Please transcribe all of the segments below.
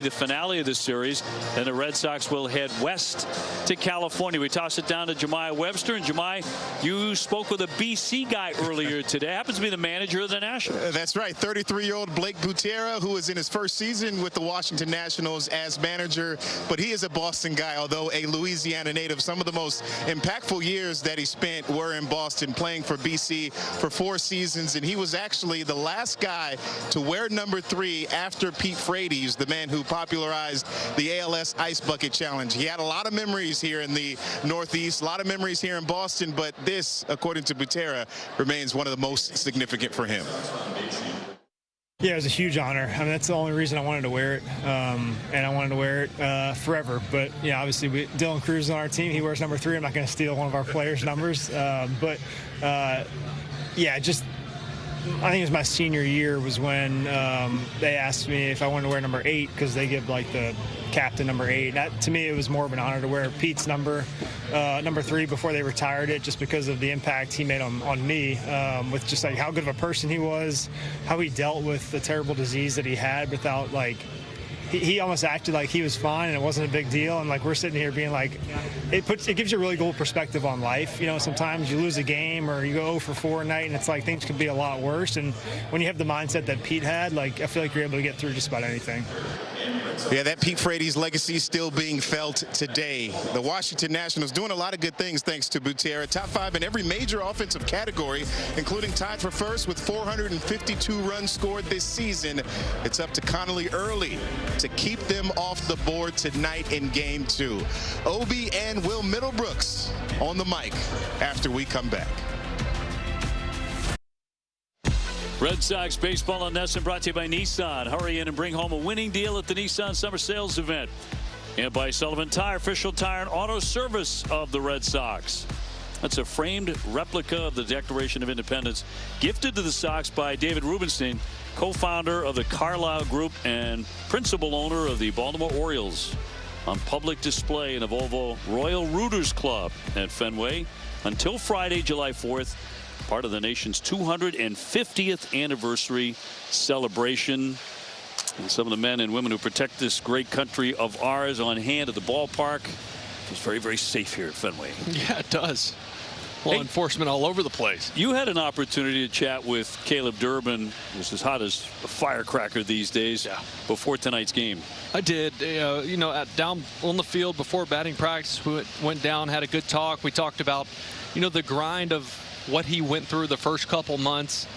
the finale of the series. Then the Red Sox will head west to California. We toss it down to Jemai Webster. And Jemai, you spoke with a BC guy earlier today. Happens to be the manager of the Nationals. That's right. 33-year-old Blake Butera, who is in his first season with the Washington Nationals as manager. But he is a Boston guy, although a Louisiana native. Some of the most impactful years that he spent were in Boston, playing for BC for 4 seasons. And he was actually the last guy to wear number 3 after Pete Frates, the man who popularized the ALS Ice Bucket Challenge. He had a lot of memories here in the Northeast, a lot of memories here in Boston, but this, according to Butera, remains one of the most significant for him. Yeah, it was a huge honor. I mean, that's the only reason I wanted to wear it, and I wanted to wear it forever. But, yeah, obviously, Dylan Cruz is on our team. He wears number 3. I'm not going to steal one of our players' numbers. Yeah, just I think it was my senior year was when they asked me if I wanted to wear number 8 because they give, like, the captain number 8. That, to me, it was more of an honor to wear Pete's number 3 before they retired it, just because of the impact he made on me, with just like how good of a person he was, how he dealt with the terrible disease that he had without, like, he almost acted like he was fine and it wasn't a big deal. And, like, we're sitting here being like, it gives you a really cool perspective on life. You know, sometimes you lose a game or you go 0 for 4 at night and it's like things could be a lot worse. And when you have the mindset that Pete had, like, I feel like you're able to get through just about anything. Yeah, that Pete Frates legacy is still being felt today. The Washington Nationals doing a lot of good things thanks to Butera. Top 5 in every major offensive category, including tied for first with 452 runs scored this season. It's up to Connolly Early to keep them off the board tonight in Game 2. Obi and Will Middlebrooks on the mic after we come back. Red Sox baseball on NESN, brought to you by Nissan. Hurry in and bring home a winning deal at the Nissan Summer Sales Event. And by Sullivan Tire, official tire and auto service of the Red Sox. That's a framed replica of the Declaration of Independence, gifted to the Sox by David Rubenstein, co-founder of the Carlyle Group and principal owner of the Baltimore Orioles, on public display in the Volvo Royal Rooters Club at Fenway until Friday, July 4th. Part of the nation's 250th anniversary celebration. And some of the men and women who protect this great country of ours on hand at the ballpark. It's very, very safe here at Fenway. Yeah, it does. Law enforcement all over the place. You had an opportunity to chat with Caleb Durbin, who's as hot as a firecracker these days, before tonight's game. I did. You know, down on the field before batting practice, we went down, had a good talk. We talked about, you know, the grind of what he went through the first couple months.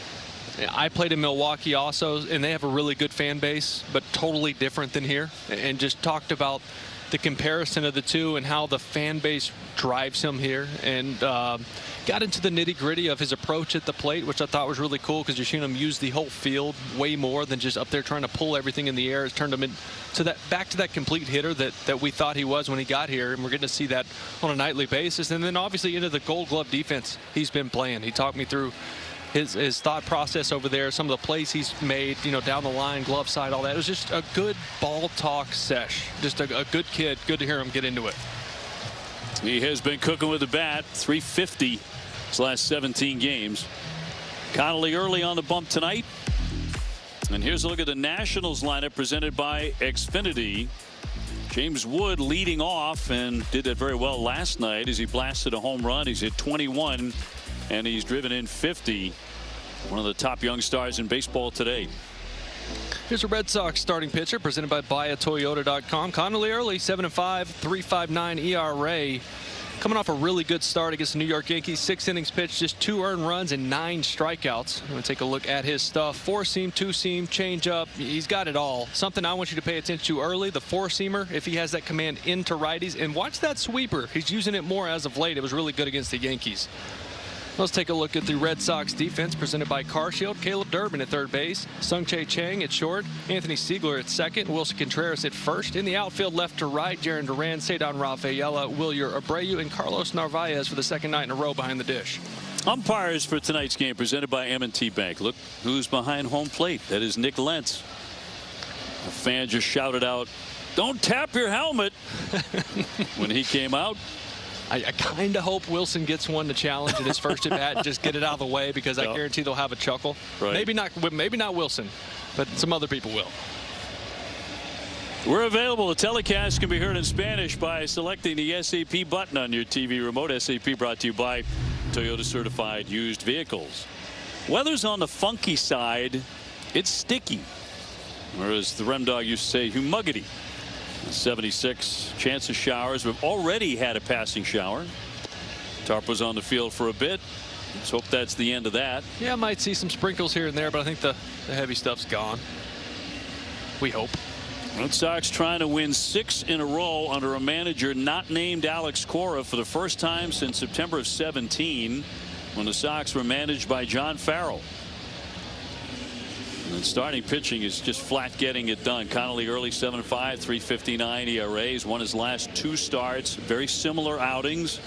I played in Milwaukee also, and they have a really good fan base, but totally different than here. And just talked about the comparison of the two and how the fan base drives him here, and got into the nitty-gritty of his approach at the plate, which I thought was really cool, because you're seeing him use the whole field way more than just up there trying to pull everything in the air. It's turned him into back to that complete hitter that we thought he was when he got here, and we're getting to see that on a nightly basis. And then obviously into the Gold Glove defense he's been playing. He talked me through his thought process over there, some of the plays he's made, you know, down the line, glove side, all that. It was just a good ball talk sesh. Just a good kid. Good to hear him get into it. He has been cooking with the bat. 350 his last 17 games. Connolly Early on the bump tonight. And here's a look at the Nationals lineup presented by Xfinity. James Wood leading off, and did that very well last night as he blasted a home run. He's hit 21. And he's driven in 50. One of the top young stars in baseball today. Here's a Red Sox starting pitcher presented by BuyAToyota.com. Connolly Early, 7-5, 3.59 ERA. Coming off a really good start against the New York Yankees. 6 innings pitched, just 2 earned runs and 9 strikeouts. I'm going to take a look at his stuff. 4-seam, 2-seam, changeup. He's got it all. Something I want you to pay attention to early, the 4-seamer, if he has that command into righties. And watch that sweeper. He's using it more as of late. It was really good against the Yankees. Let's take a look at the Red Sox defense presented by CarShield. Caleb Durbin at third base, Sung-Chae Chang at short, Anthony Siegler at second, Wilson Contreras at first. In the outfield, left to right, Jarren Duran, Cedon Rafaela, Wilyer Abreu, and Carlos Narvaez for the second night in a row behind the dish. Umpires for tonight's game presented by M&T Bank. Look who's behind home plate. That is Nick Lentz. A fan just shouted out, "Don't tap your helmet," when he came out. I kind of hope Wilson gets one to challenge in his first at bat and just get it out of the way, because I guarantee they'll have a chuckle. Right. Maybe not Wilson, but some other people will. We're available. The telecast can be heard in Spanish by selecting the SAP button on your TV remote. SAP brought to you by Toyota Certified Used Vehicles. Weather's on the funky side. It's sticky. Or as the Rem Dog used to say, humugity. 76 chance of showers. We've already had a passing shower. Tarp was on the field for a bit. Let's hope that's the end of that. Yeah, I might see some sprinkles here and there, but I think the heavy stuff's gone. We hope. Red Sox trying to win 6 in a row under a manager not named Alex Cora for the first time since September of 17, when the Sox were managed by John Farrell. And starting pitching is just flat getting it done. Connolly early 7.5, 3.59 ERA. He's won his last 2 starts. Very similar outings.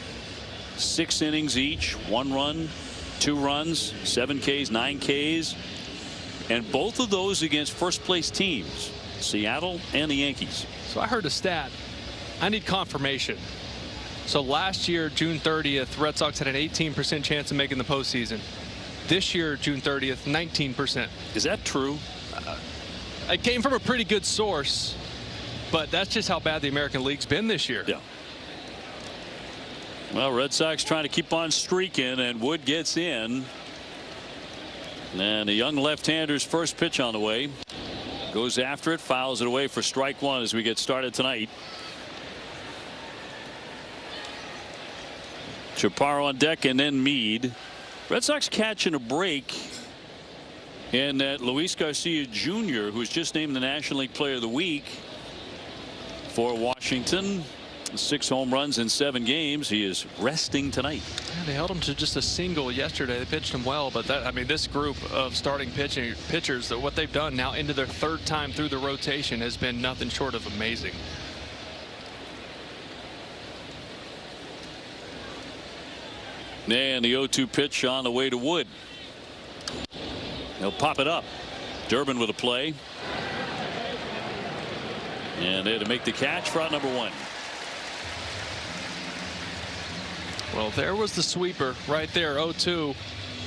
6 innings each. 1 run, 2 runs, 7 Ks, 9 Ks. And both of those against first place teams. Seattle and the Yankees. So I heard a stat. I need confirmation. So last year, June 30th, Red Sox had an 18% chance of making the postseason. This year, June 30th, 19%. Is that true? It came from a pretty good source, but that's just how bad the American League's been this year. Yeah. Well, Red Sox trying to keep on streaking, and Wood gets in. And the young left-hander's first pitch on the way. Goes after it, fouls it away for strike 1 as we get started tonight. Chaparro on deck and then Meade. Red Sox catching a break in that Luis Garcia Jr., who was just named the National League Player of the Week for Washington. 6 home runs in 7 games. He is resting tonight. Yeah, they held him to just a single yesterday. They pitched him well, but that, I mean, this group of starting pitchers, that what they've done now into their 3rd time through the rotation has been nothing short of amazing. And the 0-2 pitch on the way to Wood. He'll pop it up. Durbin with a play. And there to make the catch for out number 1. Well, there was the sweeper right there, 0-2.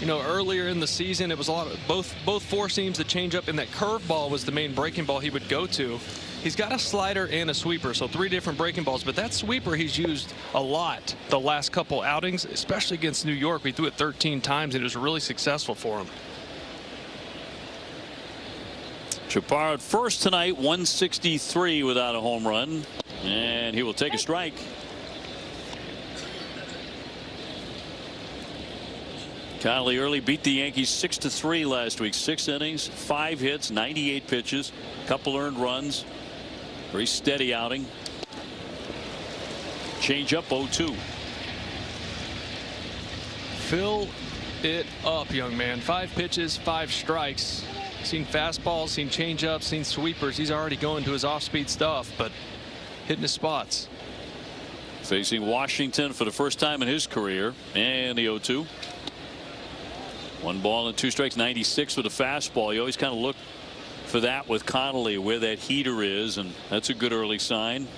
You know, earlier in the season, it was a lot of both four seams, the changeup, and that curveball was the main breaking ball he would go to. He's got a slider and a sweeper, so 3 different breaking balls. But that sweeper he's used a lot the last couple outings, especially against New York. We threw it 13 times, and it was really successful for him. Chaparro at first tonight, 163 without a home run, and he will take a strike. Connolly early beat the Yankees 6-3 last week. 6 innings, 5 hits, 98 pitches, couple earned runs. Very steady outing. Change up 0-2. Fill it up, young man. 5 pitches, 5 strikes. Seen fastballs, seen changeups, seen sweepers. He's already going to his off-speed stuff, but hitting his spots. Facing Washington for the first time in his career, and the 0-2. 1 ball and 2 strikes, 96 with a fastball. You always kind of look for that with Connolly, where that heater is, and that's a good early sign.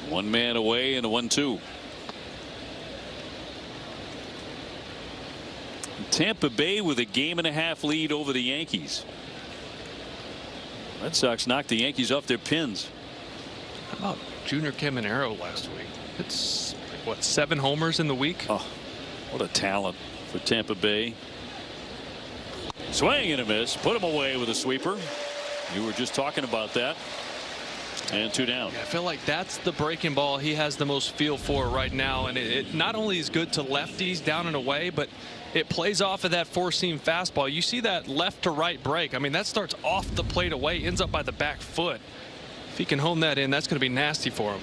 One man away and a 1-2. Tampa Bay with a 1.5 game lead over the Yankees. Red Sox knocked the Yankees off their pins. How about Junior Caminero last week? It's what, 7 homers in the week? Oh, what a talent for Tampa Bay. Swing and a miss. Put him away with a sweeper. You were just talking about that. And 2 down. Yeah, I feel like that's the breaking ball he has the most feel for right now. And it not only is good to lefties down and away, but it plays off of that 4-seam fastball. You see that left to right break. I mean, that starts off the plate away, ends up by the back foot. If he can hone that in, that's going to be nasty for him.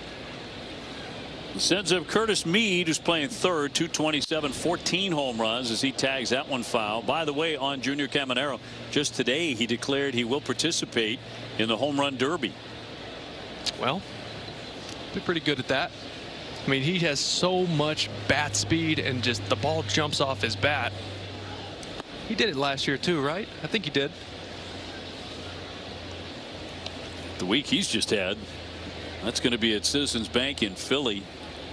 Sends up Curtis Meade, who's playing third, 227, 14 home runs as he tags that one foul. By the way, on Junior Caminero, just today he declared he will participate in the home run derby. Well, be pretty good at that. I mean, he has so much bat speed and just the ball jumps off his bat. He did it last year too, right? I think he did. The week he's just had, that's going to be at Citizens Bank in Philly.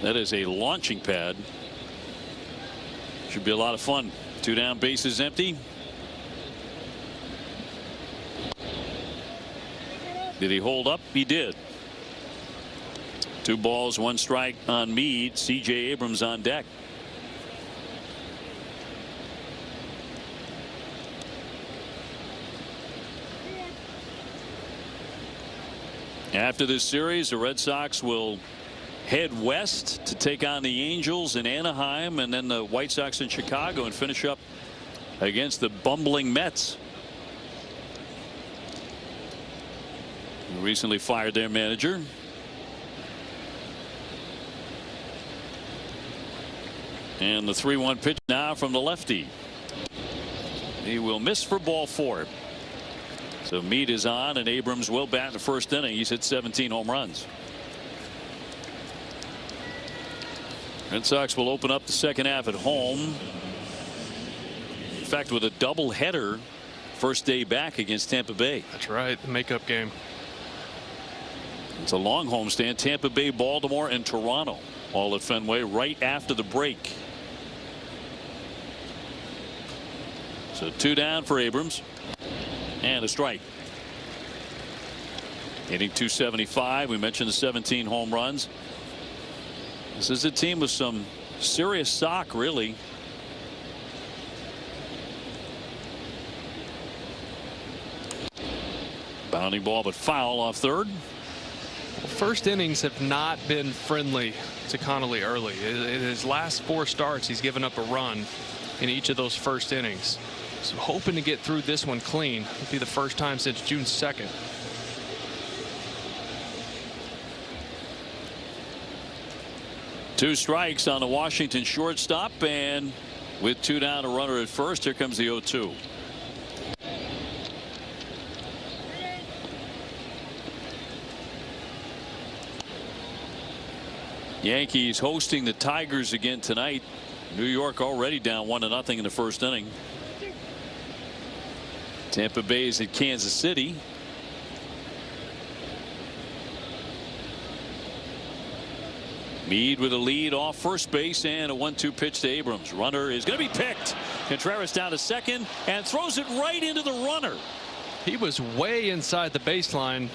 That is a launching pad. Should be a lot of fun. 2 down, bases empty. Did he hold up? He did. 2 balls, 1 strike on Meade. C.J. Abrams on deck. After this series, the Red Sox will head west to take on the Angels in Anaheim, and then the White Sox in Chicago, and finish up against the bumbling Mets, who recently fired their manager. And the 3-1 pitch now from the lefty. He will miss for ball 4. So Meade is on, and Abrams will bat in the first inning. He's hit 17 home runs. Red Sox will open up the second half at home. In fact, with a doubleheader, first day back against Tampa Bay. That's right, the makeup game. It's a long homestand. Tampa Bay, Baltimore, and Toronto, all at Fenway right after the break. So 2 down for Abrams. And a strike. Hitting .275. We mentioned the 17 home runs. This is a team with some serious stock, really. Bounding ball, but foul off third. Well, first innings have not been friendly to Connolly early. In his last 4 starts, he's given up a run in each of those first innings. So hoping to get through this one clean. It'll be the first time since June 2nd. Two strikes on the Washington shortstop, and with 2 down, a runner at first. Here comes the 0-2. Yankees hosting the Tigers again tonight. New York already down 1-0 in the first inning. Tampa Bay is at Kansas City. Meade with a lead off first base, and a 1-2 pitch to Abrams. Runner is going to be picked. Contreras down to second and throws it right into the runner. He was way inside the baseline.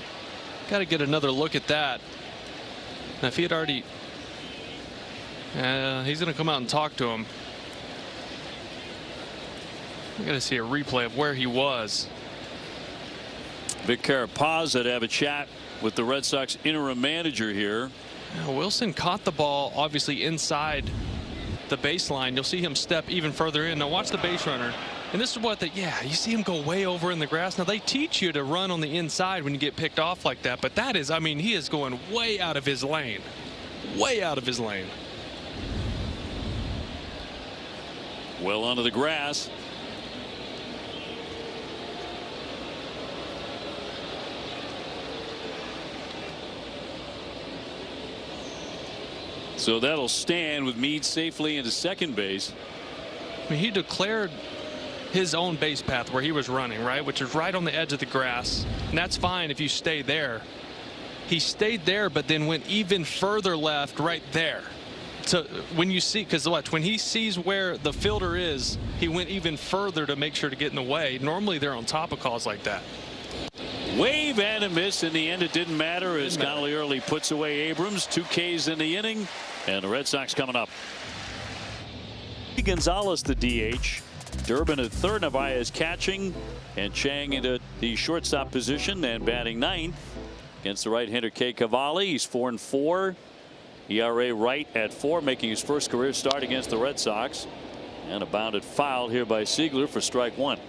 Got to get another look at that. Now, if he had already, he's going to come out and talk to him. I got to see a replay of where he was. Vic Carapazza to have a chat with the Red Sox interim manager here. Now, Wilson caught the ball obviously inside the baseline. You'll see him step even further in. Now watch the base runner. And this is what you see him go way over in the grass. Now they teach you to run on the inside when you get picked off like that. But that is, I mean, he is going way out of his lane. Way out of his lane. Well onto the grass. So that'll stand with Meade safely into second base. I mean, he declared his own base path where he was running, right, which is right on the edge of the grass, and that's fine if you stay there. He stayed there, but then went even further left right there. So when you see, because when he sees where the fielder is, he went even further to make sure to get in the way. Normally they're on top of calls like that. Wave and a miss. In the end, it didn't matter as Connolly early puts away Abrams. 2 Ks in the inning, and the Red Sox coming up. Gonzalez the DH. Durbin at third. Narvaez catching, and Chang into the shortstop position and batting ninth against the right-hander Kay Cavalli. He's 4-4. ERA right at 4, making his first career start against the Red Sox. And a bounded foul here by Siegler for strike 1.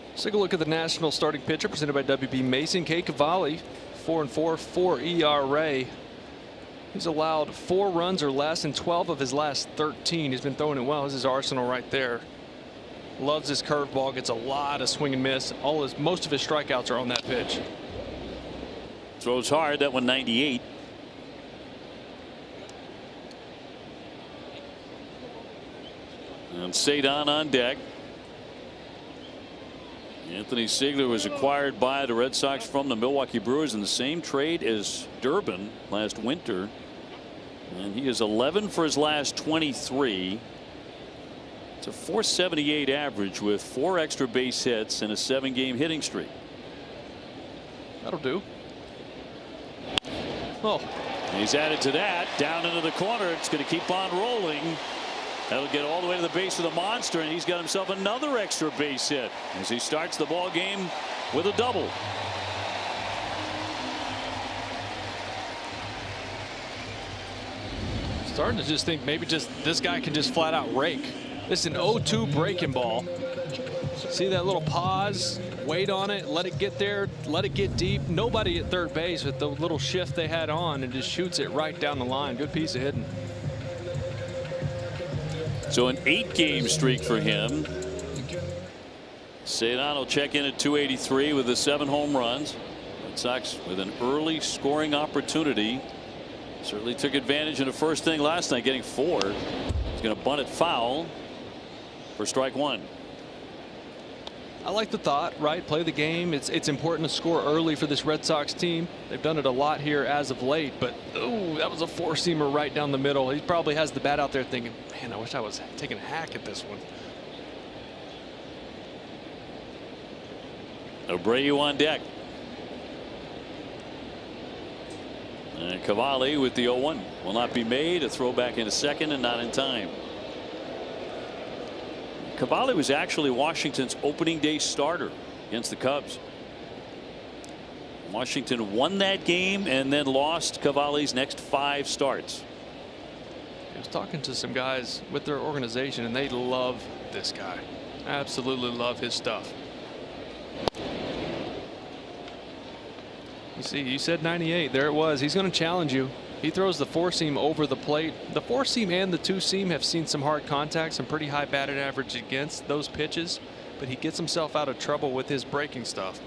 Let's take a look at the national starting pitcher presented by WB Mason. Kay Cavalli, 4-4, 4 ERA. He's allowed 4 runs or less in 12 of his last 13. He's been throwing it well. This is his arsenal right there. Loves his curveball. Gets a lot of swing and miss. Most of his strikeouts are on that pitch. Throws hard. That one 98. And Cedon on deck. Anthony Siegler was acquired by the Red Sox from the Milwaukee Brewers in the same trade as Durbin last winter. And he is 11 for his last 23. It's a .478 average with 4 extra base hits and a 7-game hitting streak. That'll do. Oh, He's added to that. Down into the corner. It's going to keep on rolling. That'll get all the way to the base of the monster, and he's got himself another extra base hit as he starts the ball game with a double. starting to just think maybe just this guy can just flat out rake. This is an 0-2 breaking ball. See that little pause, wait on it, let it get there, let it get deep. Nobody at third base with the little shift they had on, and just shoots it right down the line. Good piece of hitting. So an 8-game streak for him. Cedon will check in at 283 with the 7 home runs. Red Sox with an early scoring opportunity. Certainly took advantage in the first inning last night, getting 4. He's going to bunt it foul for strike 1. I like the thought, right? Play the game. It's important to score early for this Red Sox team. They've done it a lot here as of late, but ooh, that was a 4-seamer right down the middle. He probably has the bat out there thinking, man, I wish I was taking a hack at this one. Abreu on deck. And Cavalli with the 0-1 will not be made. A throw back into second and not in time. Cavalli was actually Washington's opening day starter against the Cubs. Washington won that game and then lost Cavalli's next 5 starts. I was talking to some guys with their organization, and they love this guy. Absolutely love his stuff. You see, you said 98. There it was. He's going to challenge you. He throws the 4-seam over the plate. The 4-seam and the 2-seam have seen some hard contact, some pretty high batted average against those pitches, but he gets himself out of trouble with his breaking stuff.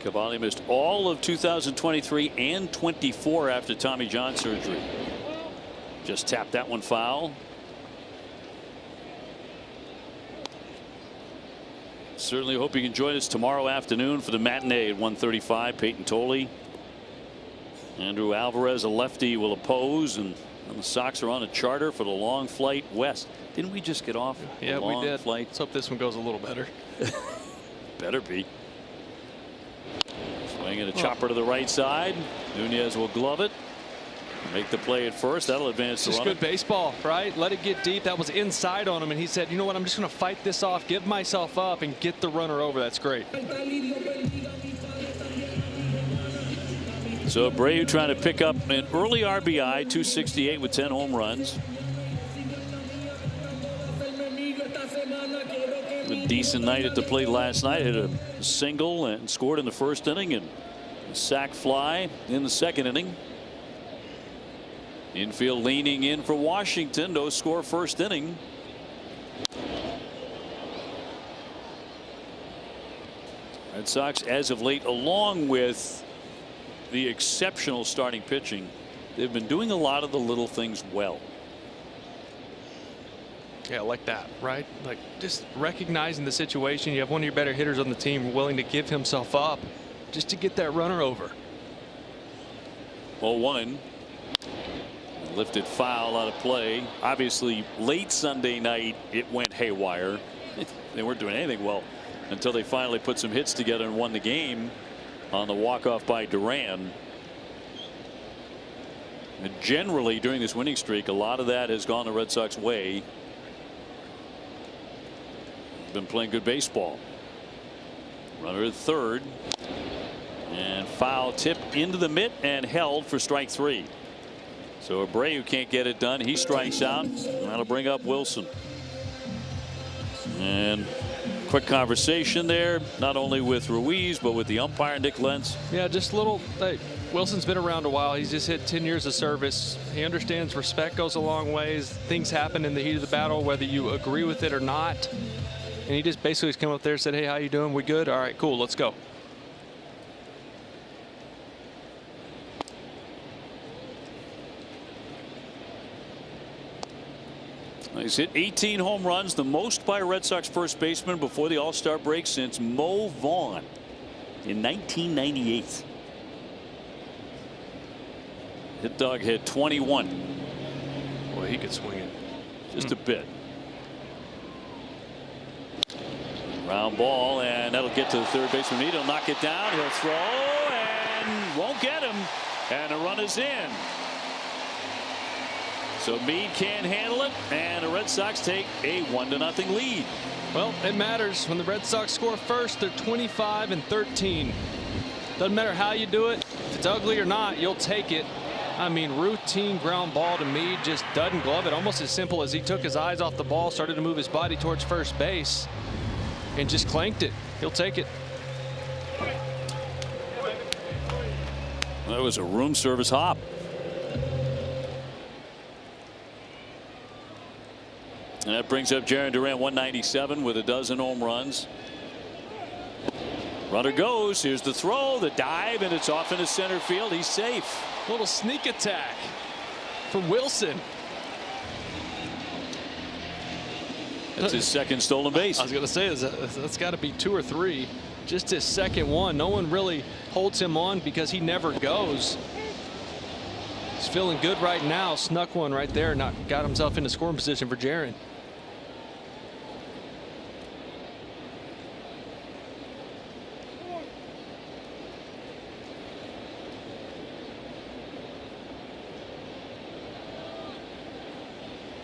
Cavalli missed all of 2023 and 24 after Tommy John surgery. Just tapped that one foul. Certainly hope you can join us tomorrow afternoon for the matinee at 1:35. Peyton Tolley. Andrew Alvarez, a lefty, will oppose, and the Sox are on a charter for the long flight west. Didn't we just get off? Yeah, we did. Flight? Let's hope this one goes a little better. Better be. Swinging a chopper to the right side. Nunez will glove it. Make the play at first. That'll advance the runner. runner. Just good baseball, right? Let it get deep. That was inside on him, and he said, you know what, I'm just going to fight this off, give myself up, and get the runner over. That's great. So Abreu trying to pick up an early RBI, 268 with 10 home runs. A decent night at the plate last night. Hit a single and scored in the first inning, and a sac fly in the second inning. Infield leaning in for Washington. No score first inning. Red Sox as of late, along with the exceptional starting pitching, they've been doing a lot of the little things well. Yeah, like that, right? Like just recognizing the situation. You have one of your better hitters on the team willing to give himself up just to get that runner over. 0-1. Lifted foul out of play. Obviously, late Sunday night, it went haywire. They weren't doing anything well until they finally put some hits together and won the game on the walk-off by Duran. And generally, during this winning streak, a lot of that has gone the Red Sox way. Been playing good baseball. Runner at third. And foul tip into the mitt and held for strike 3. So Abreu can't get it done. He strikes out. That'll bring up Wilson. And quick conversation there, not only with Ruiz, but with the umpire, Nick Lentz. Yeah, just a little. Wilson's been around a while. He's just hit 10 years of service. He understands respect goes a long ways. Things happen in the heat of the battle, whether you agree with it or not. And he just basically came up there and said, hey, how you doing? We good? All right, cool. Let's go. He's hit 18 home runs, the most by a Red Sox first baseman before the All-Star break since Mo Vaughn in 1998. Hit dog hit 21. Boy, he could swing it just a bit. Round ball, and that'll get to the third baseman. He'll knock it down. He'll throw, and won't get him, and the run is in. So Meade can't handle it, and the Red Sox take a 1-0 lead. Well, it matters. When the Red Sox score first, they're 25-13. Doesn't matter how you do it. If it's ugly or not, you'll take it. I mean, routine ground ball to Meade, just doesn't glove it. Almost as simple as he took his eyes off the ball, started to move his body towards first base, and just clanked it. He'll take it. That was a room service hop. And that brings up Jarren Duran, 197 with a dozen home runs. Runner goes. Here's the throw, the dive, and it's off into center field. He's safe. Little sneak attack from Wilson. That's his second stolen base. I was going to say that's got to be 2 or 3. Just his second one. No one really holds him on because he never goes. He's feeling good right now. Snuck one right there. Got himself into scoring position for Jarren.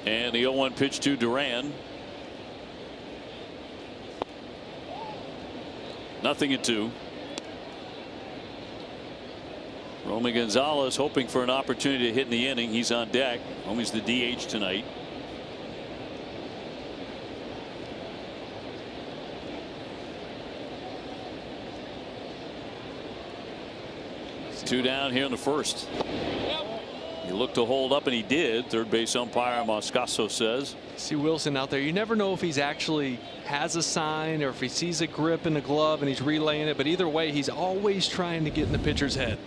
And the 0-1 pitch to Duran. 0-2. Romy Gonzalez hoping for an opportunity to hit in the inning. He's on deck. Romy's the DH tonight. It's 2 down here in the first. He looked to hold up, and he did. Third base umpire Moscaso says. See Wilson out there. You never know if he's actually has a sign or if he sees a grip in the glove and he's relaying it. But either way, he's always trying to get in the pitcher's head.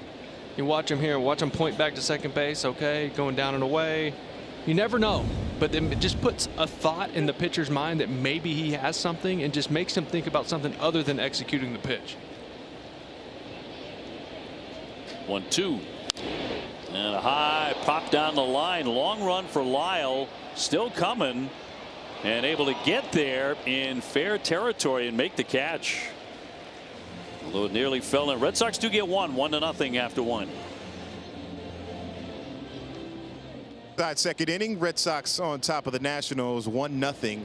You watch him here. Watch him point back to second base. Okay, going down and away. You never know. But it just puts a thought in the pitcher's mind that maybe he has something and just makes him think about something other than executing the pitch. 1-2. And a high pop down the line. Long run for Lyle. Still coming. And able to get there in fair territory and make the catch. Although it nearly fell in. Red Sox do get 1-0 after 1. Second inning, Red Sox on top of the Nationals 1-0.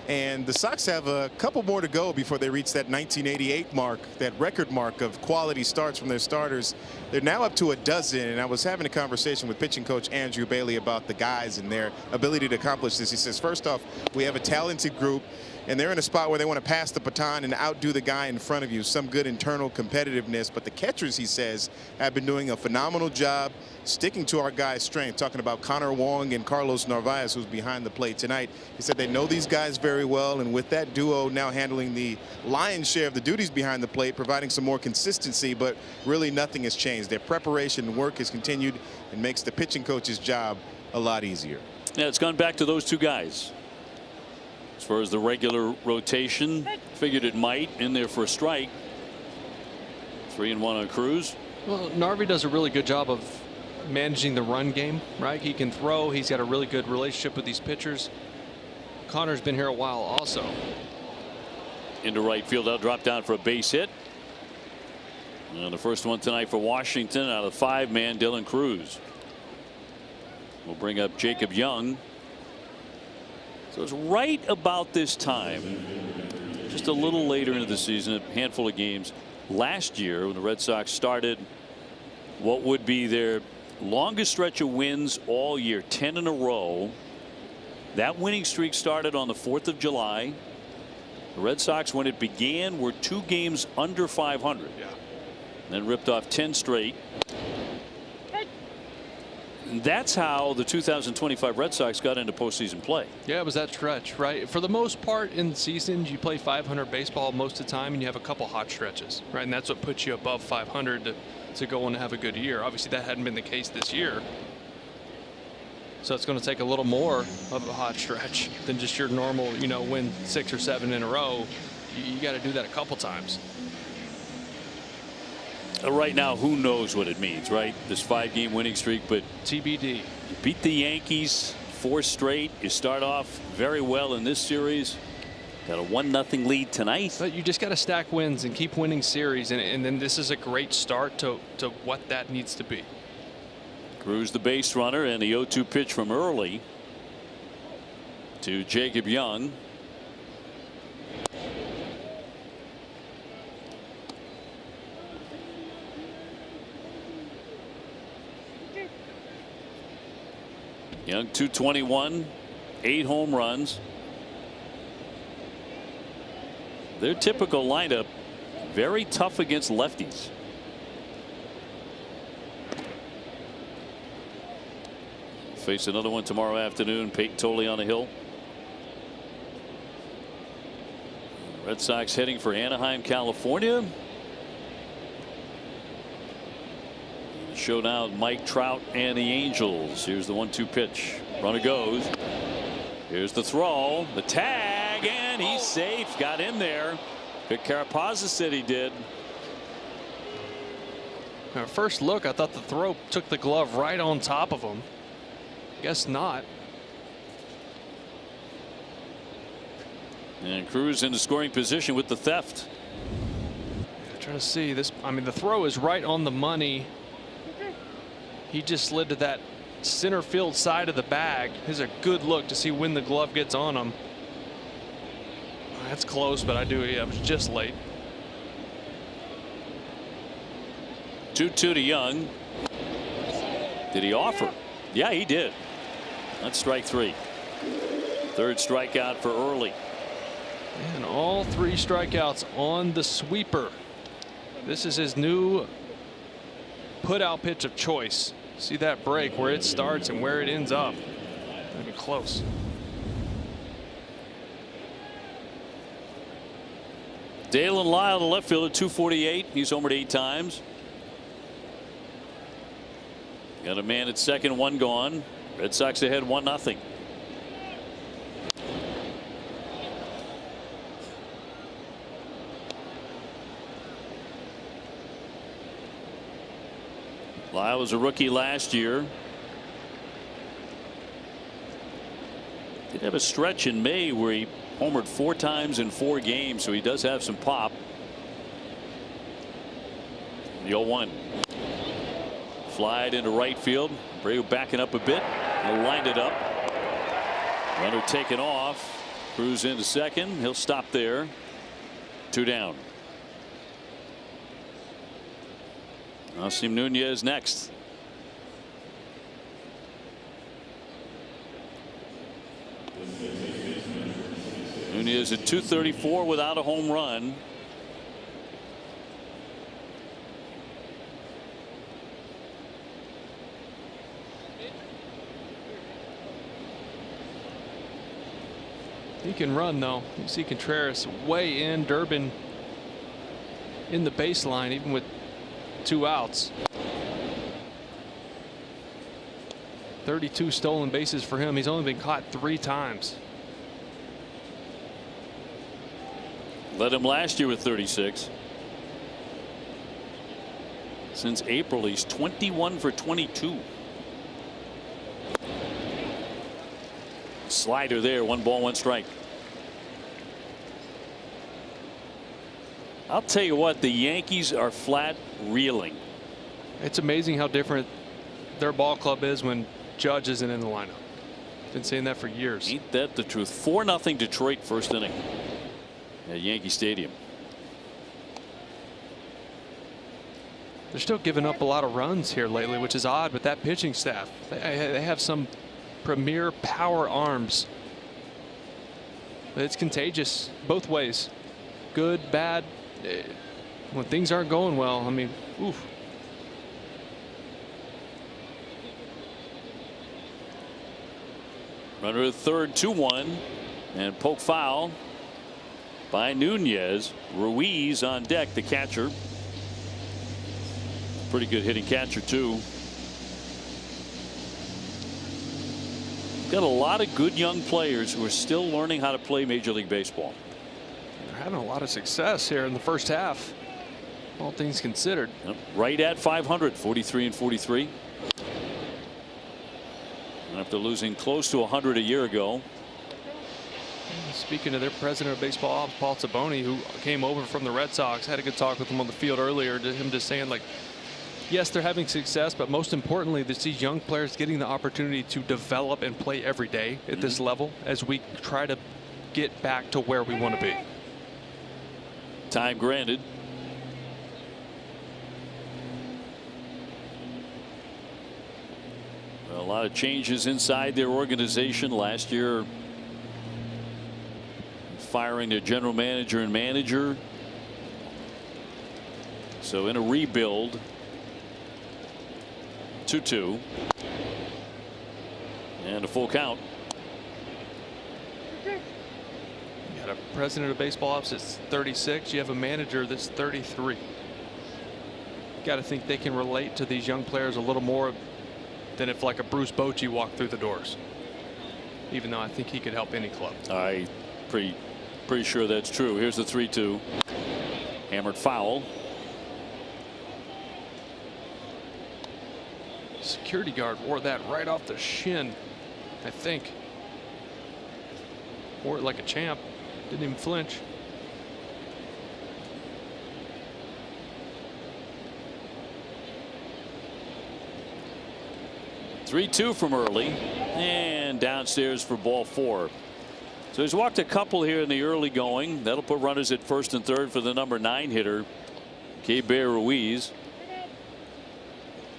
And the Sox have a couple more to go before they reach that 1988 mark, that record mark of quality starts from their starters. They're now up to a dozen, and I was having a conversation with pitching coach Andrew Bailey about the guys and their ability to accomplish this. He says, first off, we have a talented group, and they're in a spot where they want to pass the baton and outdo the guy in front of you. Some good internal competitiveness, but the catchers, he says, have been doing a phenomenal job sticking to our guys' strength. Talking about Connor Wong and Carlos Narvaez, who's behind the plate tonight. He said they know these guys very well, and with that duo now handling the lion's share of the duties behind the plate, providing some more consistency, but really nothing has changed. Their preparation and work has continued and makes the pitching coach's job a lot easier. Yeah, it's gone back to those two guys. As far as the regular rotation, figured it might in there for a strike. 3-1 on Cruz. Well, Narvi does a really good job of managing the run game, right? He can throw. He's got a really good relationship with these pitchers. Connor's been here a while also. Into right field. I'll drop down for a base hit. And the first one tonight for Washington out of the 5-man Dylan Cruz. We'll bring up Jacob Young. So it's right about this time, just a little later into the season, a handful of games last year when the Red Sox started what would be their longest stretch of wins all year, 10 in a row. That winning streak started on the 4th of July. The Red Sox, when it began, were 2 games under 500. Yeah. Then ripped off 10 straight. And that's how the 2025 Red Sox got into postseason play. Yeah, it was that stretch, right? For the most part in seasons, you play 500 baseball most of the time, and you have a couple hot stretches, right? And that's what puts you above 500 to go and have a good year. Obviously, that hadn't been the case this year. So it's going to take a little more of a hot stretch than just your normal, win 6 or 7 in a row. You got to do that a couple times. Right now, who knows what it means, right? This 5-game winning streak, but TBD. You beat the Yankees 4 straight. You start off very well in this series. Got a 1-0 lead tonight. But you just got to stack wins and keep winning series, and then this is a great start to what that needs to be. Cruz the base runner, and the 0-2 pitch from early to Jacob Young. Young 221, 8 home runs. Their typical lineup, very tough against lefties. Face another one tomorrow afternoon. Peyton Tolley on the hill. Red Sox heading for Anaheim, California. Showdown, Mike Trout and the Angels. Here's the 1-2 pitch. Runner goes. Here's the throw, the tag, and he's safe. Got in there. Vic Carapazza said he did. At first look, I thought the throw took the glove right on top of him. Guess not. And Cruz in the scoring position with the theft. I'm trying to see this. I mean, the throw is right on the money. He just slid to that center field side of the bag. Here's a good look to see when the glove gets on him. That's close, but I was just late. 2-2 to Young. Did he offer? Yeah, he did. That's strike 3. Third strikeout for Early. And all 3 strikeouts on the sweeper. This is his new put out pitch of choice. See that break where it starts and where it ends up. Not even close. Dalen Lyle, the left fielder, 248. He's homered 8 times. Got a man at second, 1 gone. Red Sox ahead 1-0. Lyle was a rookie last year. Did have a stretch in May where he homered 4 times in 4 games, so he does have some pop. The 0-1. Flied into right field. Abreu backing up a bit. He'll line it up. Runner taken off. Cruz into second. He'll stop there. 2 down. Austin Nunez next. Nunez at 234 without a home run. He can run though. You see Contreras way in. Durbin in the baseline even with 2 outs. 32 stolen bases for him. He's only been caught 3 times. Led him last year with 36. Since April, he's 21 for 22. Slider there, 1 ball, 1 strike. I'll tell you what, the Yankees are flat reeling. It's amazing how different their ball club is when Judge isn't in the lineup. Been saying that for years. Ain't that the truth? 4-0 Detroit first inning at Yankee Stadium. They're still giving up a lot of runs here lately, which is odd with that pitching staff. They have some premier power arms. But it's contagious both ways. Good, bad. When things aren't going well, I mean, oof. Runner at third, 2-1, and poke foul by Nunez. Ruiz on deck, the catcher. Pretty good hitting catcher too. Got a lot of good young players who are still learning how to play Major League Baseball. They're having a lot of success here in the first half, all things considered. Yep, right at 500, 43 and 43. After losing close to 100 a year ago. Speaking of their president of baseball, Paul Taboni, who came over from the Red Sox, had a good talk with him on the field earlier. Him just saying, like, yes, they're having success, but most importantly, there's these young players getting the opportunity to develop and play every day at this level as we try to get back to where we want to be. Time granted. A lot of changes inside their organization last year. Firing their general manager and manager. So in a rebuild. 2-2. And a full count. You got a president of baseball ops that's 36. You have a manager that's 33. Got to think they can relate to these young players a little more than if like a Bruce Bochy walked through the doors. Even though I think he could help any club. Pretty sure that's true. Here's the 3-2. Hammered foul. Security guard wore that right off the shin, I think. Wore it like a champ. Didn't even flinch. Three-2 from early, and downstairs for ball 4. So he's walked a couple here in the early going. That'll put runners at first and third for the number 9 hitter, Keibert Ruiz.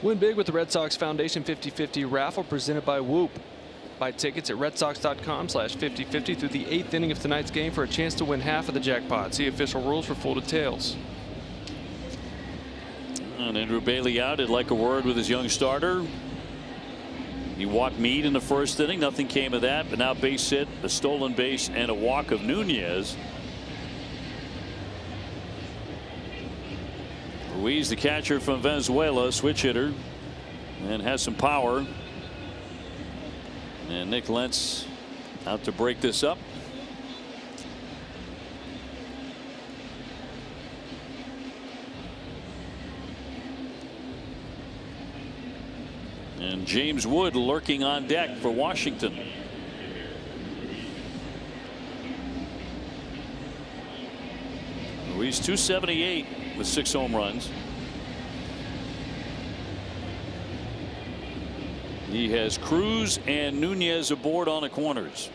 Win big with the Red Sox Foundation 50-50 raffle presented by Whoop. Buy tickets at redsox.com/5050 through the 8th inning of tonight's game for a chance to win half of the jackpot. See official rules for full details. And Andrew Bailey out. He'd like a word with his young starter. He walked Meade in the first inning. Nothing came of that. But now base hit, a stolen base, and a walk of Nunez. Ruiz, the catcher from Venezuela, switch hitter, and has some power. And Nick Lentz out to break this up. And James Wood lurking on deck for Washington. Ruiz 278 with 6 home runs. He has Cruz and Nunez aboard on the corners.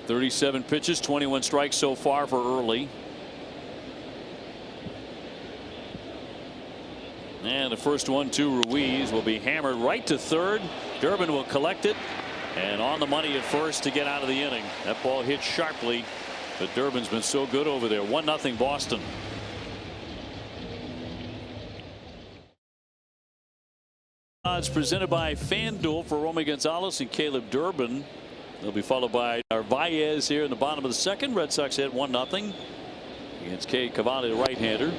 37 pitches, 21 strikes so far for early. And the first one to Ruiz will be hammered right to third. Durbin will collect it, and on the money at first to get out of the inning. That ball hit sharply, but Durbin's been so good over there. 1-0 Boston. Odds presented by FanDuel for Romy Gonzalez and Caleb Durbin. They'll be followed by Narvaez here in the bottom of the second. Red Sox had 1-0 against Kay Cavalli, the right-hander.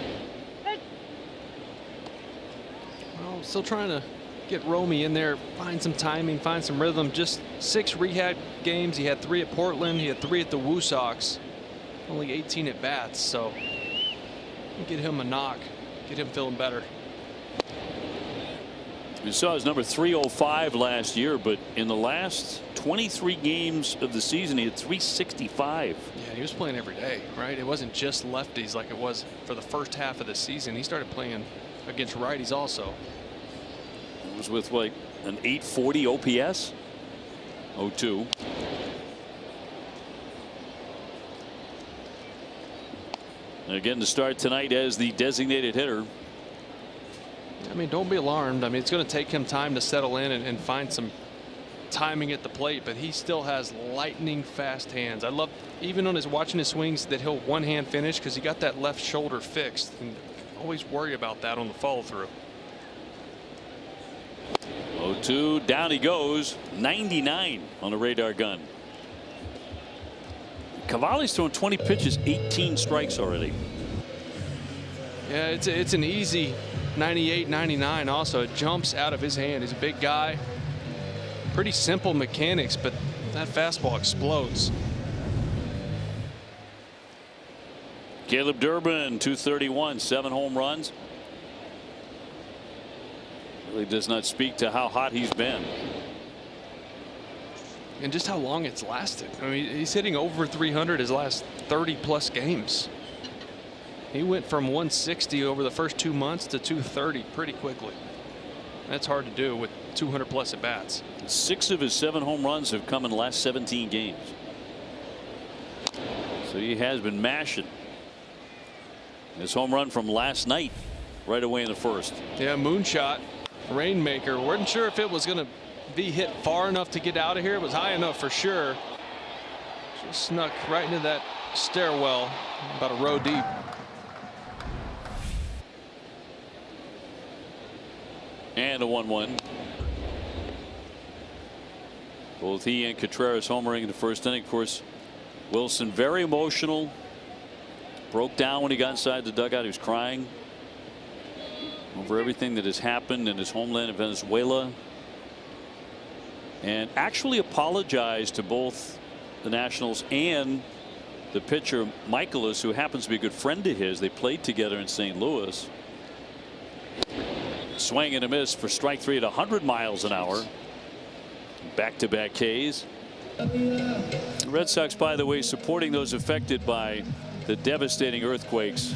Well, still trying to get Romy in there, find some timing, find some rhythm. Just 6 rehab games. He had 3 at Portland. He had 3 at the Woo Sox. Only 18 at bats. So get him a knock, get him feeling better. We saw his number 305 last year, but in the last 23 games of the season, he had 365. Yeah, he was playing every day, right? It wasn't just lefties like it was for the first half of the season. He started playing against righties also. It was with like an 840 OPS. 0-2. Again to start tonight as the designated hitter. I mean, don't be alarmed. I mean, it's going to take him time to settle in and find some timing at the plate, but he still has lightning fast hands. I love, even on watching his swings, that he'll one-hand finish because he got that left shoulder fixed. And always worry about that on the follow-through. 0-2, down he goes. 99 on the radar gun. Cavalli's thrown 20 pitches, 18 strikes already. Yeah, it's an easy 98, 99 also. It jumps out of his hand. He's a big guy. Pretty simple mechanics, but that fastball explodes. Caleb Durbin, 231, 7 home runs. Really does not speak to how hot he's been. and just how long it's lasted. I mean, he's hitting over 300 his last 30+ games. He went from 160 over the first 2 months to 230 pretty quickly. That's hard to do with 200+ at bats. 6 of his 7 home runs have come in the last 17 games. So he has been mashing. His home run from last night right away in the first. Yeah, moonshot, rainmaker. Wasn't sure if it was going to be hit far enough to get out of here. It was high enough for sure. Just snuck right into that stairwell about a row deep. And a 1-1. Both he and Contreras homering in the first inning. Of course, Wilson very emotional. Broke down when he got inside the dugout. He was crying over everything that has happened in his homeland in Venezuela. And actually apologized to both the Nationals and the pitcher Michaelis, who happens to be a good friend of his. They played together in St. Louis. Swing and a miss for strike 3 at 100 miles an hour. Back-to-back Ks. The Red Sox, by the way, supporting those affected by the devastating earthquakes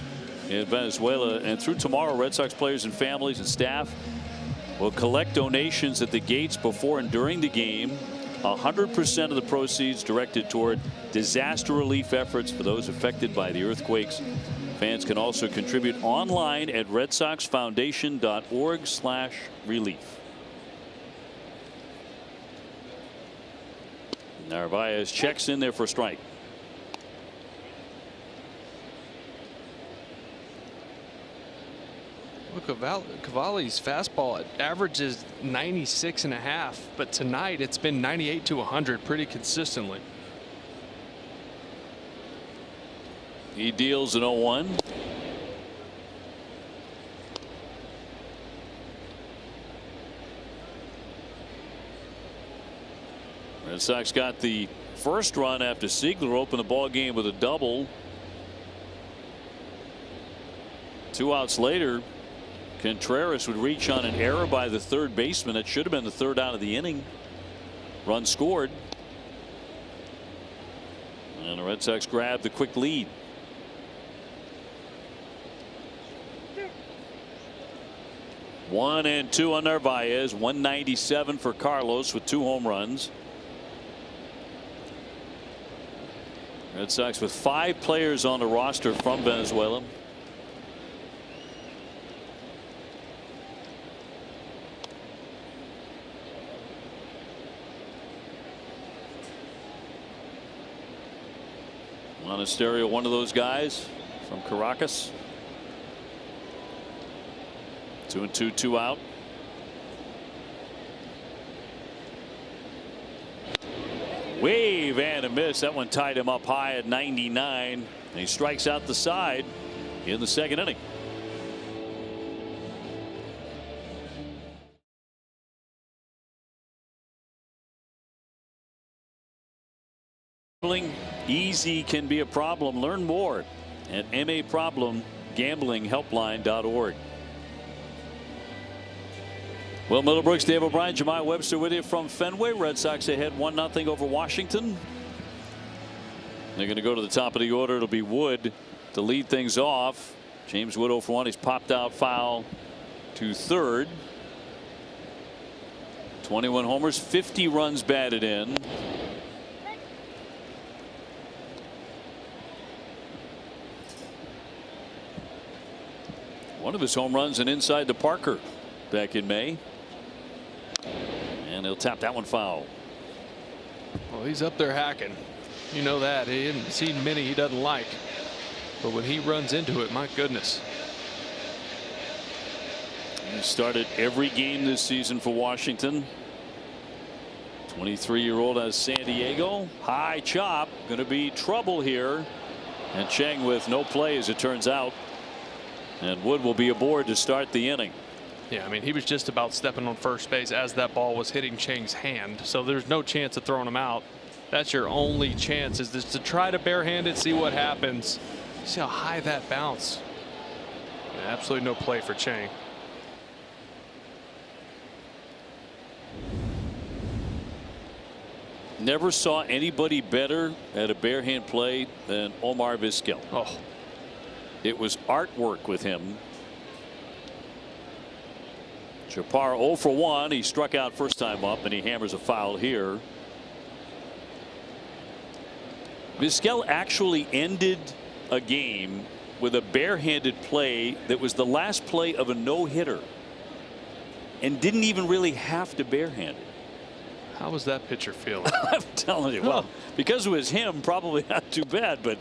in Venezuela. And through tomorrow, Red Sox players and families and staff will collect donations at the gates before and during the game. 100% of the proceeds directed toward disaster relief efforts for those affected by the earthquakes. Fans can also contribute online at redsoxfoundation.org/relief. Narvaez checks in there for a strike. Look, Cavalli's fastball averages 96.5, but tonight it's been 98 to 100 pretty consistently. He deals an 0-1. Red Sox got the first run after Ziegler opened the ball game with a double. 2 outs later, Contreras would reach on an error by the third baseman. That should have been the third out of the inning. Run scored. And the Red Sox grabbed the quick lead. One and two on Narvaez. 197 for Carlos with 2 home runs. Red Sox with 5 players on the roster from Venezuela. Monasterio, one of those guys from Caracas. 2-2, 2 out. Wave and a miss. That one tied him up high at 99. And he strikes out the side in the second inning. Easy can be a problem. Learn more at maproblemgamblinghelpline.org. Well, Miller Brooks, Dave O'Brien, Jemiah Webster with you from Fenway. Red Sox ahead 1-0 over Washington. They're going to go to the top of the order. It'll be Wood to lead things off. James Wood 0 for 1. He's popped out foul to third. 21 homers, 50 runs batted in. One of his home runs and inside the Parker back in May. And he'll tap that one foul. Well, he's up there hacking. You know that. He hasn't seen many he doesn't like. But when he runs into it, my goodness. He started every game this season for Washington. 23-year-old out of San Diego. High chop. Going to be trouble here. And Cheng with no play as it turns out. And Wood will be aboard to start the inning. Yeah, I mean, he was just about stepping on first base as that ball was hitting Cheng's hand. So there's no chance of throwing him out. That's your only chance, is just to try to barehand it, see what happens. See how high that bounced. Yeah, absolutely no play for Cheng. Never saw anybody better at a bare hand play than Omar Vizquel. Oh, it was artwork with him. Chaparro 0 for 1. He struck out first time up, and he hammers a foul here. Vizquel actually ended a game with a barehanded play that was the last play of a no-hitter, and didn't even really have to barehand it. how was that pitcher feeling? I'm telling you, well, because it was him, probably not too bad, but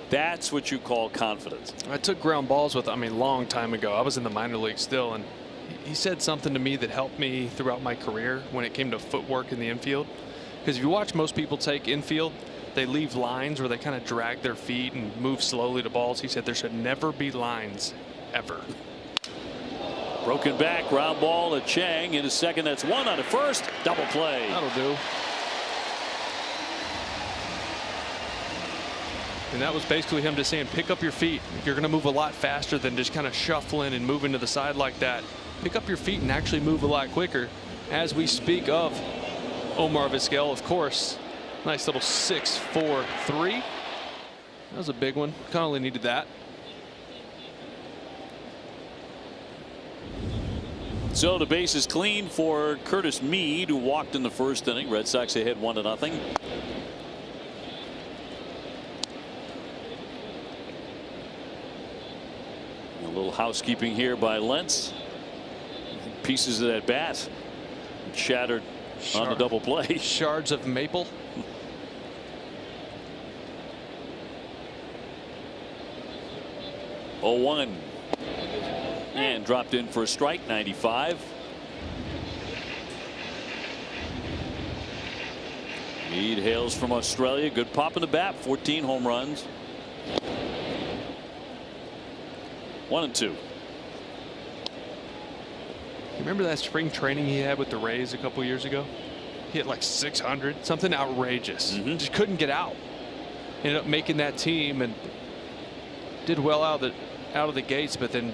that's what you call confidence. I took ground balls with, long time ago. I was in the minor league still, and he said something to me that helped me throughout my career when it came to footwork in the infield. Because if you watch most people take infield, they leave lines where they kind of drag their feet and move slowly to balls. He said there should never be lines, ever. Broken back, ground ball at Chang in a second. That's one on a first. Double play. That'll do. And that was basically him just saying, pick up your feet. You're going to move a lot faster than just kind of shuffling and moving to the side like that. Pick up your feet and actually move a lot quicker. As we speak of Omar Vizquel, of course, nice little 6-4-3. That was a big one. Kind of only needed that. So the base is clean for Curtis Mead, who walked in the first inning. Red Sox ahead 1-0. A little housekeeping here by Lentz. Pieces of that bat shattered on the double play. Shards of maple. Oh, 1 and dropped in for a strike. 95. Mead hails from Australia. Good pop in the bat. 14 home runs. 1-2. Remember that spring training he had with the Rays a couple years ago? He hit like 600, something outrageous. Just couldn't get out. Ended up making that team and did well out of the gates, but then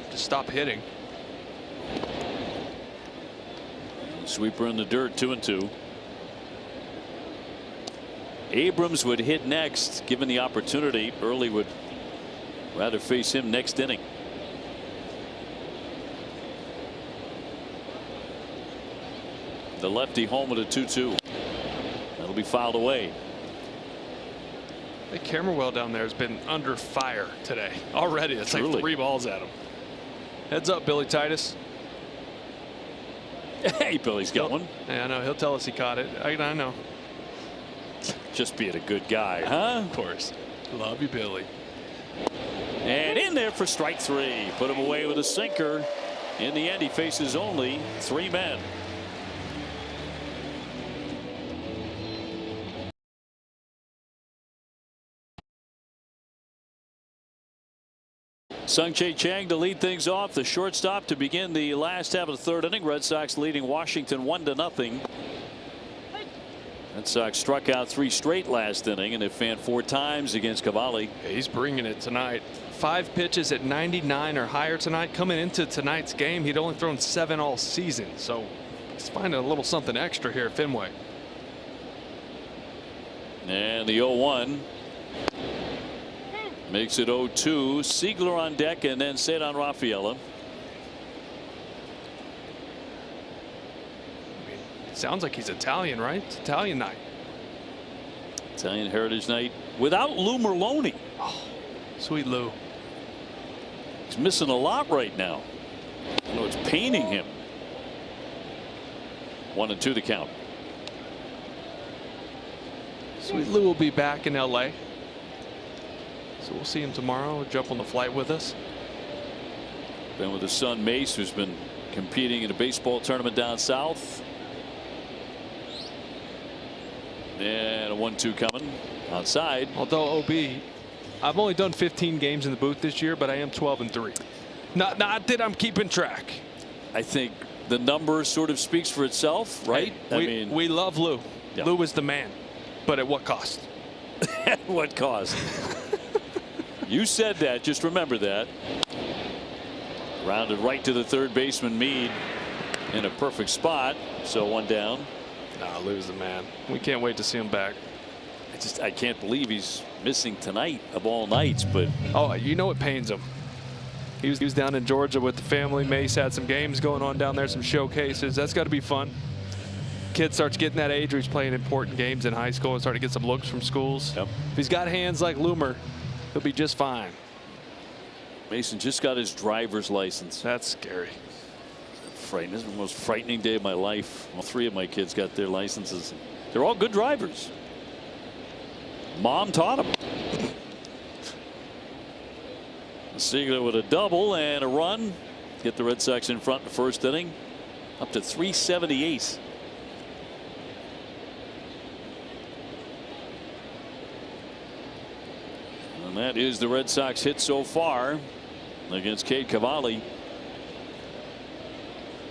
just stopped hitting. Sweeper in the dirt. 2-2. Abrams would hit next given the opportunity. Early would rather face him next inning. The lefty home with a 2-2. That'll be fouled away. The Camerwell down there has been under fire today already. It's like 3 balls at him. Heads up, Billy Titus. Hey, Billy's got one. Yeah, I know. He'll tell us he caught it. I know. Just being a good guy, huh? Of course. Love you, Billy. And in there for strike 3. Put him away with a sinker. In the end, he faces only 3 men. Sung-Chae Chang to lead things off. The shortstop to begin the last half of the third inning. Red Sox leading Washington 1-0. Red Sox struck out 3 straight last inning, and they fanned 4 times against Cavalli. Yeah, he's bringing it tonight. 5 pitches at 99 or higher tonight. Coming into tonight's game, he'd only thrown 7 all season, so he's finding a little something extra here at Fenway. And the 0-1 makes it 0-2. Siegler on deck, and then Cedar Rafaela. It sounds like he's Italian, right? It's Italian night. Italian Heritage Night without Lou Merloni. Oh, sweet Lou. He's missing a lot right now. I know it's paining him. 1-2 the count. Sweet Lou will be back in LA. So we'll see him tomorrow. He'll jump on the flight with us. Been with his son Mace, who's been competing in a baseball tournament down south. And a 1-2 coming outside. Although OB, I've only done 15 games in the booth this year, but I am 12-3. Not that I'm keeping track. I think the number sort of speaks for itself, right? Hey, we love Lou. Yeah. Lou is the man, but at what cost? At what cost? You said that. Just remember that. Rounded right to the third baseman Mead in a perfect spot. So 1 down. Nah, losing, man. We can't wait to see him back. I can't believe he's missing tonight of all nights. But oh, you know it pains him. He was down in Georgia with the family. Mace had some games going on down there, some showcases. That's got to be fun. Kid starts getting that age where he's playing important games in high school and starting to get some looks from schools. Yep. If he's got hands like Loomer, he'll be just fine. Mason just got his driver's license. That's scary. Frightening. This is the most frightening day of my life. All 3 of my kids got their licenses. They're all good drivers. Mom taught them. Seager with a double and a run. Get the Red Sox in front in the first inning. Up to 378. And that is the Red Sox hit so far against Cade Cavalli.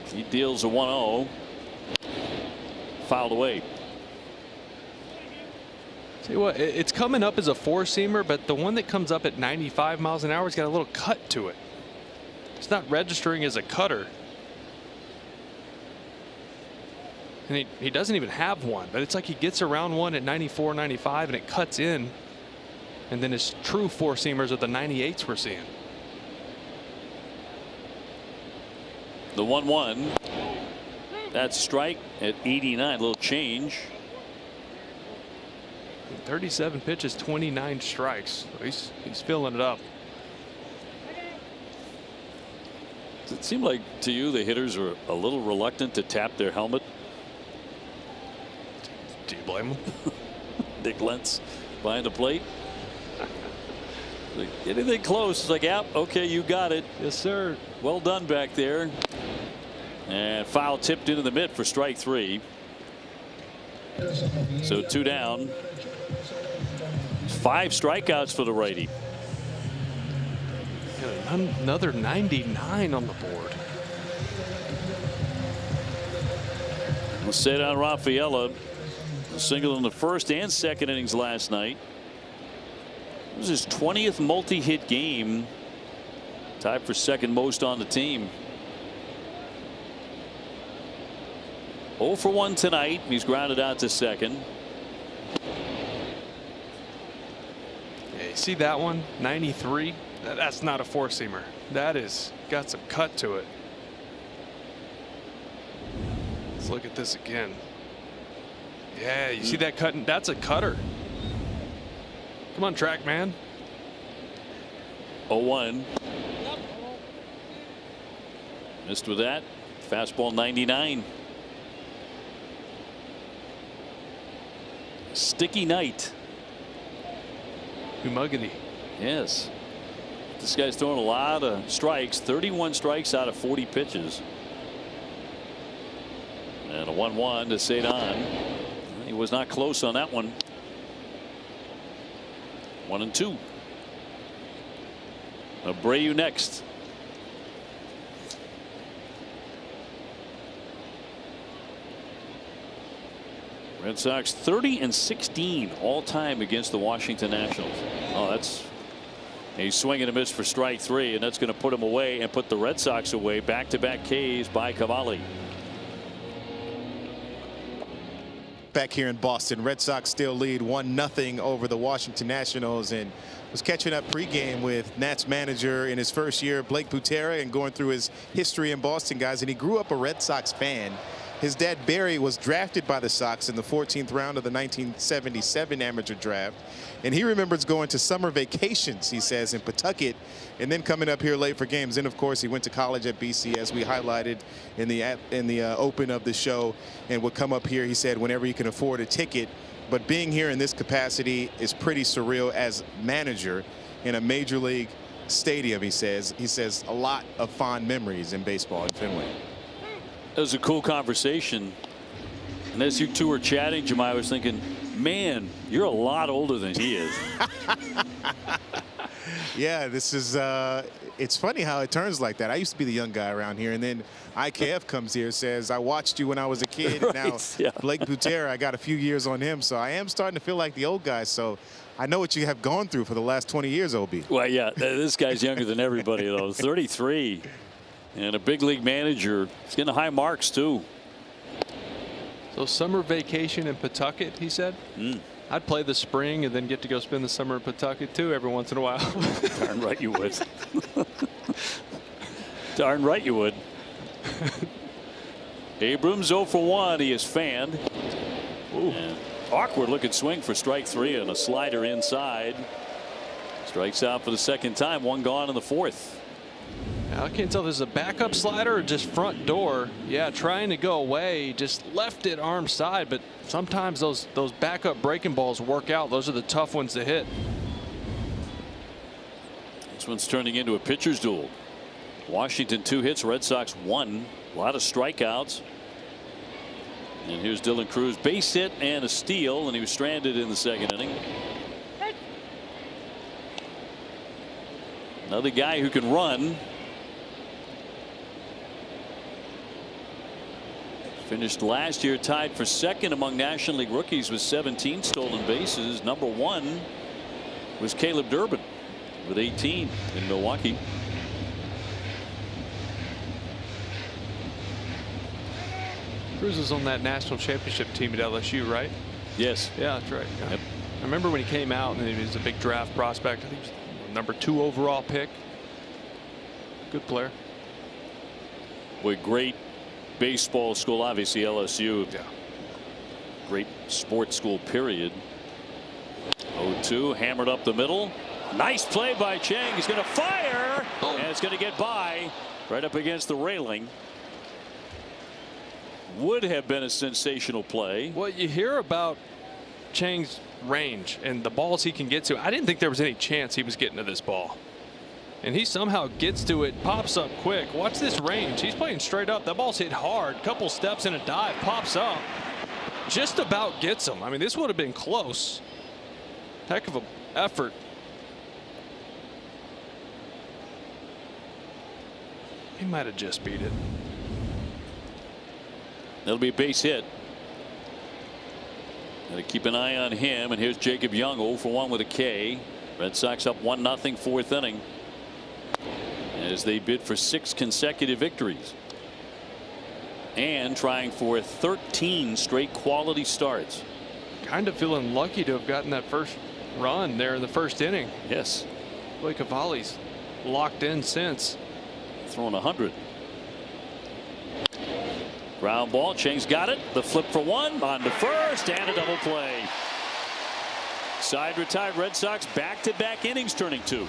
He deals a 1-0. Fouled away. See what? It's coming up as a four-seamer, but the one that comes up at 95 miles an hour has got a little cut to it. It's not registering as a cutter. And he doesn't even have one, but it's like he gets around one at 94, 95, and it cuts in. And then his true four-seamers are the 98s we're seeing. The 1-1. That's a strike at 89. A little change. 37 pitches, 29 strikes. He's filling it up. Does it seem like to you the hitters are a little reluctant to tap their helmet? Do you blame them? Dick Lentz behind the plate. Like anything close, it's like, yeah, okay, you got it. Yes, sir. Well done back there. And foul tipped into the mitt for strike 3. So 2 down. 5 strikeouts for the righty. And another 99 on the board. Cedar Rafaela, a single in the first and second innings last night. It was his 20th multi-hit game. Tied for second most on the team. 0 for 1 tonight. He's grounded out to second. Yeah, you see that one? 93. That's not a four-seamer. That is got some cut to it. Let's look at this again. Yeah, you see that cutting? That's a cutter. Come on, track man. 0-1. Missed with that. Fastball 99. Sticky night. Umugany. Yes. This guy's throwing a lot of strikes. 31 strikes out of 40 pitches. And a 1-1 to Cedar. He was not close on that one. 1-2. Abreu next. Red Sox 30-16 all time against the Washington Nationals. Oh, that's a swing and a miss for strike 3, and that's going to put him away and put the Red Sox away. Back-to-back Ks by Cavalli. Back here in Boston, Red Sox still lead 1-0 over the Washington Nationals, and was catching up pregame with Nats manager in his first year, Blake Butera, and going through his history in Boston, guys. And he grew up a Red Sox fan. His dad, Barry, was drafted by the Sox in the 14th round of the 1977 amateur draft. And he remembers going to summer vacations, he says, in Pawtucket, and then coming up here late for games. And, of course, he went to college at BC, as we highlighted in the open of the show, and would come up here, he said, whenever he can afford a ticket. But being here in this capacity is pretty surreal as manager in a major league stadium, he says. He says a lot of fond memories in baseball in Fenway. It was a cool conversation. And as you two were chatting, Jemai, I was thinking, man, you're a lot older than he is. Yeah, this is it's funny how it turns like that. I used to be the young guy around here, and then IKF comes here and says, I watched you when I was a kid. Right, now yeah. Blake Butera, I got a few years on him, so I am starting to feel like the old guy. So I know what you have gone through for the last 20 years, OB. Well, yeah, this guy's younger than everybody, though. 33. And a big league manager. He's getting high marks, too. So summer vacation in Pawtucket, he said. I'd play the spring and then get to go spend the summer in Pawtucket too every once in a while. Darn right you would. Darn right you would. Abrams 0 for 1. He is fanned. Awkward looking swing for strike 3 and a slider inside. Strikes out for the second time. 1 gone in the 4th. Now, I can't tell if this is a backup slider or just front door. Yeah, trying to go away, just left it arm side, but sometimes those backup breaking balls work out. Those are the tough ones to hit. This one's turning into a pitcher's duel. Washington 2 hits, Red Sox 1. A lot of strikeouts. And here's Dylan Cruz, base hit and a steal, and he was stranded in the second inning. Another guy who can run. Finished last year tied for second among National League rookies with 17 stolen bases. Number 1 was Caleb Durbin with 18 in Milwaukee. Cruz was on that national championship team at LSU, right? Yes. Yeah, that's right. Yeah. Yep. I remember when he came out and he was a big draft prospect. I think he was number 2 overall pick. Good player. Boy, great baseball school, obviously LSU. Yeah. Great sports school, period. 0-2, hammered up the middle. Nice play by Chang. He's going to fire, and it's going to get by right up against the railing. Would have been a sensational play. Well, you hear about Chang's range and the balls he can get to. I didn't think there was any chance he was getting to this ball. And he somehow gets to it, pops up quick. Watch this range. He's playing straight up. That ball's hit hard. Couple steps in a dive, pops up. Just about gets him. I mean, this would have been close. Heck of an effort. He might have just beat it. That'll be a base hit. Gotta keep an eye on him. And here's Jacob Young, 0 for 1 with a K. Red Sox up 1-0, 4th inning, as they bid for 6 consecutive victories and trying for 13 straight quality starts. Kind of feeling lucky to have gotten that first run there in the first inning. Yes. Blake Cavalli's locked in since. Throwing 100. Ground ball. Chang's got it. The flip for 1 on to first and a double play. Side retired. Red Sox back-to-back innings turning 2.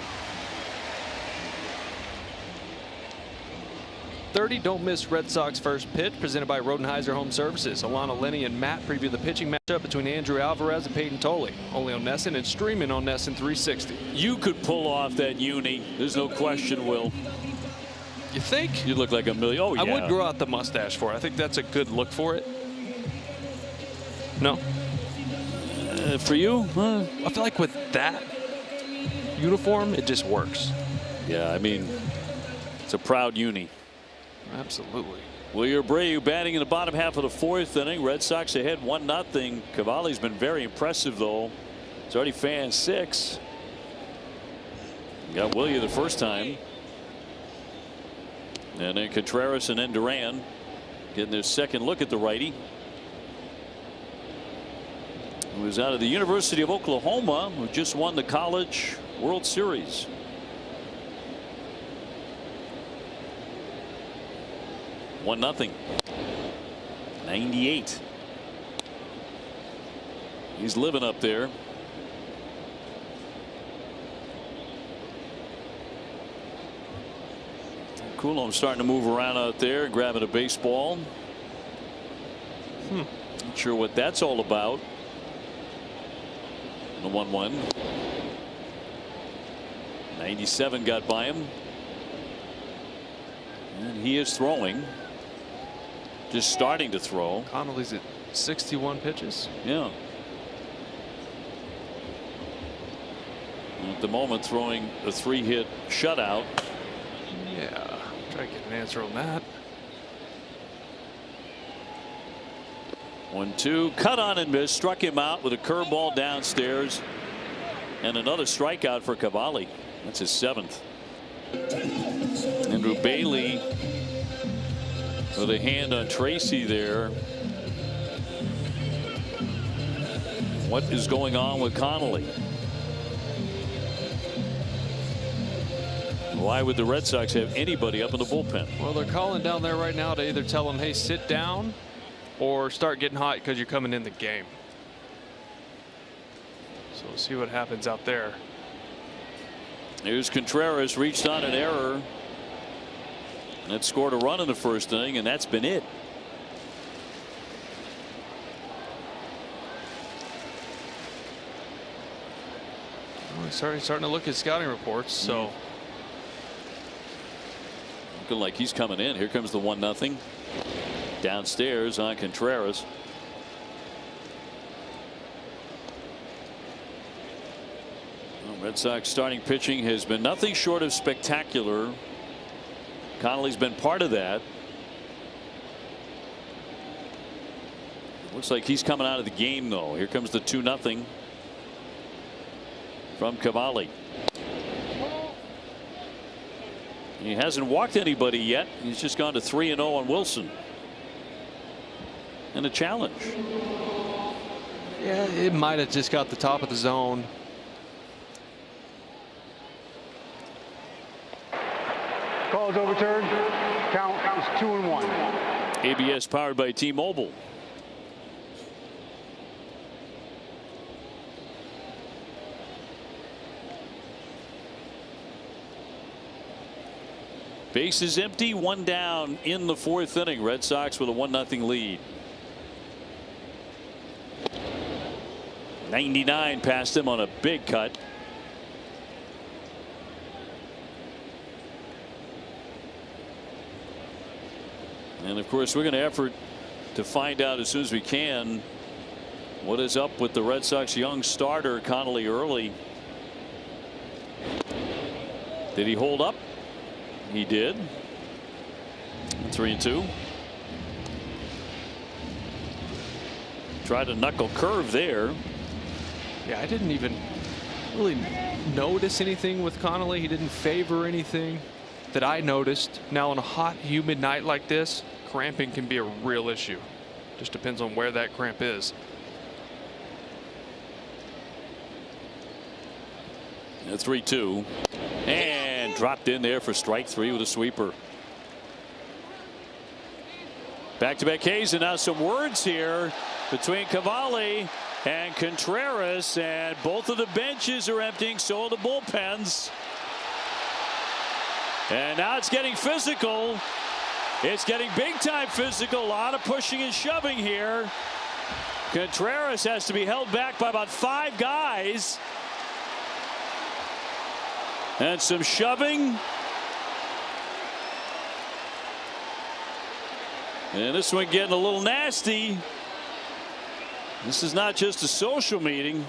30 don't miss Red Sox first pitch, presented by Rodenheiser Home Services. Alana, Lenny, and Matt preview the pitching matchup between Andrew Alvarez and Peyton Tolley. Only on NESN and streaming on NESN 360. You could pull off that uni. There's no question, Will. You think? You look like a million. Oh, yeah. I would grow out the mustache for it. I think that's a good look for it. No. For you? I feel like with that uniform, it just works. Yeah, I mean, it's a proud uni. Absolutely. Wilyer Abreu batting in the bottom half of the 4th inning. Red Sox ahead 1-0. Cavalli's been very impressive, though. He's already fanned 6. Got Wilyer the first time. And then Contreras and then Duran getting their second look at the righty, who is out of the University of Oklahoma, who just won the College World Series. One nothing. 98. He's living up there. Coulomb starting to move around out there, grabbing a baseball. Not sure what that's all about. The 1-1. 97 got by him. And he is throwing. Just starting to throw. Connolly's at 61 pitches. Yeah. At the moment, throwing a 3-hit shutout. Yeah. Try to get an answer on that. 1-2, cut on and miss, struck him out with a curveball downstairs, and another strikeout for Cavalli. That's his 7th. Andrew Bailey with a hand on Tracy there. What is going on with Connolly? Why would the Red Sox have anybody up in the bullpen? Well, they're calling down there right now to either tell them, hey, sit down, or start getting hot because you're coming in the game. So we'll see what happens out there. Here's Contreras, reached on an error. That scored a run in the first inning, and that's been it. Well, he's starting to look at scouting reports. So looking like he's coming in. Here comes the 1-0 downstairs on Contreras. Red Sox starting pitching has been nothing short of spectacular. Connolly's been part of that. Looks like he's coming out of the game, though. Here comes the 2-0 from Cavalli. He hasn't walked anybody yet. He's just gone to 3-0 on Wilson. And a challenge. yeah, it might have just got the top of the zone. Call is overturned. Count is 2-1. ABS powered by T-Mobile. Base is empty, 1 down in the 4th inning. Red Sox with a 1-0 lead. 99 past him on a big cut. And of course, we're going to effort to find out as soon as we can what is up with the Red Sox young starter Connolly early. Did he hold up? He did. 3-2. Tried a knuckle curve there. Yeah, I didn't even really notice anything with Connolly. He didn't favor anything that I noticed. Now on a hot, humid night like this, cramping can be a real issue. Just depends on where that cramp is. 3-2. And dropped in there for strike 3 with a sweeper. Back-to-back Ks, and now some words here between Cavalli and Contreras, and both of the benches are emptying, so are the bullpens. And now it's getting physical. It's getting big-time physical. A lot of pushing and shoving here. Contreras has to be held back by about 5 guys. And some shoving. And this one getting a little nasty. This is not just a social meeting.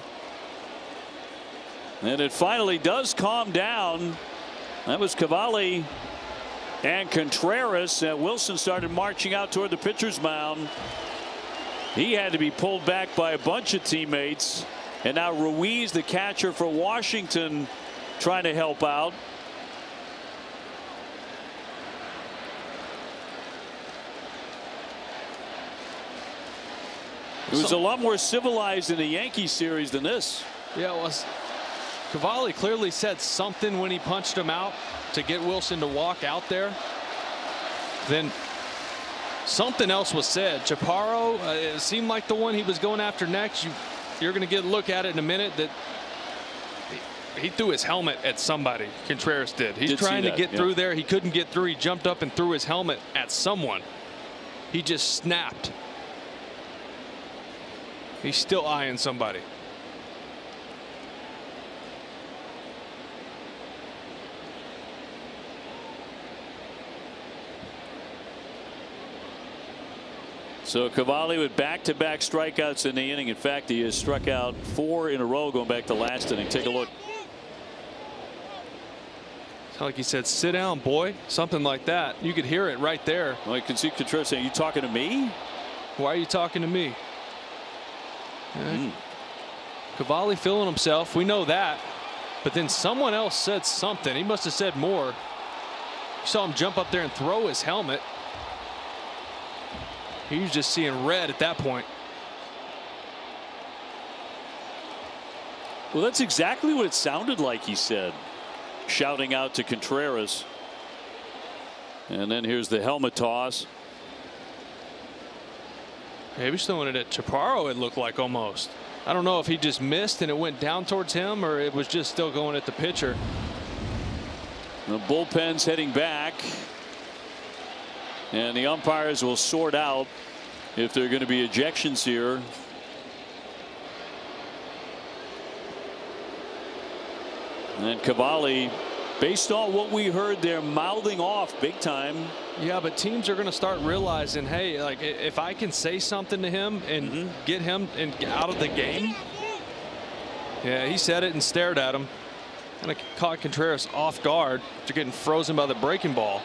And it finally does calm down. That was Cavalli and Contreras. Wilson started marching out toward the pitcher's mound. He had to be pulled back by a bunch of teammates. And now Ruiz, the catcher for Washington, trying to help out. It was a lot more civilized in the Yankee series than this. Yeah, it was. Cavalli clearly said something when he punched him out to get Wilson to walk out there. Then something else was said. Chaparro, it seemed like the one he was going after next. You're going to get a look at it in a minute. That he threw his helmet at somebody. Contreras did. He's trying to get through there. He couldn't get through. He jumped up and threw his helmet at someone. He just snapped. He's still eyeing somebody. So Cavalli with back-to-back strikeouts in the inning. In fact, he has struck out 4 in a row going back to last inning. Take a look. It's like he said, sit down, boy. Something like that. You could hear it right there. Well, you can see Contreras saying, you talking to me? Why are you talking to me? Cavalli feeling himself. We know that. But then someone else said something. He must have said more. You saw him jump up there and throw his helmet. He was just seeing red at that point. Well, that's exactly what it sounded like, he said, shouting out to Contreras. And then here's the helmet toss. Maybe he's throwing it at Chaparro, it looked like almost. I don't know if he just missed and it went down towards him, or it was just still going at the pitcher. The bullpen's heading back. And the umpires will sort out if there are going to be ejections here. And Cavalli, based on what we heard, they're mouthing off big time. Yeah, but teams are going to start realizing, hey, like if I can say something to him and get him out of the game. Yeah, he said it and stared at him. Kind of caught Contreras off guard after getting frozen by the breaking ball.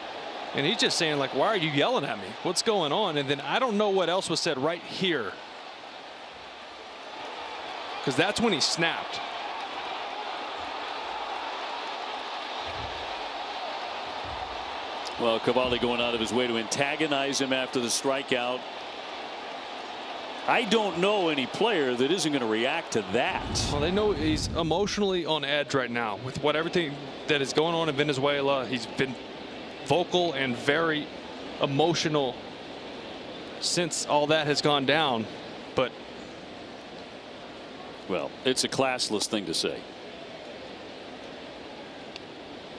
And he's just saying, like, why are you yelling at me? What's going on? And then I don't know what else was said right here. Because that's when he snapped. Well, Cavalli going out of his way to antagonize him after the strikeout. I don't know any player that isn't going to react to that. Well, they know he's emotionally on edge right now with everything that is going on in Venezuela. He's been vocal and very emotional since all that has gone down. But well, it's a classless thing to say.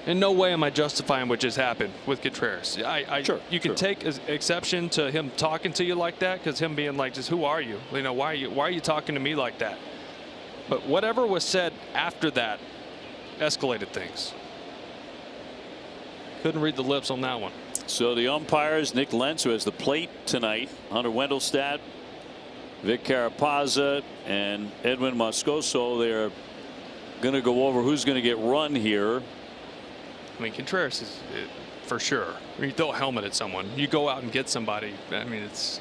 In no way am I justifying what just happened with Contreras. Sure, you can take exception to him talking to you like that, because him being like, just who are you? You know, why are you talking to me like that? But whatever was said after that escalated things. Couldn't read the lips on that one. So the umpires, Nick Lentz, who has the plate tonight, Hunter Wendelstedt, Vic Carapazza, and Edwin Moscoso. They're going to go over who's going to get run here. I mean, Contreras is for sure. I mean, you throw a helmet at someone, you go out and get somebody. I mean, it's.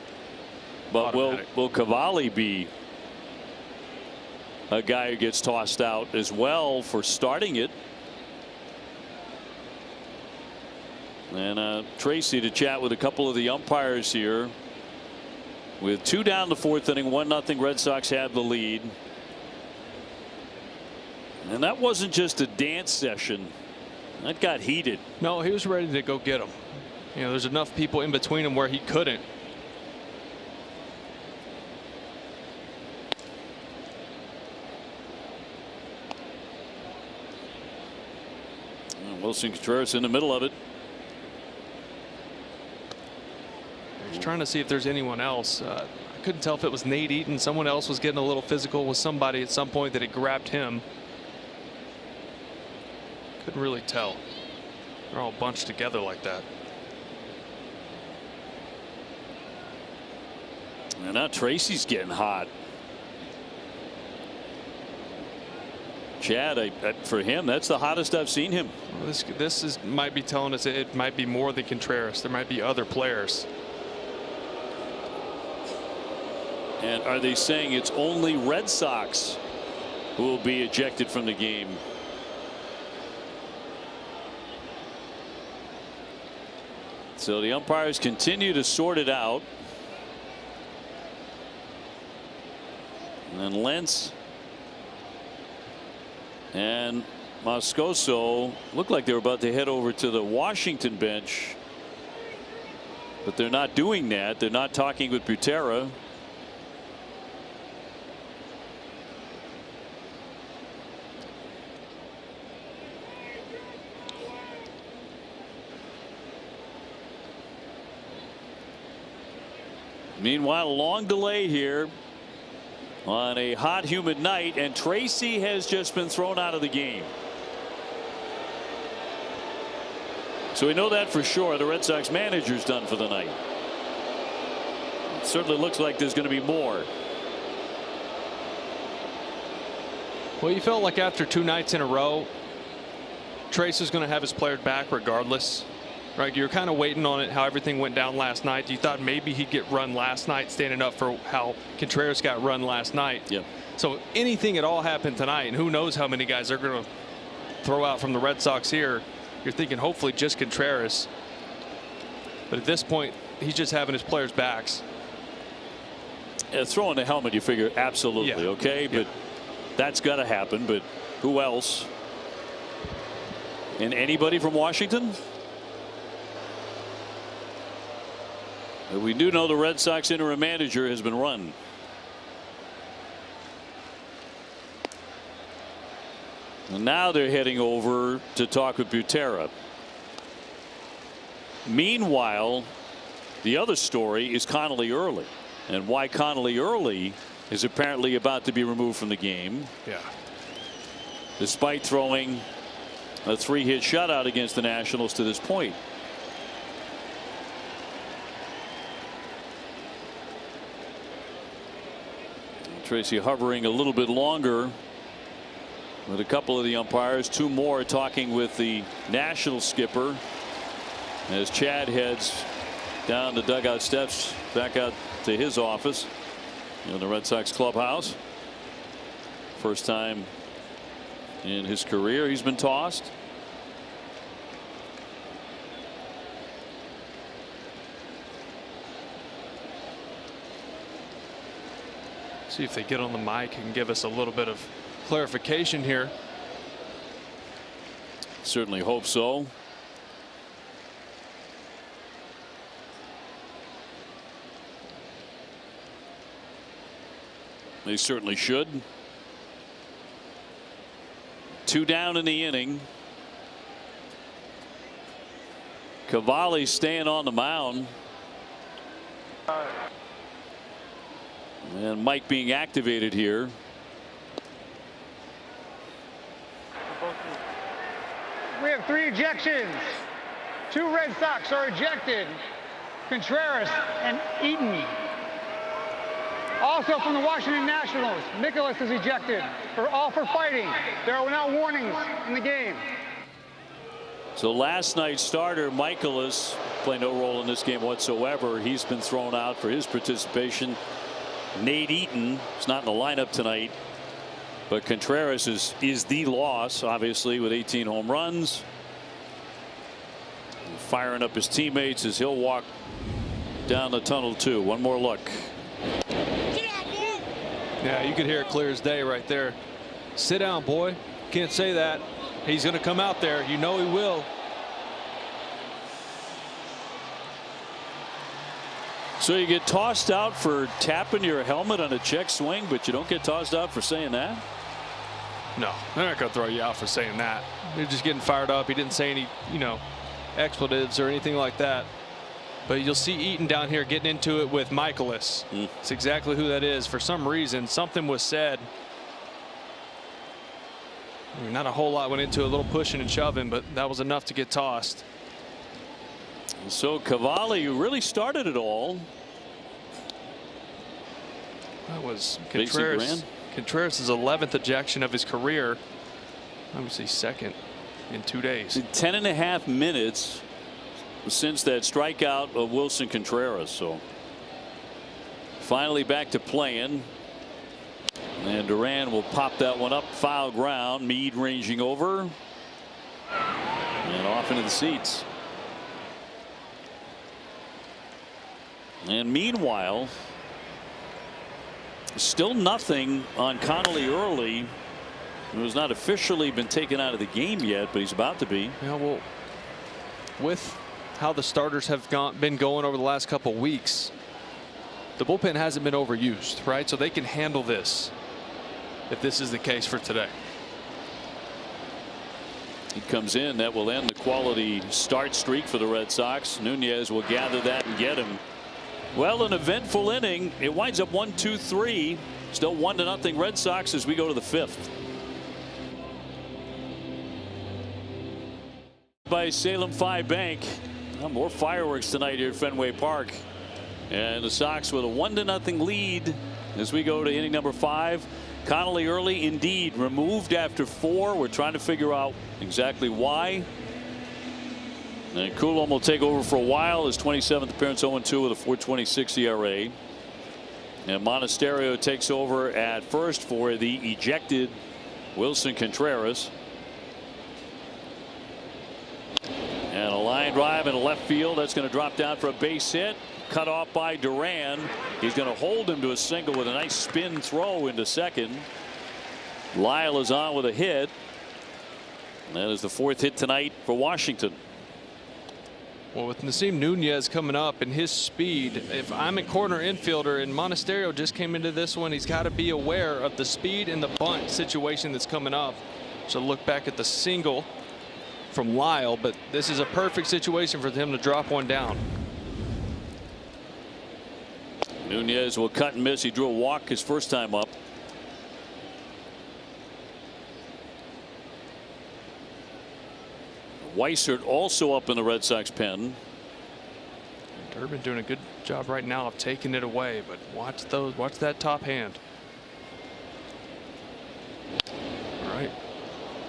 But will Cavalli be a guy who gets tossed out as well for starting it? And Tracy to chat with a couple of the umpires here. With 2 down the 4th inning, 1-0 Red Sox have the lead. And that wasn't just a dance session. That got heated. No, he was ready to go get him. You know, there's enough people in between him where he couldn't. And Wilson Contreras in the middle of it. He's trying to see if there's anyone else. I couldn't tell if it was Nate Eaton. Someone else was getting a little physical with somebody at some point that had grabbed him. Couldn't really tell. They're all bunched together like that. And now Tracy's getting hot. Chad, for him, that's the hottest I've seen him. Well, this might be telling us it might be more than Contreras. There might be other players. And are they saying it's only Red Sox who will be ejected from the game? So the umpires continue to sort it out. And then Lentz and Moscoso looked like they were about to head over to the Washington bench. But they're not doing that. They're not talking with Butera. Meanwhile, a long delay here on a hot, humid night, and Tracy has just been thrown out of the game. So we know that for sure. The Red Sox manager's done for the night. It certainly looks like there's going to be more. Well, you felt like after 2 nights in a row, Trace was going to have his players back regardless. Right, you're kind of waiting on it, how everything went down last night. You thought maybe he'd get run last night, standing up for how Contreras got run last night. Yeah. So anything at all happened tonight, and who knows how many guys they're going to throw out from the Red Sox here. You're thinking hopefully just Contreras. But at this point, he's just having his players' backs. Throwing the helmet, you figure absolutely okay, but That's got to happen, but who else? And anybody from Washington? We do know the Red Sox interim manager has been run. And now they're heading over to talk with Butera. Meanwhile, the other story is Connolly Early, and why Connolly Early is apparently about to be removed from the game. Yeah. Despite throwing a 3-hit shutout against the Nationals to this point. Tracy hovering a little bit longer with a couple of the umpires. 2 more talking with the National skipper as Chad heads down the dugout steps back out to his office in the Red Sox clubhouse. First time in his career he's been tossed. See if they get on the mic and give us a little bit of clarification here. Certainly hope so. They certainly should. 2 down in the inning. Cavalli staying on the mound. And Mike being activated here. We have 3 ejections. 2 Red Sox are ejected. Contreras and Eaton. Also from the Washington Nationals, Nicholas is ejected. They're all for fighting. There are now warnings in the game. So last night's starter Michaelis played no role in this game whatsoever. He's been thrown out for his participation. Nate Eaton is not in the lineup tonight, but Contreras is the loss, obviously, with 18 home runs. Firing up his teammates as he'll walk down the tunnel too. One more look. Yeah, you could hear it clear as day right there. Sit down, boy. Can't say that. He's going to come out there. You know he will. So you get tossed out for tapping your helmet on a check swing, but you don't get tossed out for saying that? No, they're not going to throw you out for saying that. They're just getting fired up. He didn't say any, expletives or anything like that. But you'll see Eaton down here getting into it with Michaelis. It's exactly who that is. For some reason, something was said. Not a whole lot went into a little pushing and shoving, but that was enough to get tossed. So Cavalli really started it all. That was Contreras. Contreras' 11th ejection of his career. Obviously 2nd in 2 days. 10.5 minutes since that strikeout of Wilson Contreras. So finally back to playing. And Duran will pop that one up, foul ground. Meade ranging over and off into the seats. And meanwhile, still nothing on Connolly Early, who has not officially been taken out of the game yet, but he's about to be. Yeah, well, with how the starters have been going over the last couple weeks, the bullpen hasn't been overused, right? So they can handle this if this is the case for today. He comes in. That will end the quality start streak for the Red Sox. Nunez will gather that and get him. Well, an eventful inning. It winds up 1-2-3. Still 1-0 Red Sox as we go to the 5th. By Salem 5 Bank. More fireworks tonight here at Fenway Park. And the Sox with a 1-0 lead as we go to inning number 5. Connolly Early indeed removed after 4. We're trying to figure out exactly why. And Coulomb will take over for a while. His 27th appearance, 0-2 with a 4.26 ERA. And Monasterio takes over at first for the ejected Wilson Contreras. And a line drive in left field. That's going to drop down for a base hit. Cut off by Duran. He's going to hold him to a single with a nice spin throw into second. Lyle is on with a hit. That is the 4th hit tonight for Washington. Well, with Nasim Nunez coming up and his speed, if I'm a corner infielder and Monasterio just came into this one, he's got to be aware of the speed and the bunt situation that's coming up. So look back at the single from Lyle, but this is a perfect situation for him to drop one down. Nunez will cut and miss. He drew a walk his first time up. Weissert also up in the Red Sox pen. Durbin doing a good job right now of taking it away, but watch that top hand. All right.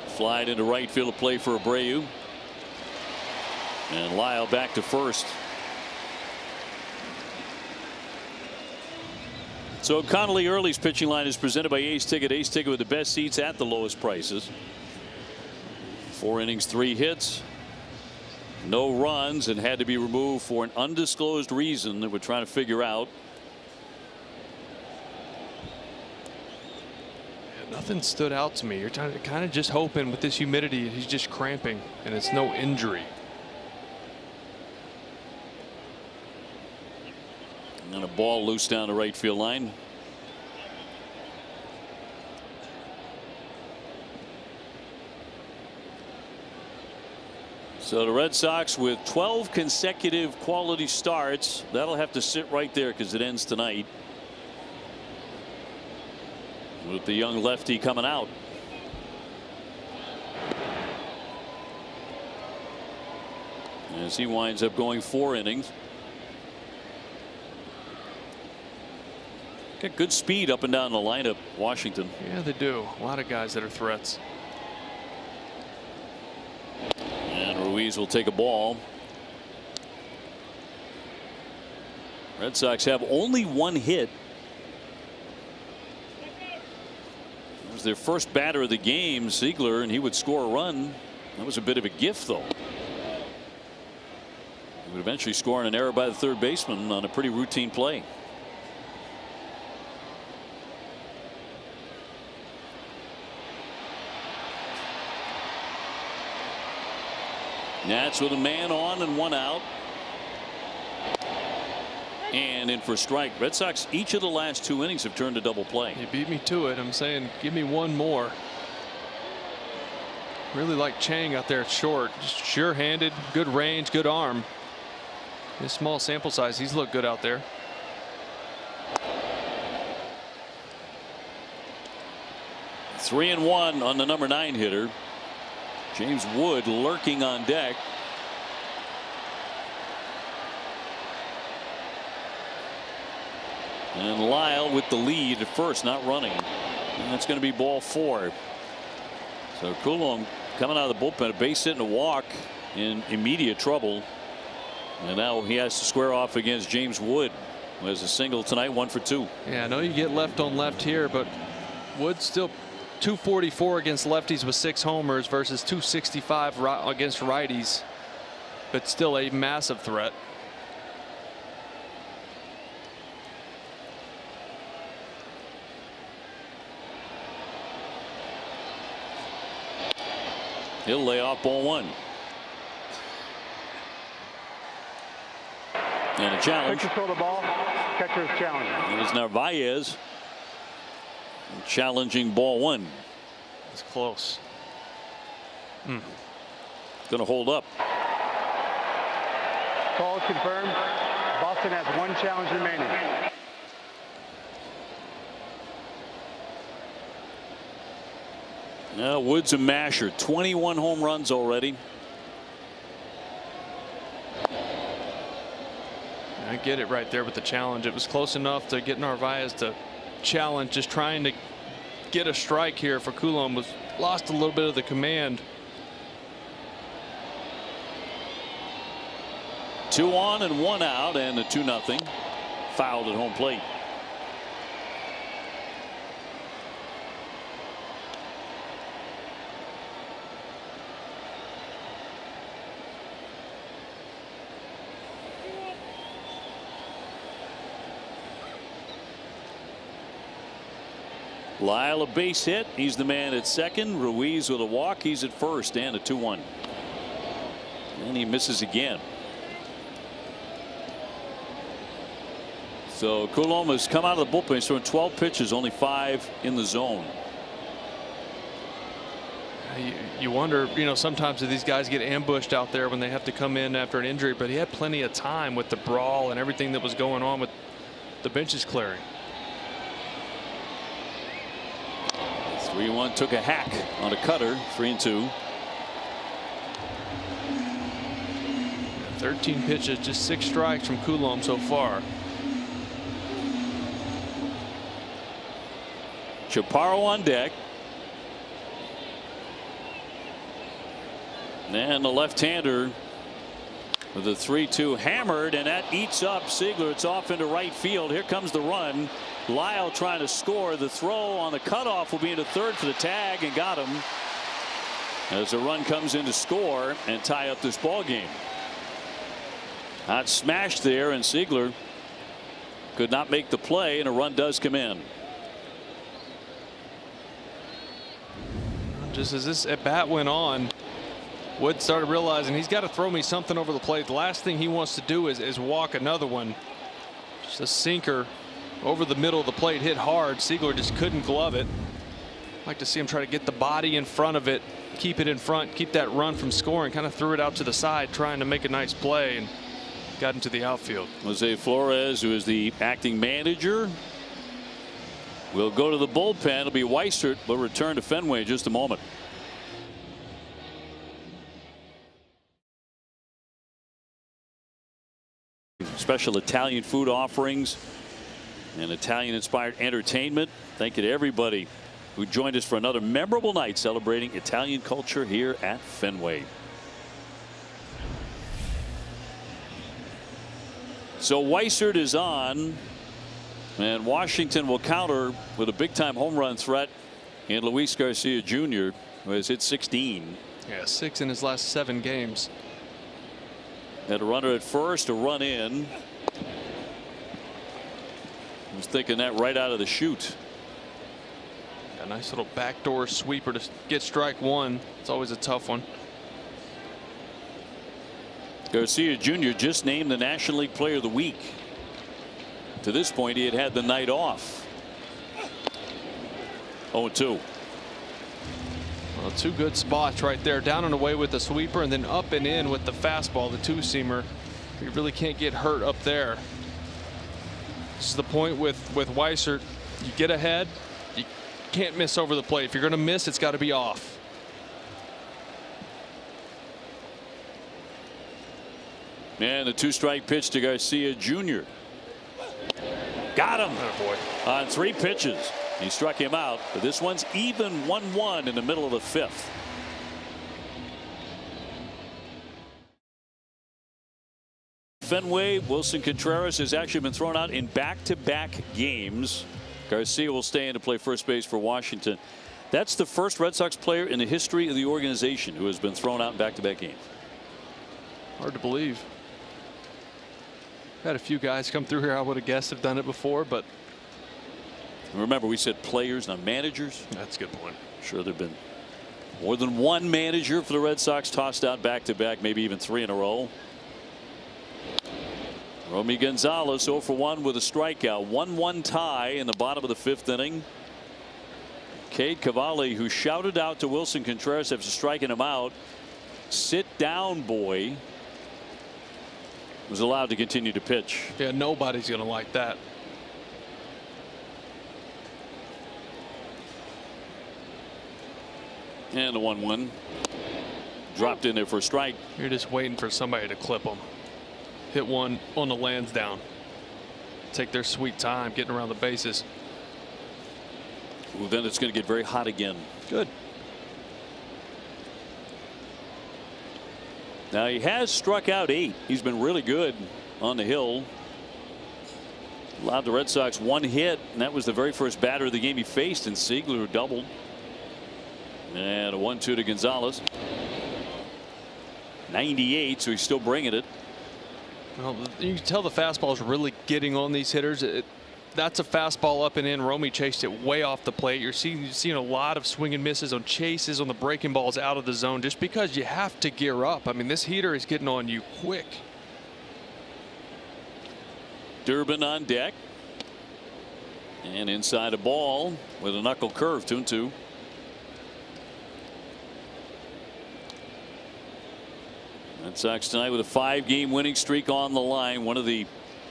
Fly into right field to play for Abreu. And Lyle back to first. So Connolly Early's pitching line is presented by Ace Ticket. Ace Ticket with the best seats at the lowest prices. 4 innings, 3 hits, no runs, and had to be removed for an undisclosed reason that we're trying to figure out. Yeah, nothing stood out to me. You're kind of just hoping with this humidity he's just cramping and it's no injury. And a ball loose down the right field line. So the Red Sox with 12 consecutive quality starts. That'll have to sit right there because it ends tonight with the young lefty coming out. As he winds up going 4 innings. Got good speed up and down the lineup, Washington. Yeah, they do. A lot of guys that are threats. And Ruiz will take a ball. Red Sox have only 1 hit. It was their first batter of the game, Ziegler, and he would score a run. That was a bit of a gift, though. He would eventually score an error by the third baseman on a pretty routine play. Nats with a man on and 1 out. And in for a strike. Red Sox each of the last 2 innings have turned a double play. You beat me to it. I'm saying give me 1 more. Really like Chang out there at short. Just sure-handed, good range, good arm. In a small sample size, he's looked good out there. Three and 1 on the number 9 hitter. James Wood lurking on deck. And Lyle with the lead at first, not running. And that's going to be ball 4. So Coulomb coming out of the bullpen, a base hit and a walk, in immediate trouble. And now he has to square off against James Wood, who has a single tonight, 1 for 2. Yeah, I know you get left on left here, but Wood still 244 against lefties with 6 homers versus 265 against righties, but still a massive threat. He'll lay off ball 1. And a challenge. Pitcher throw the ball. Catcher is challenging. It is Narvaez challenging ball 1. It's close. Going to hold up. Call is confirmed. Boston has 1 challenge remaining. Now Wood's a masher. 21 home runs already. I get it right there with the challenge. It was close enough to get Narvaez to challenge. Just trying to get a strike here for Coulomb was lost a little bit of the command. 2 on and 1 out, and a 2-0 fouled at home plate. Lyle a base hit. He's the man at second. Ruiz with a walk. He's at first and a 2-1. And he misses again. So Coulombe has come out of the bullpen. He's throwing 12 pitches, only 5 in the zone. You wonder, sometimes these guys get ambushed out there when they have to come in after an injury, but he had plenty of time with the brawl and everything that was going on with the benches clearing. 3-1, took a hack on a cutter. 3-2. 13 pitches, just 6 strikes from Coulombe so far. Chaparro on deck. And the left-hander with a 3-2 hammered, and that eats up Seigler. It's off into right field. Here comes the run. Lyle trying to score. The throw on the cutoff will be into third for the tag, and got him as the run comes in to score and tie up this ball game. Hot smash there, and Seigler could not make the play, and a run does come in. Just as this at bat went on, Wood started realizing he's got to throw me something over the plate. The last thing he wants to do is walk another one. Just a sinker over the middle of the plate, hit hard. Seigler just couldn't glove it. I'd like to see him try to get the body in front of it, keep it in front, keep that run from scoring. Kind of threw it out to the side, trying to make a nice play, and got into the outfield. Jose Flores, who is the acting manager, will go to the bullpen. It'll be Weissert. Will return to Fenway in just a moment. Special Italian food offerings and Italian inspired entertainment. Thank you to everybody who joined us for another memorable night celebrating Italian culture here at Fenway. So Weissert is on, and Washington will counter with a big time home run threat in Luis Garcia Jr., who has hit 16. Yeah, 6 in his last 7 games. Had a runner at first, a run in. I was thinking that right out of the chute. A nice little backdoor sweeper to get strike 1. It's always a tough one. Garcia Jr. just named the National League Player of the Week. To this point, he had the night off. 0-2. Well, 2 good spots right there. Down and away with the sweeper, and then up and in with the fastball, the 2-seamer. You really can't get hurt up there. This is the point with Weissert. You get ahead, you can't miss over the plate. If you're going to miss, it's got to be off. And the 2-strike pitch to Garcia Jr. Got him. Oh boy. On 3 pitches. He struck him out, but this one's even 1-1 in the middle of the 5th. Fenway, Wilson Contreras has actually been thrown out in back-to-back games. Garcia will stay in to play first base for Washington. That's the first Red Sox player in the history of the organization who has been thrown out in back-to-back games. Hard to believe. Had a few guys come through here I would have guessed have done it before, but remember, we said players, not managers. That's a good point. Sure, there have been more than one manager for the Red Sox tossed out back-to-back, maybe even 3 in a row. Romy Gonzalez 0 for 1 with a strikeout. 1-1 tie in the bottom of the 5th inning. Cade Cavalli, who shouted out to Wilson Contreras after striking him out, "Sit down, boy," was allowed to continue to pitch. Yeah, nobody's going to like that. And the 1-1 dropped in there for a strike. You're just waiting for somebody to clip them. Hit one on the lands down. Take their sweet time getting around the bases. Well, then it's going to get very hot again. Good. Now he has struck out 8. He's been really good on the hill. Allowed the Red Sox 1 hit, and that was the very first batter of the game he faced, and Seigler, who doubled. And a 1-2 to Gonzalez. 98, so he's still bringing it. Well, you can tell the fastball is really getting on these hitters. The that's a fastball up and in. Romy chased it way off the plate. You're seeing a lot of swing and misses on chases on the breaking balls out of the zone just because you have to gear up. I mean, this heater is getting on you quick. Durbin on deck. And inside a ball with a knuckle curve, 2-2. Red Sox tonight with a 5-game winning streak on the line. One of the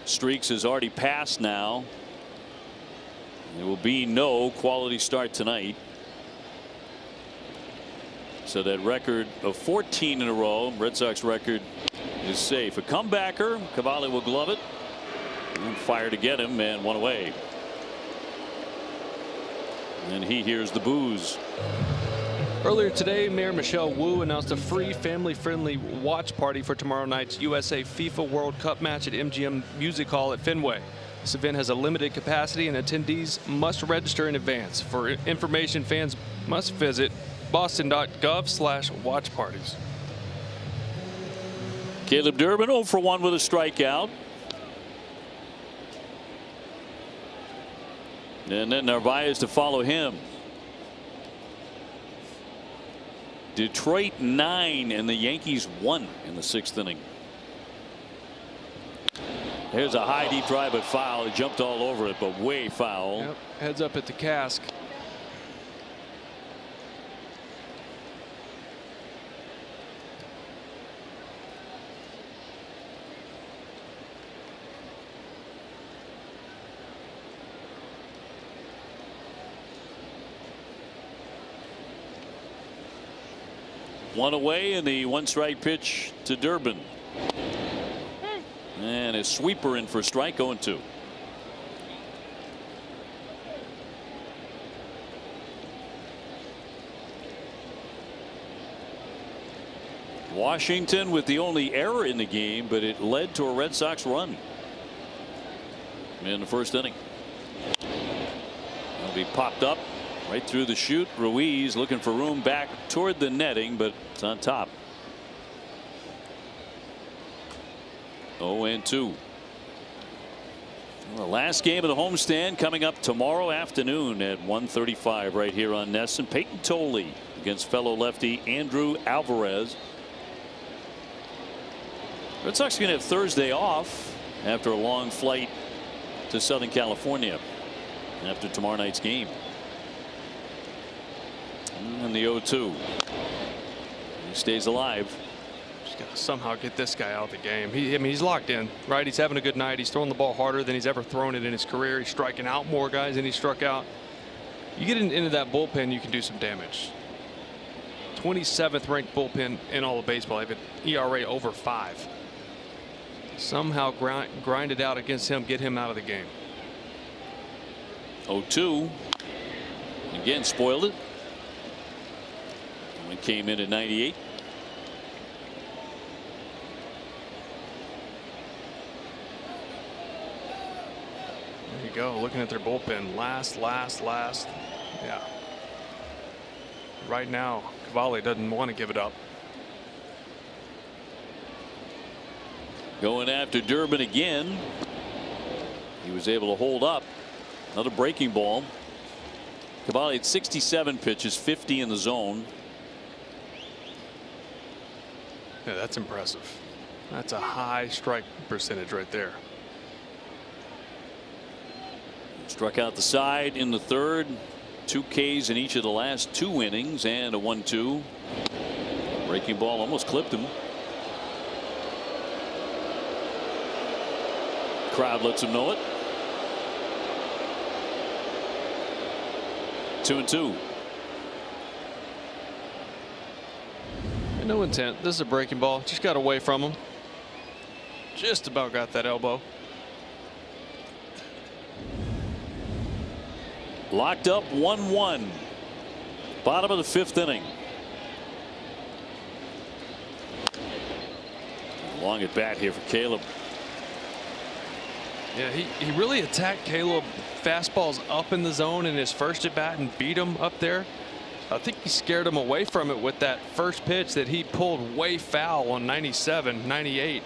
streaks is already passed now. There will be no quality start tonight. So that record of 14 in a row, Red Sox record, is safe. A comebacker, Cavalli will glove it. And fire to get him, and one away. And he hears the boos. Earlier today, Mayor Michelle Wu announced a free family-friendly watch party for tomorrow night's USA FIFA World Cup match at MGM Music Hall at Fenway. This event has a limited capacity and attendees must register in advance. For information, fans must visit boston.gov/watch parties. Caleb Durbin 0 for 1 with a strikeout. And then Narvaez to follow him. Detroit 9 and the Yankees 1 in the 6th inning. There's a high deep drive but foul. He jumped all over it, but way foul. Yep, heads up at the cask. One away, and the 1-strike pitch to Durbin. And a sweeper in for strike, 0-2. Washington with the only error in the game, but it led to a Red Sox run in the 1st inning. That'll be popped up right through the chute. Ruiz looking for room back toward the netting, but it's on top. 0-2. The last game of the homestand coming up tomorrow afternoon at 1:35 right here on NESN. Peyton Tolley against fellow lefty Andrew Alvarez. Red Sox are going to have Thursday off after a long flight to Southern California after tomorrow night's game. And the 0-2. He stays alive. Just got to somehow get this guy out of the game. I mean, he's locked in, right? He's having a good night. He's throwing the ball harder than he's ever thrown it in his career. He's striking out more guys than he struck out. You get into that bullpen, you can do some damage. 27th ranked bullpen in all of baseball. They have an ERA over 5. Somehow grind it out against him, get him out of the game. 0-2. Again, spoiled it. It came in at 98. There you go. Looking at their bullpen. Last. Yeah. Right now, Cavalli doesn't want to give it up. Going after Durbin again. He was able to hold up. Another breaking ball. Cavalli had 67 pitches, 50 in the zone. Yeah, that's impressive. That's a high strike percentage right there. Struck out the side in the 3rd. 2 Ks in each of the last 2 innings, and a 1-2. Breaking ball almost clipped him. Crowd lets him know it. 2-2. No intent. This is a breaking ball. Just got away from him. Just about got that elbow. Locked up 1-1. Bottom of the 5th inning. Long at bat here for Caleb. Yeah, he really attacked Caleb fastballs up in the zone in his first at bat and beat him up there. I think he scared him away from it with that first pitch that he pulled way foul on 97, 98.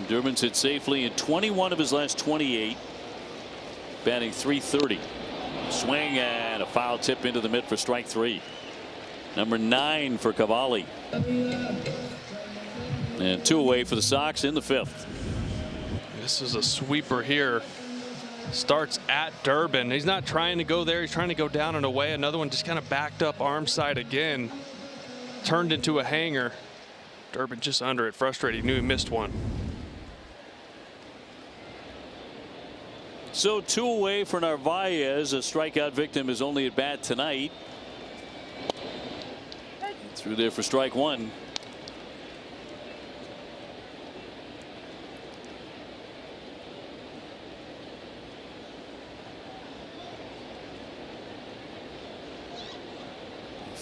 Durbin's hit safely in 21 of his last 28. Batting .330. Swing and a foul tip into the mid for strike 3. Number 9 for Cavalli. And 2 away for the Sox in the 5th. This is a sweeper here. Starts at Durbin. He's not trying to go there. He's trying to go down and away. Another one just kind of backed up arm side again. Turned into a hanger. Durbin just under it. Frustrated. He knew he missed one. So 2 away for Narvaez. A strikeout victim is only at bat tonight. Through there for strike 1.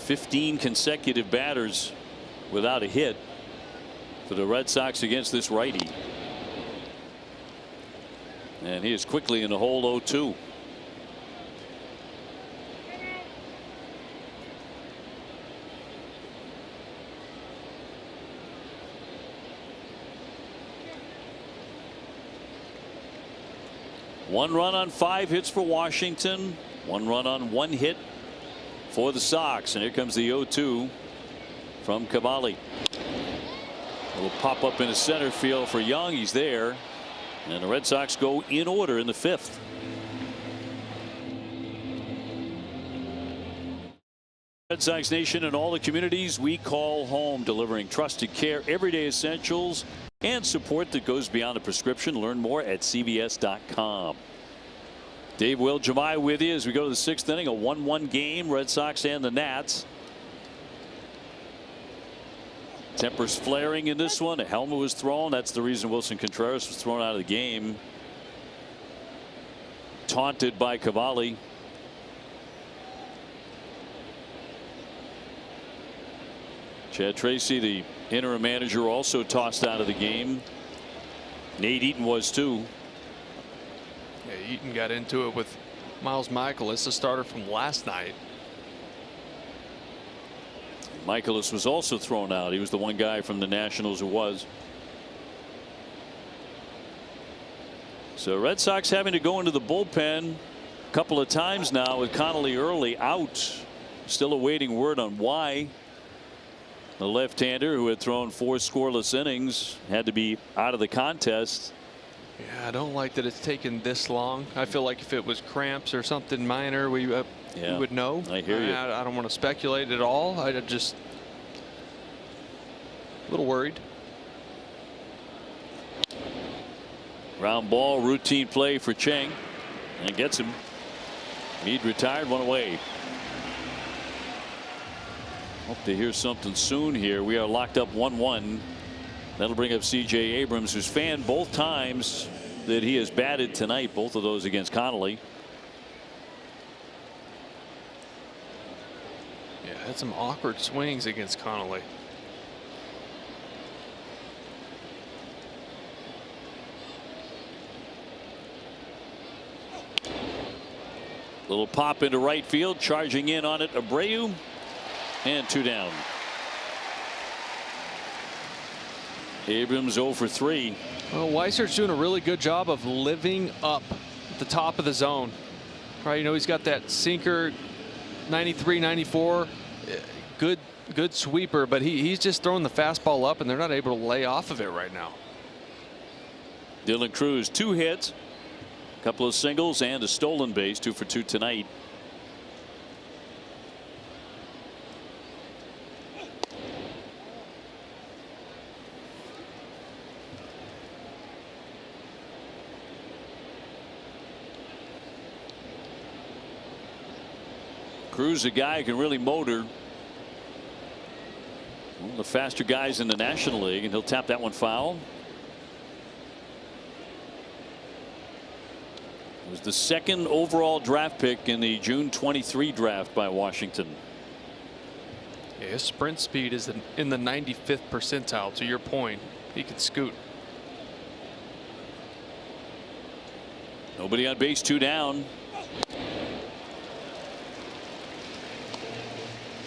.15 consecutive batters without a hit for the Red Sox against this righty. And he is quickly in the hole 0-2. One run on 5 hits for Washington. 1 run on 1 hit for the Sox. And here comes the 0-2 from Cavalli. A little pop up in the center field for Young. He's there. And the Red Sox go in order in the 5th. Red Sox Nation and all the communities we call home, delivering trusted care, everyday essentials, and support that goes beyond the prescription. Learn more at CVS.com. Dave, Will, Jemai with you as we go to the 6th inning. A 1-1 game, Red Sox and the Nats. Tempers flaring in this one. A helmet was thrown. That's the reason Wilson Contreras was thrown out of the game. Taunted by Cavalli. Chad Tracy, the interim manager, also tossed out of the game. Nate Eaton was too. Yeah, Eaton got into it with Miles Michaelis, the starter from last night. Michaelis was also thrown out. He was the one guy from the Nationals who was. So Red Sox having to go into the bullpen a couple of times now with Connolly early out. Still awaiting word on why. The left-hander who had thrown 4 scoreless innings had to be out of the contest. Yeah, I don't like that it's taken this long. I feel like if it was cramps or something minor, we would know. I hear you. I don't want to speculate at all. I just a little worried. Ground ball, routine play for Chang, and gets him. Meade retired, 1 away. Hope to hear something soon here. We are locked up 1-1. That'll bring up C.J. Abrams, who's fanned both times that he has batted tonight, both of those against Connolly. Yeah, had some awkward swings against Connolly. Little pop into right field, charging in on it, Abreu, and 2 down. Abrams 0 for 3. Well, Weiser's doing a really good job of living up at the top of the zone. Right, you know, he's got that sinker, 93, 94, good sweeper, but he's just throwing the fastball up, and they're not able to lay off of it right now. Dylan Cruz, 2 hits, a couple of singles, and a stolen base, 2 for 2 tonight. Cruz, a guy who can really motor. One of the faster guys in the National League, and he'll tap that one foul. It was the 2nd overall draft pick in the June 23 draft by Washington. Yeah, his sprint speed is in the 95th percentile. To your point, he can scoot. Nobody on base, 2 down.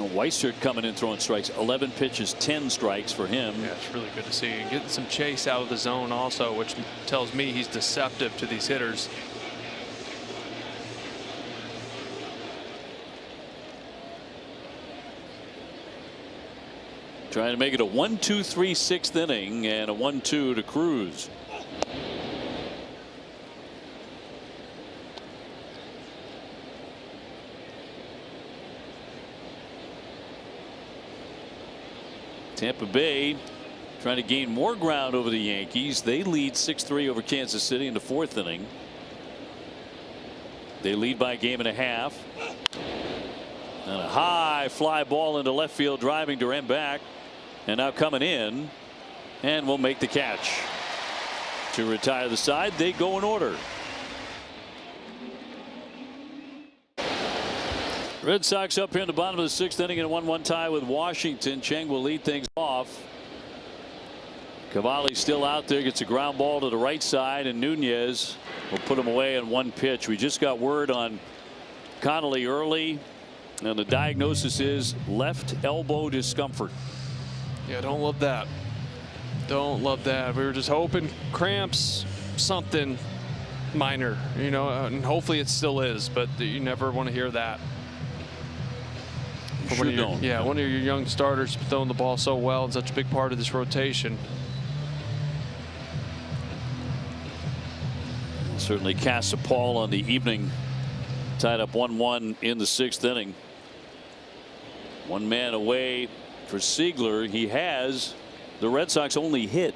Weissert coming in throwing strikes. 11 pitches, 10 strikes for him. Yeah, it's really good to see. And getting some chase out of the zone also, which tells me he's deceptive to these hitters. Trying to make it a 1-2-3 sixth inning and a 1-2 to Cruz. Tampa Bay trying to gain more ground over the Yankees. They lead 6-3 over Kansas City in the fourth inning. They lead by a game and a half. And a high fly ball into left field, driving Duran back. And now coming in, and will make the catch to retire the side. They go in order. Red Sox up here in the bottom of the sixth inning in a 1-1 tie with Washington. Cheng will lead things off. Cavalli still out there, gets a ground ball to the right side, and Nunez will put him away in one pitch. We just got word on Connolly early, and the diagnosis is left elbow discomfort. Yeah, don't love that. Don't love that. We were just hoping cramps, something minor, you know, and hopefully it still is, but you never want to hear that. Sure don't. Yeah, one of your young starters throwing the ball so well and such a big part of this rotation. Certainly casts a pall on the evening. Tied up 1-1 in the sixth inning. One man away for Seigler. He has the Red Sox only hit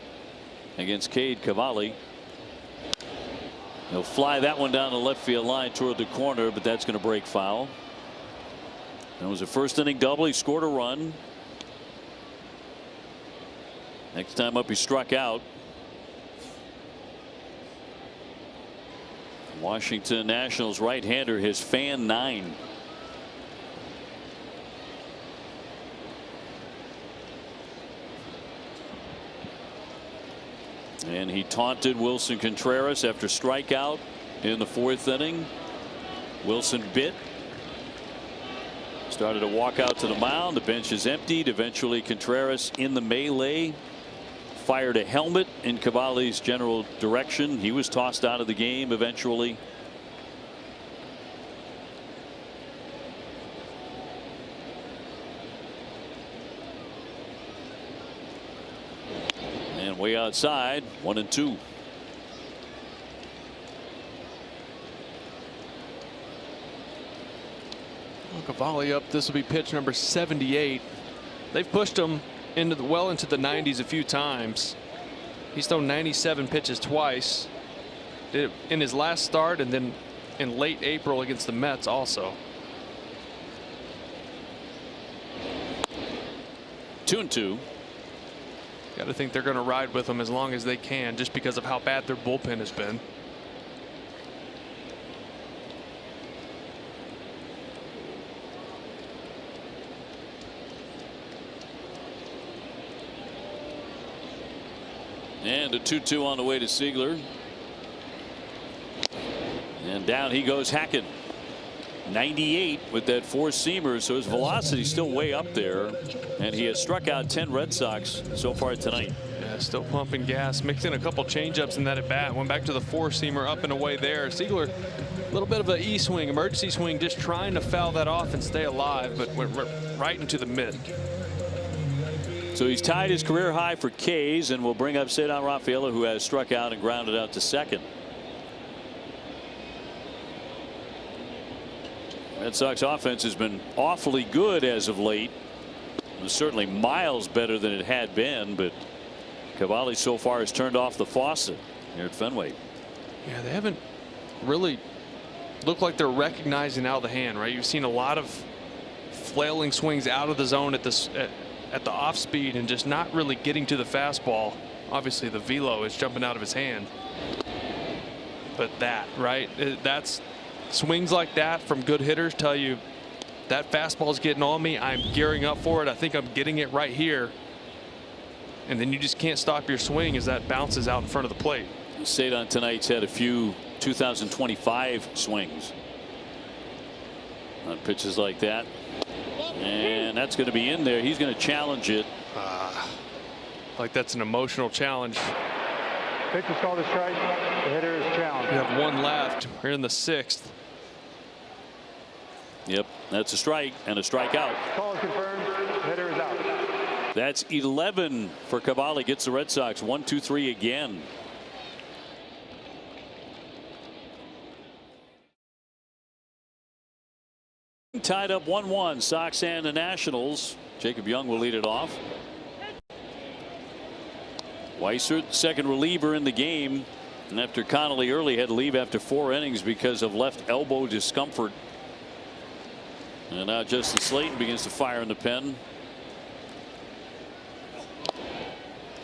against Cade Cavalli. He'll fly that one down the left field line toward the corner, but that's going to break foul. That was a first inning double. He scored a run. Next time up he struck out. Washington Nationals right-hander his fan 9. And he taunted Wilson Contreras after strikeout in the fourth inning. Wilson bit. Started to walk out to the mound. The bench is emptied. Eventually Contreras in the melee fired a helmet in Cavalli's general direction. He was tossed out of the game eventually. And way outside, 1-2. Cavalli up. This will be pitch number 78. They've pushed him into well into the 90s a few times. He's thrown 97 pitches twice. Did it in his last start and then in late April against the Mets also. 2-2. Got to think they're going to ride with him as long as they can, just because of how bad their bullpen has been. And a 2-2 on the way to Seigler. And down he goes Hackett. 98 with that four-seamer, so his velocity is still way up there, and he has struck out 10 Red Sox so far tonight. Yeah, still pumping gas, mixing a couple changeups in that at bat. Went back to the four-seamer up and away there. Seigler, a little bit of an E-swing, emergency swing, just trying to foul that off and stay alive, but went right into the mid. So he's tied his career high for Ks and will bring up Cedar Rafaela, who has struck out and grounded out to second. Red Sox offense has been awfully good as of late. It was certainly miles better than it had been, but Cavalli so far has turned off the faucet here at Fenway. Yeah, they haven't really looked like they're recognizing out of the hand, right? You've seen a lot of flailing swings out of the zone at the off speed and just not really getting to the fastball. Obviously the velo is jumping out of his hand, but that right, that's swings like that from good hitters tell you that fastball is getting on me. I'm gearing up for it. I think I'm getting it right here. And then you just can't stop your swing as that bounces out in front of the plate. Cedar tonight's had a few 2025 swings on pitches like that. And that's going to be in there. He's going to challenge it. Like that's an emotional challenge. Pitch is called a strike. The hitter is challenged. We have one left. We're in the 6th. Yep, that's a strike and a strikeout. Call is confirmed. The hitter is out. That's 11 for Cavalli. Gets the Red Sox 1-2-3 again. Tied up 1-1. Sox and the Nationals. Jacob Young will lead it off. Weissert, second reliever in the game. And after Connolly early had to leave after 4 innings because of left elbow discomfort. And now Justin Slayton begins to fire in the pen.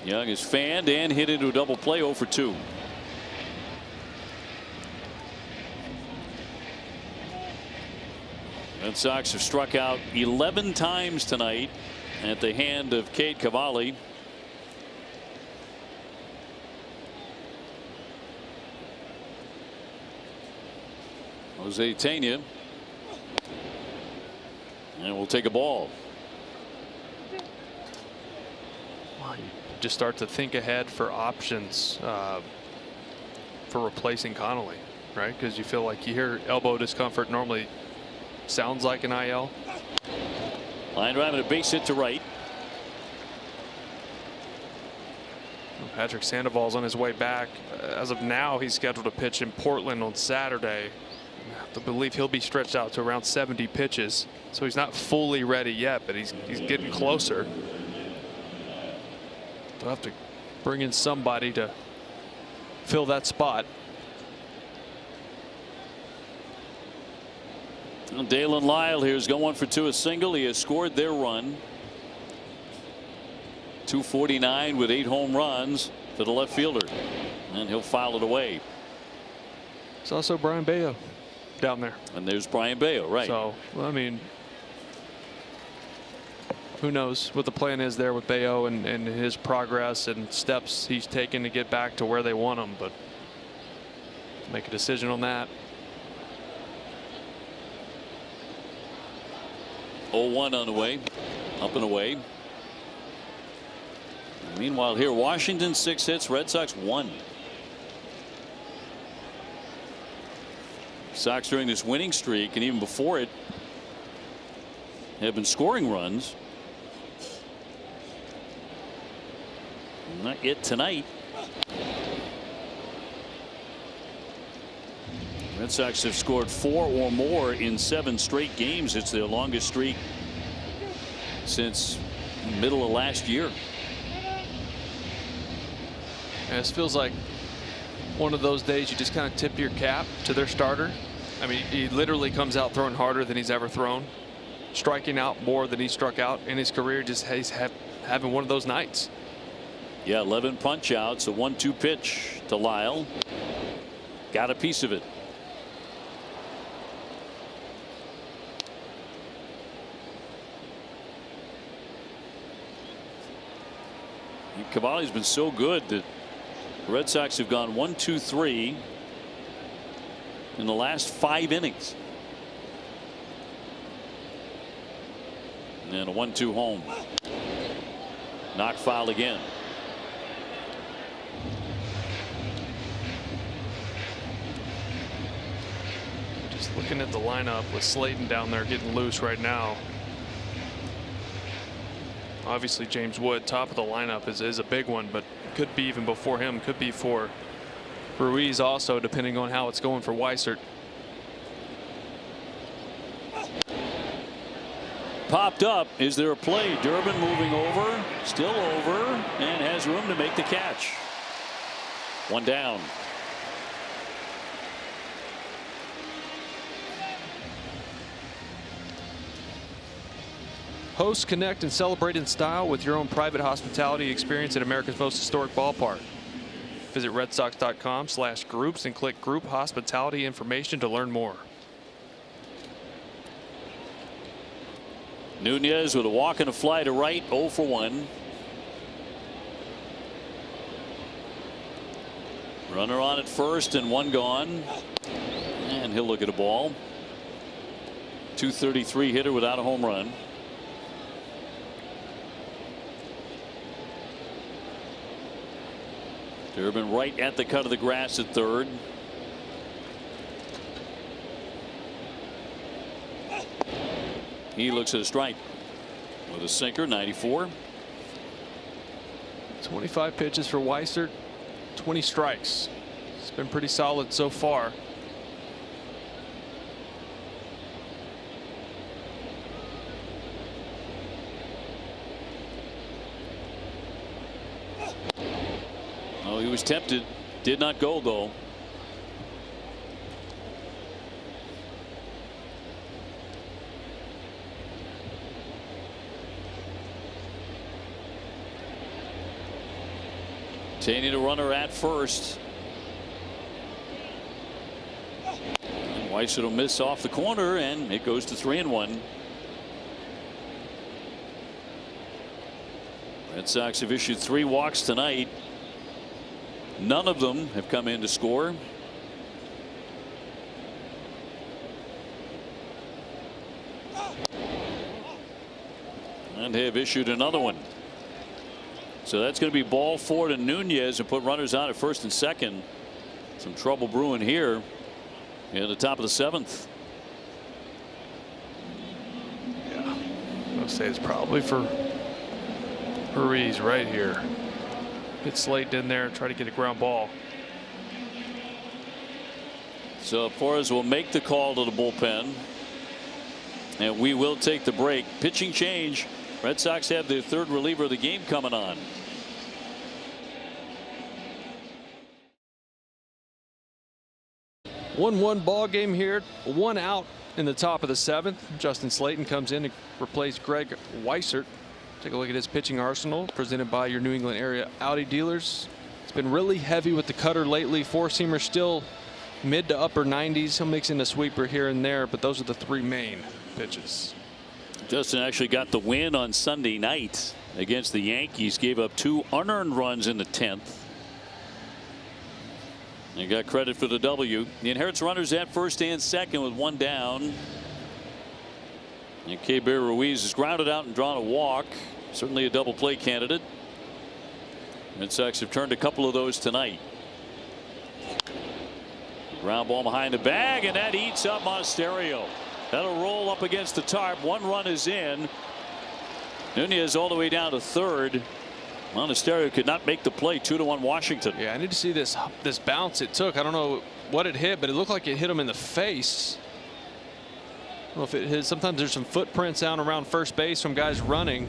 Young is fanned and hit into a double play 0 for 2. Red Sox have struck out 11 times tonight at the hand of Cade Cavalli. Jose Tena. And we'll take a ball. Well, you just start to think ahead for options for replacing Connolly, right? Because you feel like you hear elbow discomfort normally sounds like an IL. Line drive and a base hit to right. Patrick Sandoval's on his way back. As of now, he's scheduled to pitch in Portland on Saturday. I believe he'll be stretched out to around 70 pitches, so he's not fully ready yet, but he's getting closer. They'll have to bring in somebody to fill that spot. Well, Dalen Lyle here is going for 2, a single. He has scored their run. 249 with 8 home runs to the left fielder, and he'll foul it away. It's also Brian Bayo down there. And there's Brian Bayo, right? So, well, I mean, who knows what the plan is there with Bayo and his progress and steps he's taken to get back to where they want him, but make a decision on that. 0-1 on the way, up and away. Meanwhile here, Washington 6 hits, Red Sox 1. Sox during this winning streak and even before it have been scoring runs. Not yet tonight. Red Sox have scored 4 or more in 7 straight games. It's their longest streak since middle of last year. And this feels like one of those days you just kind of tip your cap to their starter. I mean, he literally comes out throwing harder than he's ever thrown, striking out more than he struck out in his career. Just he's having one of those nights. Yeah, 11 punch outs, a 1-2 pitch to Lyle. Got a piece of it. Cavalli's been so good that the Red Sox have gone 1-2-3 in the last 5 innings. And a 1-2 home. Knock foul again. Just looking at the lineup with Slayton down there getting loose right now. Obviously James Wood, top of the lineup, is a big one, but could be even before him, could be for Ruiz also, depending on how it's going for Weissert. Popped up. Is there a play? Durbin moving over, still over, and has room to make the catch. 1 down. Host, connect, and celebrate in style with your own private hospitality experience at America's most historic ballpark. Visit redsox.com/groups and click Group Hospitality information to learn more. Nunez with a walk and a fly to right, 0 for 1. Runner on at first and 1 gone. And he'll look at a ball. .233 hitter without a home run. Durbin right at the cut of the grass at third. He looks at a strike with a sinker, 94. 25 pitches for Weissert, 20 strikes. It's been pretty solid so far. Oh, he was tempted, did not go though. Obtaining a runner at first. Weissert will miss off the corner, and it goes to 3-1. Red Sox have issued 3 walks tonight. None of them have come in to score. And they have issued another one. So that's going to be ball 4 to Nunez and put runners out at first and second. Some trouble brewing here in the top of the 7th. Yeah, I'll say it's probably for Ruiz right here. Hit Slayton in there and try to get a ground ball. So Flores will make the call to the bullpen, and we will take the break. Pitching change. Red Sox have their 3rd reliever of the game coming on. One ball game here. 1 out in the top of the 7th. Justin Slayton comes in to replace Greg Weissert. Take a look at his pitching arsenal presented by your New England area Audi dealers. It's been really heavy with the cutter lately. 4-seamer still mid to upper 90s. He'll mix in a sweeper here and there, but those are the 3 main pitches. Justin actually got the win on Sunday night against the Yankees. Gave up 2 unearned runs in the 10th. And got credit for the W. He inherits runners at first and second with 1 down. And K-Bear Ruiz is grounded out and drawn a walk. Certainly a double play candidate. Red Sox have turned a couple of those tonight. Ground ball behind the bag, and that eats up Monasterio. That'll roll up against the tarp. 1 run is in. Nunez all the way down to third. Monasterio could not make the play. 2-1 Washington. Yeah, I need to see this bounce it took. I don't know what it hit, but it looked like it hit him in the face. I don't know if it hit. Sometimes there's some footprints down around first base from guys running.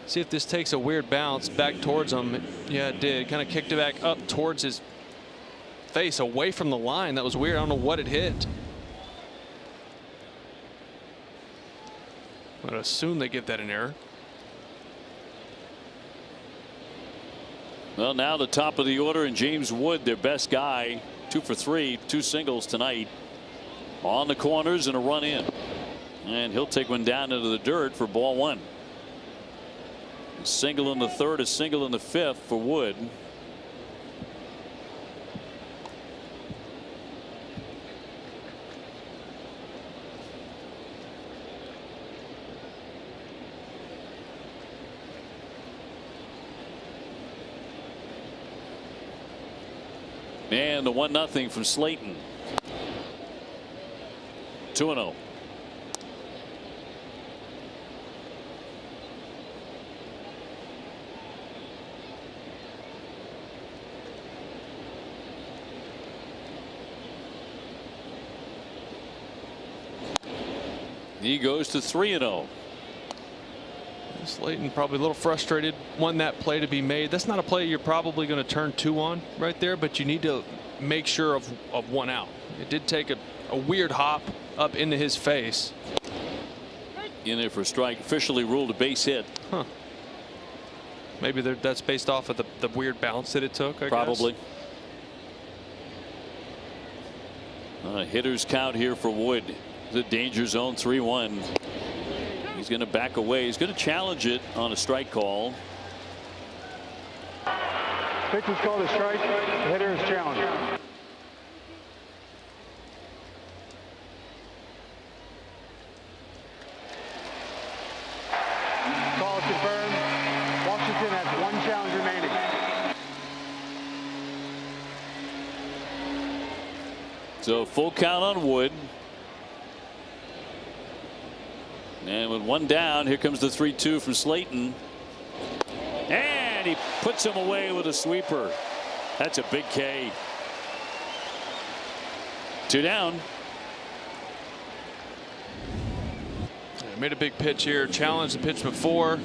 See if this takes a weird bounce back towards him. Yeah, it did. Kind of kicked it back up towards his face, away from the line. That was weird. I don't know what it hit. I would assume they give that an error. Well, now the top of the order, and James Wood, their best guy, 2 for 3, 2 singles tonight. On the corners and a run in. And he'll take one down into the dirt for ball 1. A single in the 3rd, a single in the 5th for Wood. And the 1-0 from Slayton. 2-0. He goes to 3-0. Slayton probably a little frustrated, want that play to be made. That's not a play you're probably going to turn 2 on right there, but you need to make sure of 1 out. It did take a weird hop up into his face. In there for a strike. Officially ruled a base hit. Huh. Maybe that's based off of the weird bounce that it took. I Probably. guess. Hitters count here for Wood. The danger zone 3-1. He's going to back away. He's going to challenge it on a strike call. Pitch is called a strike. The hitter is challenged. So full count on Wood. And with one down, here comes the 3-2 from Slayton. And he puts him away with a sweeper. That's a big K. 2 down. Made a big pitch here. Challenged the pitch before.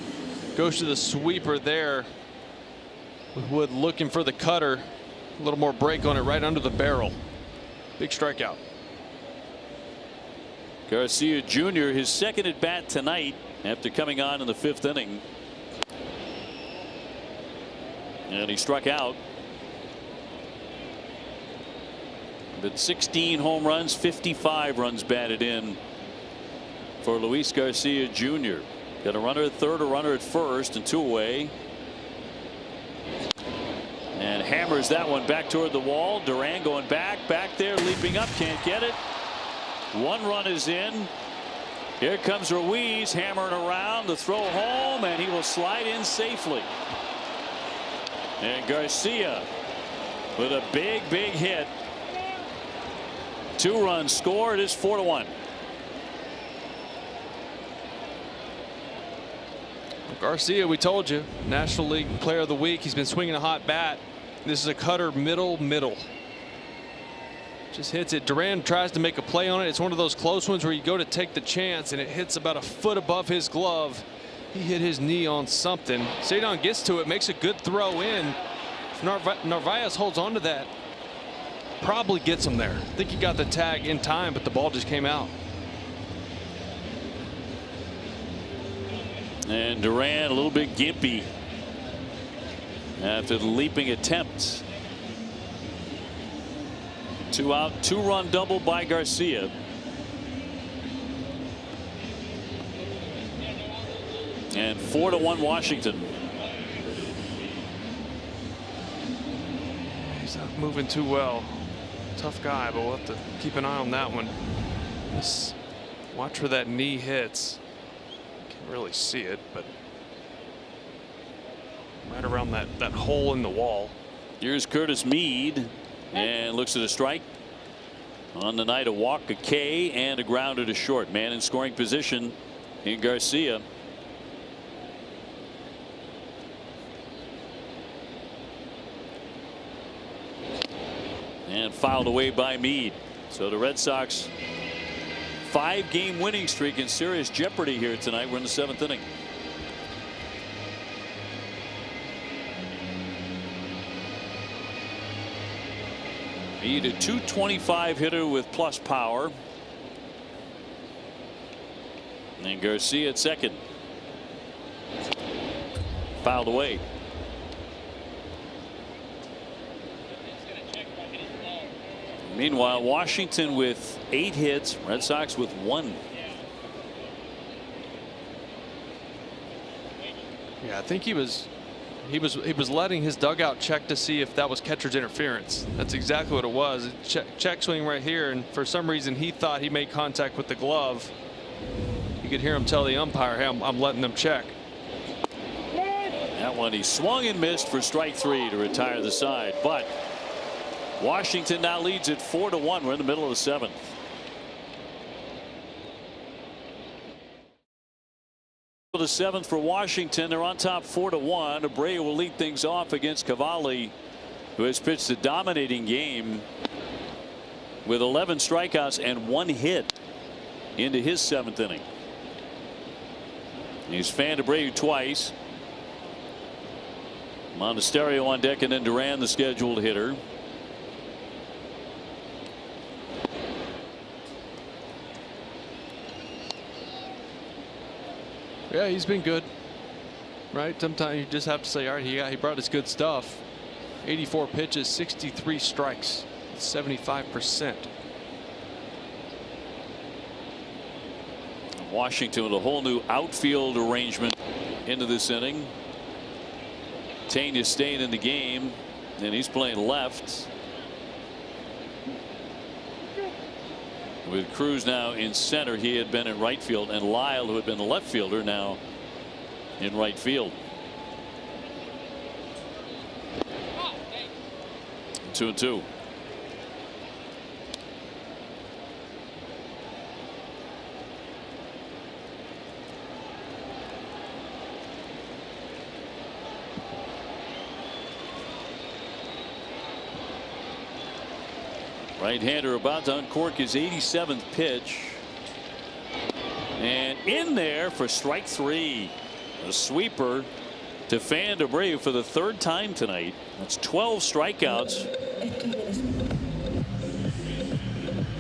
Goes to the sweeper there. With Wood looking for the cutter. A little more break on it right under the barrel. Big strikeout. Garcia Jr. his second at bat tonight after coming on in the 5th inning. And he struck out. But 16 home runs, 55 runs batted in for Luis Garcia Jr. Got a runner at third, a runner at first, and 2 away. And hammers that one back toward the wall. Duran going back there, leaping up, can't get it. 1 run is in. Here comes Ruiz hammering around, the throw home, and he will slide in safely. And Garcia with a big hit. 2 runs scored. It is 4-1. Garcia, we told you, National League Player of the Week. He's been swinging a hot bat. This is a cutter middle. Just hits it. Duran tries to make a play on it. It's one of those close ones where you go to take the chance and it hits about a foot above his glove. He hit his knee on something. Cedon gets to it, makes a good throw in. If Narvaez holds on to that, probably gets him there. I think he got the tag in time, but the ball just came out. And Duran a little bit gimpy after the leaping attempt. 2 out, 2-run double by Garcia. And 4-1 Washington. He's not moving too well. Tough guy, but we'll have to keep an eye on that one. Just watch where that knee hits. Can't really see it, but right around that hole in the wall. Here's Curtis Mead. And looks at a strike. On the night, a walk, a K, and a grounder to short. Man in scoring position in Garcia. And fouled away by Mead. So the Red Sox 5-game winning streak in serious jeopardy here tonight. We're in the 7th inning. Mead, a .225 hitter with plus power. And Garcia at second. Fouled away. Meanwhile, Washington with 8 hits, Red Sox with 1. Yeah, I think he was letting his dugout check to see if that was catcher's interference. That's exactly what it was. Check swing right here, and for some reason he thought he made contact with the glove. You could hear him tell the umpire, hey, I'm letting them check. That one he swung and missed for strike 3 to retire the side. But Washington now leads it 4-1. We're in the middle of the 7th. The 7th for Washington. They're on top 4-1. Abreu will lead things off against Cavalli, who has pitched a dominating game with 11 strikeouts and 1 hit into his 7th inning. He's fanned Abreu twice. Monasterio on deck, and then Duran, the scheduled hitter. Yeah, he's been good, right? Sometimes you just have to say, all right, he brought us good stuff. 84 pitches, 63 strikes, 75%. Washington with a whole new outfield arrangement into this inning. Tanya staying in the game, and he's playing left. With Cruz now in center, he had been in right field, and Lyle, who had been the left fielder, now in right field. 2-2. Right-hander about to uncork his 87th pitch. And in there for strike 3. A sweeper to Fan Debris for the 3rd time tonight. That's 12 strikeouts.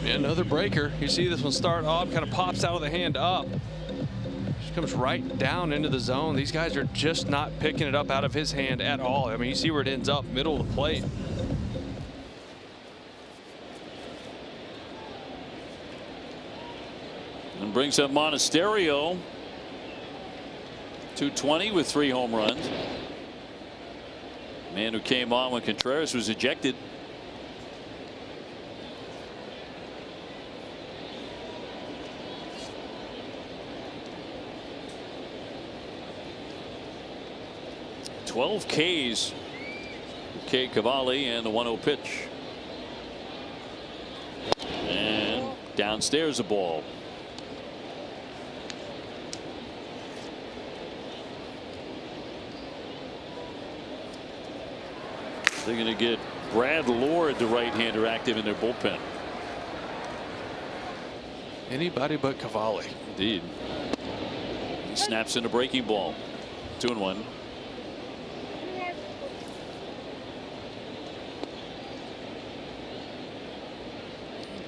Another breaker. You see this one start up, kind of pops out of the hand up. Just comes right down into the zone. These guys are just not picking it up out of his hand at all. I mean, you see where it ends up, middle of the plate. And brings up Monasterio. 220 with 3 home runs. Man who came on when Contreras was ejected. Twelve Ks for K. Cavalli and the 1-0 pitch. And downstairs a ball. They're going to get Brad Lord, the right-hander, active in their bullpen. Anybody but Cavalli. Indeed. He snaps in a breaking ball. 2-1.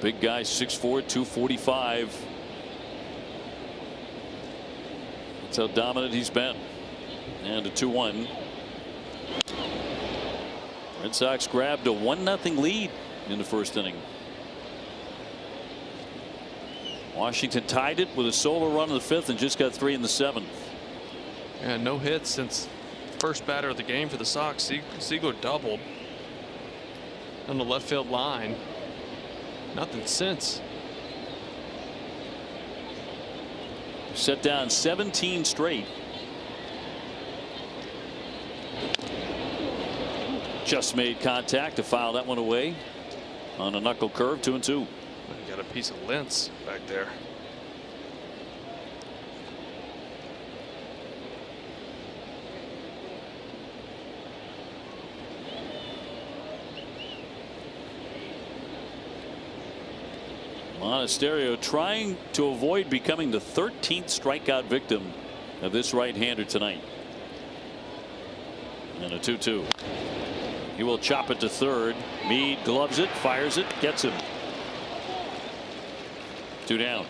Big guy, 6'4", 245. That's how dominant he's been. And a 2-1. Red Sox grabbed a 1-0 lead in the first inning. Washington tied it with a solo run in the 5th and just got 3 in the 7th. And no hits since first batter of the game for the Sox. Seago doubled on the left field line. Nothing since. Set down 17 straight. Just made contact to foul that one away on a knuckle curve. 2-2. You got a piece of lens back there. Monasterio trying to avoid becoming the 13th strikeout victim of this right-hander tonight. And a 2-2. He will chop it to third. Meade gloves it, fires it, gets him. 2 down.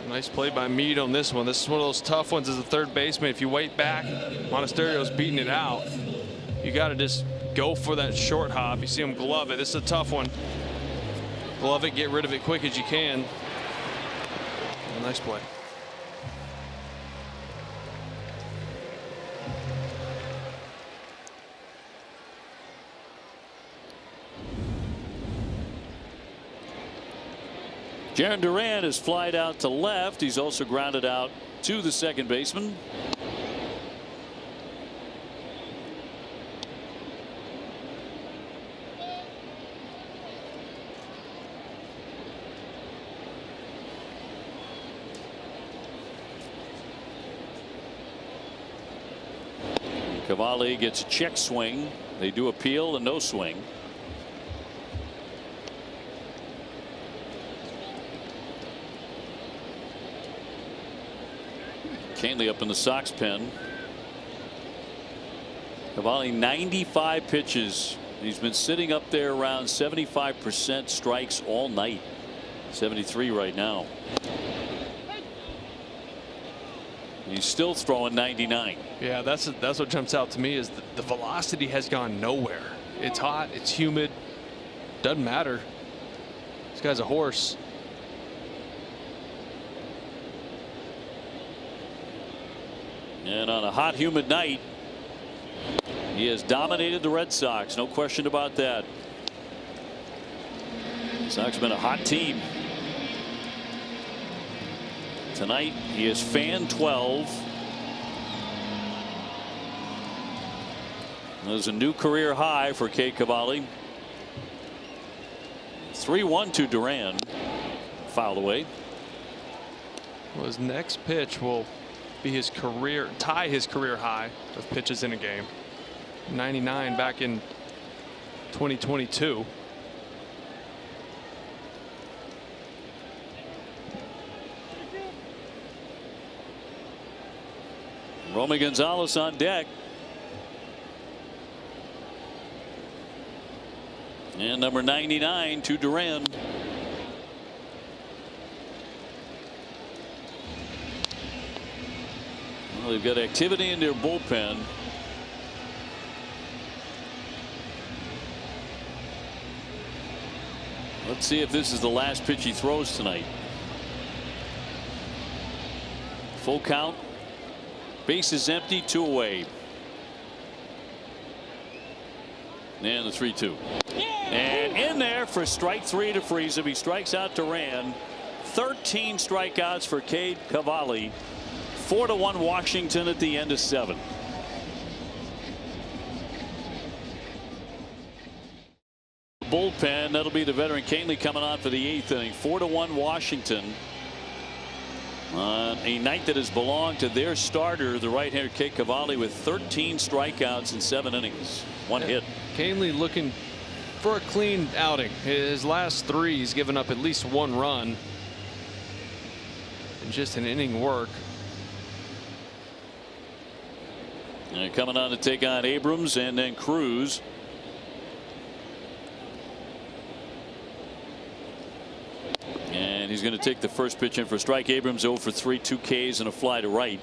Nice play by Meade on this one. This is one of those tough ones as a third baseman. If you wait back, Monasterio's beating it out. You got to just go for that short hop. You see him glove it. This is a tough one. Glove it, get rid of it quick as you can. A nice play. Jarren Duran is flied out to left. He's also grounded out to the second baseman. Cavalli gets a check swing. They do appeal and no swing. Canely up in the Sox pen. Cavalli 95 pitches. He's been sitting up there around 75% strikes all night. 73 right now. He's still throwing 99. Yeah, that's what jumps out to me is the velocity has gone nowhere. It's hot, it's humid, doesn't matter. This guy's a horse. And on a hot, humid night, he has dominated the Red Sox. No question about that. Sox have been a hot team. Tonight, he is fan 12. There's a new career high for K. Cavalli. 3-1 to Duran. Fouled away. Well, his next pitch will be tie his career high of pitches in a game. 99 back in 2022. Romy Gonzalez on deck. And number 99 to Duran. Well, they've got activity in their bullpen. Let's see if this is the last pitch he throws tonight. Full count. Bases empty, 2 away. And the 3-2. And in there for strike 3 to freeze him. He strikes out Duran. 13 strikeouts for Cade Cavalli. 4-1 Washington at the end of 7. Bullpen, that'll be the veteran Canely coming on for the 8th inning. 4-1 Washington on a night that has belonged to their starter, the right-hander Cade Cavalli, with 13 strikeouts in 7 innings. 1 hit. Canely looking for a clean outing. His last 3, he's given up at least 1 run in just an inning work. And coming on to take on Abrams and then Cruz. And he's going to take the first pitch in for strike. Abrams 0 for 3, 2 Ks and a fly to right.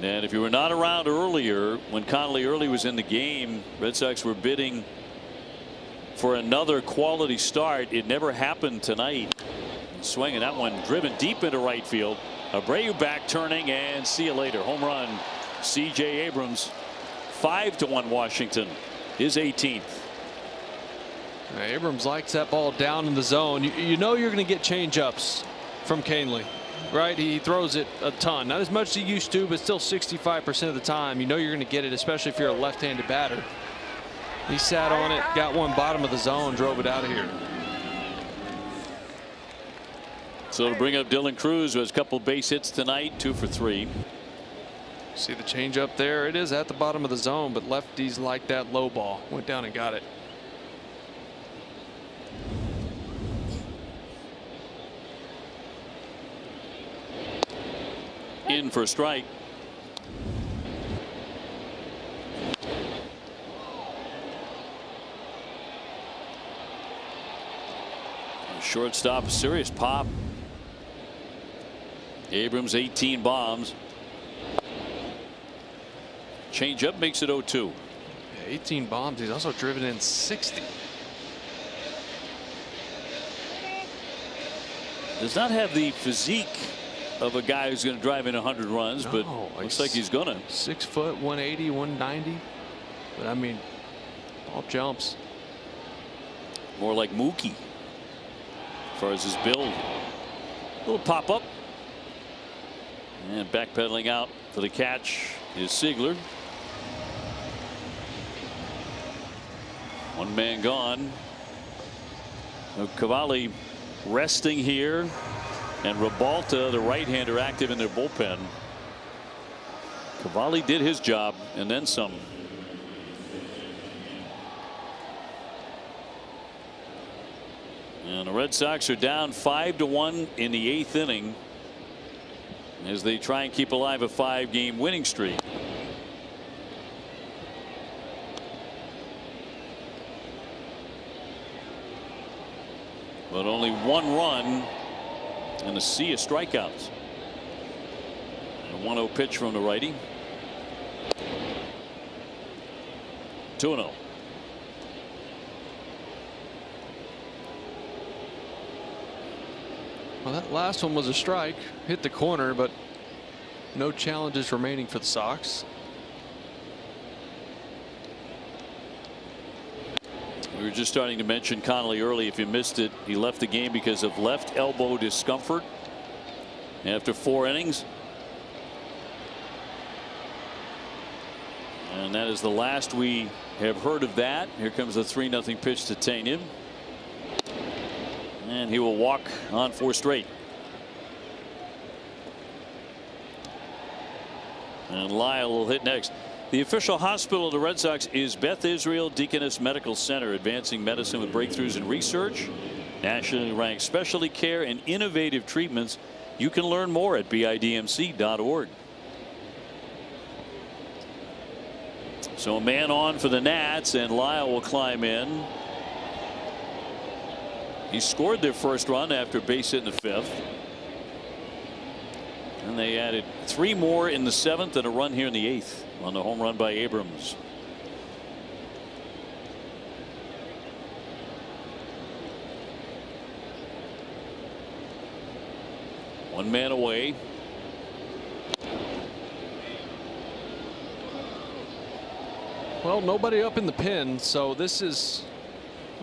And if you were not around earlier when Connolly Early was in the game, Red Sox were bidding for another quality start. It never happened tonight. Swinging that one driven deep into right field. Abreu back turning, and see you later. Home run. C.J. Abrams. 5-1 Washington. His 18th. Abrams likes that ball down in the zone. You know you're going to get change-ups from Canely, right? He throws it a ton, not as much as he used to, but still 65% of the time. You know you're going to get it, especially if you're a left-handed batter. He sat on it, got one bottom of the zone, drove it out of here. So to bring up Dylan Cruz, who has a couple base hits tonight, 2 for 3. See the change up there? It is at the bottom of the zone, but lefties like that low ball. Went down and got it. In for a strike. Shortstop, serious pop. Abrams 18 bombs. Change up makes it 0-2. 18 bombs. He's also driven in 60. Does not have the physique of a guy who's going to drive in 100 runs, but looks like he's gonna. 6 foot, 180, 190. But I mean, ball jumps. More like Mookie as far as his build. Little pop up. And backpedaling out for the catch is Siegler. One man gone. So Cavalli resting here, and Ribalta, the right-hander, active in their bullpen. Cavalli did his job and then some. And the Red Sox are down 5-1 in the 8th inning as they try and keep alive a 5-game winning streak. But only 1 run and a sea of strikeouts. A 1-0 pitch from the righty. 2-0. Well, that last one was a strike, hit the corner, but no challenges remaining for the Sox. We were just starting to mention Connolly Early. If you missed it, he left the game because of left elbow discomfort after 4 innings. And that is the last we have heard of that. Here comes a 3-0 pitch to Tanya. And he will walk on 4 straight. And Lyle will hit next. The official hospital of the Red Sox is Beth Israel Deaconess Medical Center, advancing medicine with breakthroughs in research, nationally ranked specialty care, and innovative treatments You can learn more at bidmc.org. So a man on for the Nats, and Lyle will climb in. He scored their first run after base hit in the 5th. And they added 3 more in the 7th and a run here in the 8th on the home run by Abrams. One man away. Well, nobody up in the pen, so this is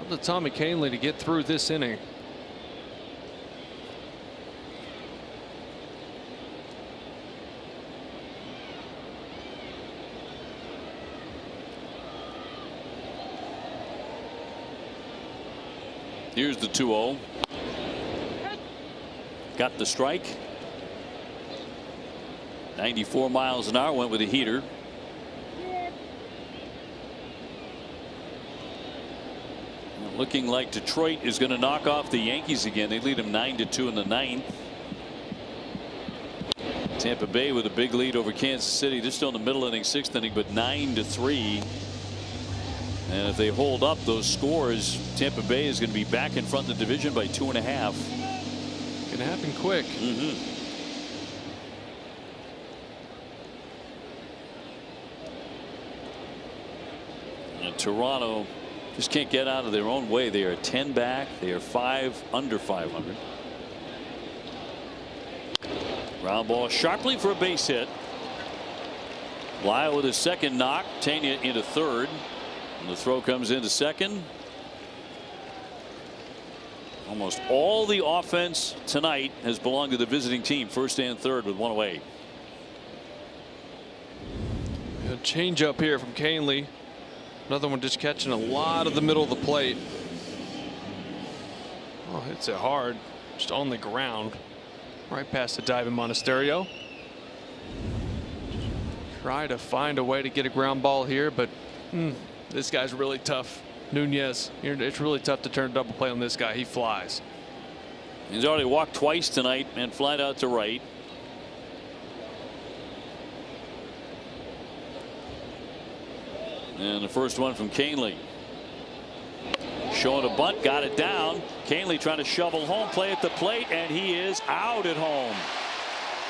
up to Tommy Kahnle to get through this inning. Here's the 2-0. Got the strike. 94 miles an hour, went with a heater. Looking like Detroit is going to knock off the Yankees again. They lead them 9-2 in the 9th. Tampa Bay with a big lead over Kansas City. They're still in the middle inning, 6th inning, but 9-3. And if they hold up those scores, Tampa Bay is going to be back in front of the division by 2.5. Can happen quick. And Toronto just can't get out of their own way. They are 10 back. They are 5 under 500. Ground ball sharply for a base hit. Lyle with his second knock. Tena into third. And the throw comes into second. Almost all the offense tonight has belonged to the visiting team, first and third with one away. A change up here from Kahnle. Another one just catching a lot of the middle of the plate. Oh, hits it hard, just on the ground, right past the diving Monasterio. Try to find a way to get a ground ball here, but this guy's really tough. Nunez, it's really tough to turn a double play on this guy. He flies. He's already walked twice tonight and flied out to right. And the first one from Kahnle. Showing a bunt, got it down. Kahnle trying to shovel home, play at the plate, and he is out at home.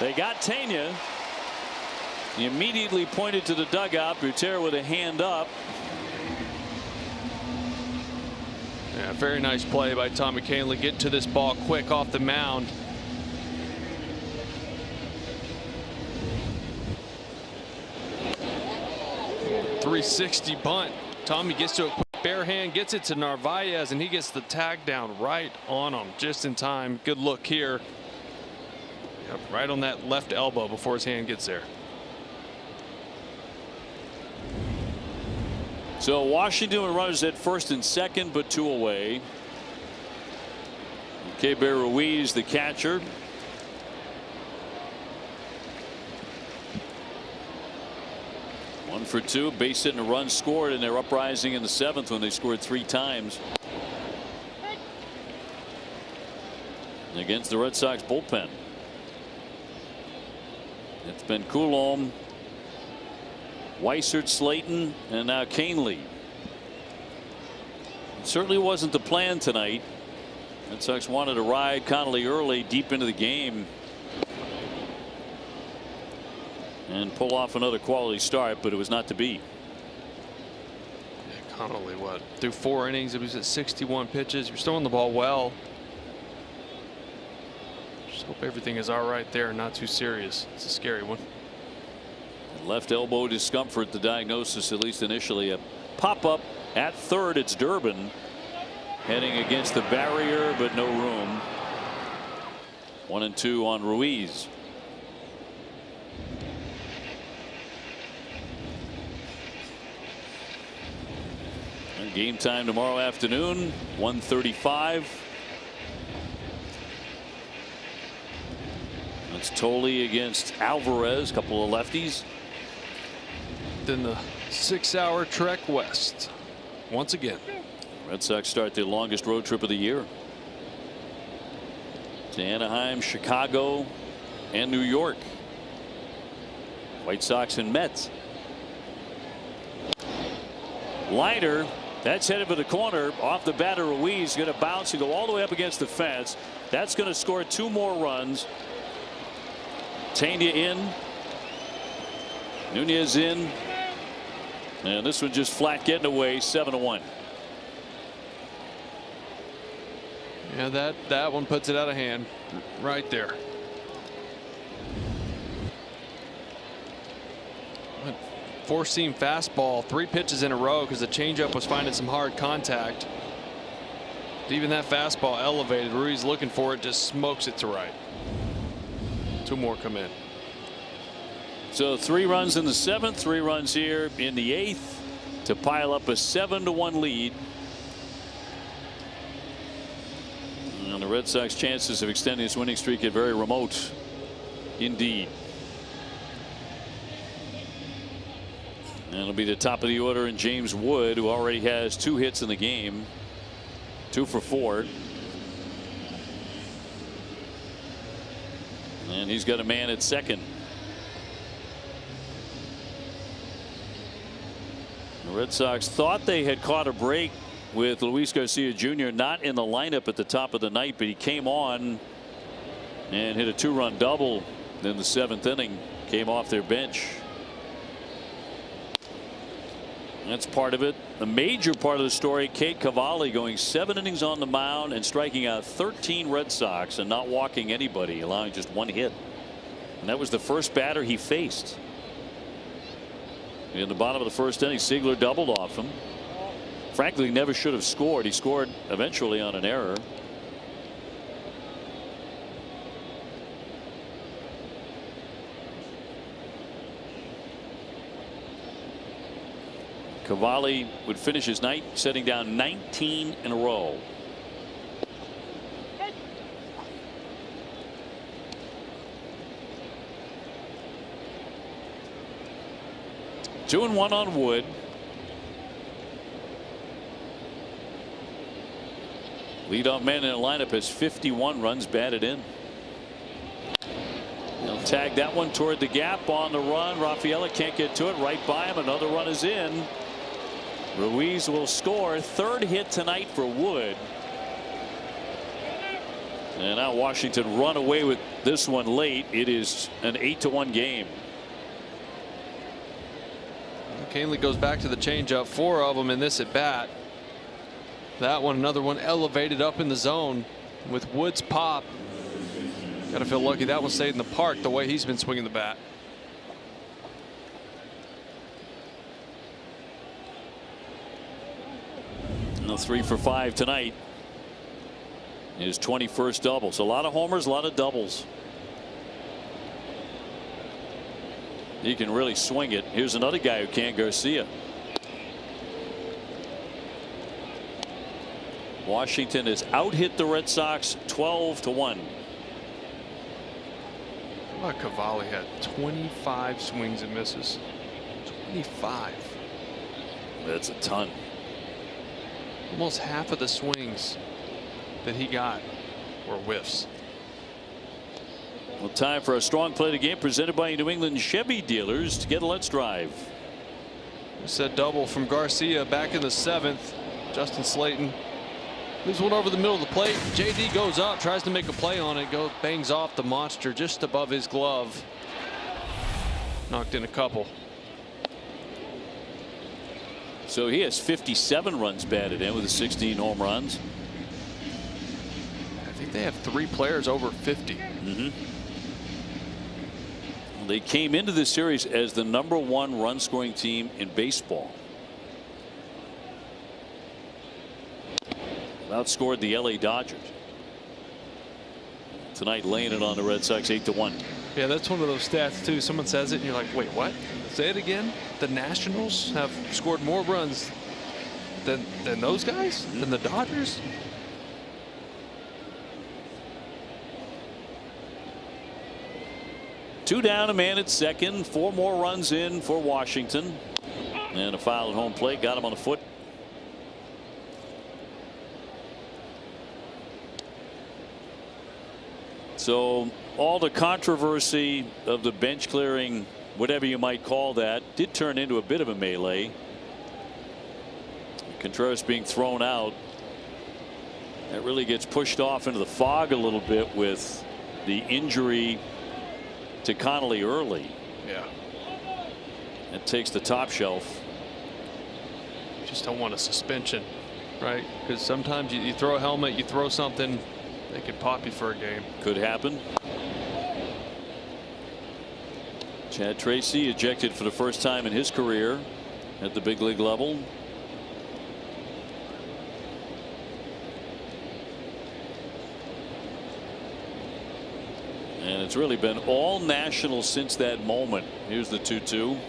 They got Tena. He immediately pointed to the dugout. Butera with a hand up. Yeah, very nice play by Tommy Kahnle. Get to this ball quick off the mound. .360 bunt. Tommy gets to a quick bare hand, gets it to Narvaez, and he gets the tag down right on him just in time. Good look here. Yep, right on that left elbow before his hand gets there. So Washington with runners at first and second, but 2 away. Keibert Ruiz, the catcher. One for 2, base hit and a run scored, and they're uprising in the 7th when they scored 3 times against the Red Sox bullpen. It's been Coulombe, Weissert, Slayton, and now Kahnle. It certainly wasn't the plan tonight. Red Sox wanted to ride Connolly early deep into the game and pull off another quality start, but it was not to be. Yeah, Connolly, what, through 4 innings, it was at 61 pitches. You're throwing the ball well. Just hope everything is all right there and not too serious. It's a scary one. Left elbow discomfort, the diagnosis, at least initially. A pop up at third. It's Durbin heading against the barrier, but no room. 1-2 on Ruiz. And game time tomorrow afternoon, 1:35. It's Tolle against Alvarez, a couple of lefties. Then the 6-hour trek west once again. Red Sox start their longest road trip of the year. to Anaheim, Chicago, and New York. White Sox and Mets. Liner, that's headed for the corner off the batter. Ruiz going to bounce and go all the way up against the fence. That's going to score 2 more runs. Tania in. Nunez in. And this one just flat getting away, 7-1. Yeah, that one puts it out of hand right there. Four-seam fastball, 3 pitches in a row because the changeup was finding some hard contact. Even that fastball elevated. Ruiz looking for it, just smokes it to right. 2 more come in. So 3 runs in the 7th, 3 runs here in the 8th to pile up a 7-1 lead. And the Red Sox chances of extending this winning streak are very remote indeed. And it'll be the top of the order in James Wood, who already has 2 hits in the game. 2 for 4. And he's got a man at second. The Red Sox thought they had caught a break with Luis Garcia Jr. not in the lineup at the top of the night, but he came on and hit a 2-run double in the 7th inning. Came off their bench. That's part of it. The major part of the story, Kate Cavalli going 7 innings on the mound and striking out 13 Red Sox and not walking anybody, allowing just 1 hit. And that was the first batter he faced. In the bottom of the 1st inning, Ziegler doubled off him. Frankly, he never should have scored. He scored eventually on an error. Cavalli would finish his night setting down 19 in a row. Two and 1 on Wood. Leadoff man in the lineup has 51 runs batted in. They'll tag that one toward the gap on the run. Rafaela can't get to it. Right by him. Another run is in. Ruiz will score. 3rd hit tonight for Wood. And now Washington run away with this one late. It is an 8-1 game. Canely goes back to the changeup. 4 of them in this at bat. That one, another one elevated up in the zone with Wood's pop. Got to feel lucky that one stayed in the park the way he's been swinging the bat. Now 3 for 5 tonight. His 21st double. So a lot of homers, a lot of doubles. He can really swing it. Here's another guy who can, Garcia. Washington has out-hit the Red Sox 12-1. How about Cavalli had 25 swings and misses. 25. That's a ton. Almost half of the swings that he got were whiffs. Well, time for a strong play of the game presented by New England Chevy dealers. To get a Let's Drive. It's a double from Garcia back in the 7th. Justin Slayton leaves one over the middle of the plate. JD goes up, tries to make a play on it, bangs off the monster just above his glove. Knocked in a couple. So he has 57 runs batted in with his 16 home runs. I think they have 3 players over 50. They came into this series as the #1 run scoring team in baseball. Outscored the LA Dodgers. Tonight laying it on the Red Sox 8-1. Yeah, that's one of those stats too. Someone says it and you're like, wait, what? Say it again. The Nationals have scored more runs than those guys, than the Dodgers. Two down, a man at second. 4 more runs in for Washington. And a foul at home plate got him on the foot. So all the controversy of the bench clearing, whatever you might call that, did turn into a bit of a melee. Contreras being thrown out. That really gets pushed off into the fog a little bit with the injury to Connolly early. Yeah. It takes the top shelf. Just don't want a suspension, right? Because sometimes you throw a helmet, you throw something, they could pop you for a game. Could happen. Chad Tracy ejected for the first time in his career at the big league level. And it's really been all national since that moment. Here's the 2-2.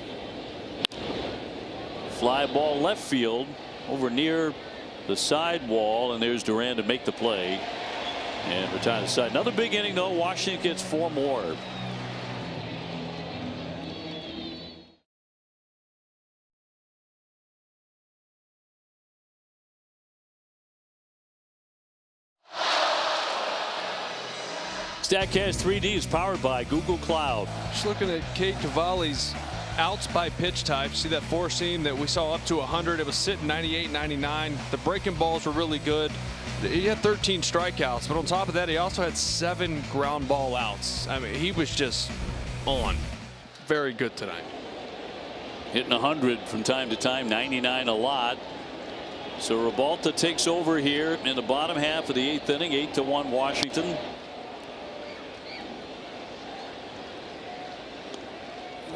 Fly ball left field over near the side wall, and there's Duran to make the play and retire the side. Another big inning though. Washington gets 4 more. StatCast 3D is powered by Google Cloud. Just looking at Cade Cavalli's outs by pitch type. See that four seam that we saw up to 100. It was sitting 98, 99. The breaking balls were really good. He had 13 strikeouts, but on top of that, he also had 7 ground ball outs. I mean, he was just on. Very good tonight. Hitting 100 from time to time, 99 a lot. So Rebalta takes over here in the bottom half of the 8th inning, 8-1 Washington.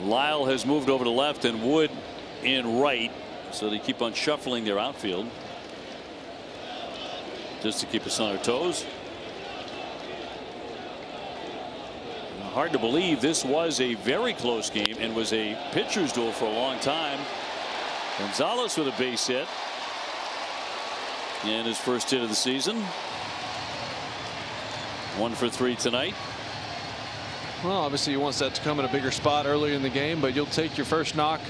Lyle has moved over to left and Wood in right, so they keep on shuffling their outfield just to keep us on our toes. Hard to believe this was a very close game and was a pitcher's duel for a long time. Gonzalez with a base hit and his first hit of the season. 1 for 3 tonight. Well, obviously he wants that to come in a bigger spot earlier in the game, but you'll take your first knock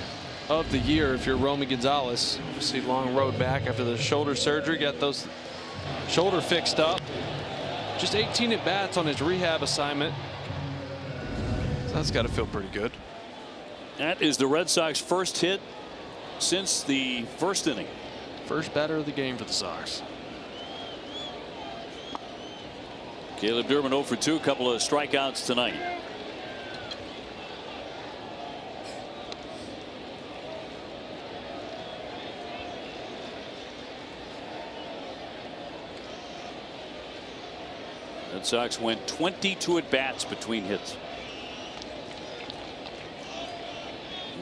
of the year if you're Romy Gonzalez. Obviously long road back after the shoulder surgery, got those shoulder fixed up. Just 18 at bats on his rehab assignment. So that's got to feel pretty good. That is the Red Sox first hit since the first inning. First batter of the game for the Sox. Caleb Durbin 0 for 2, a couple of strikeouts tonight. Red Sox went 22 at bats between hits.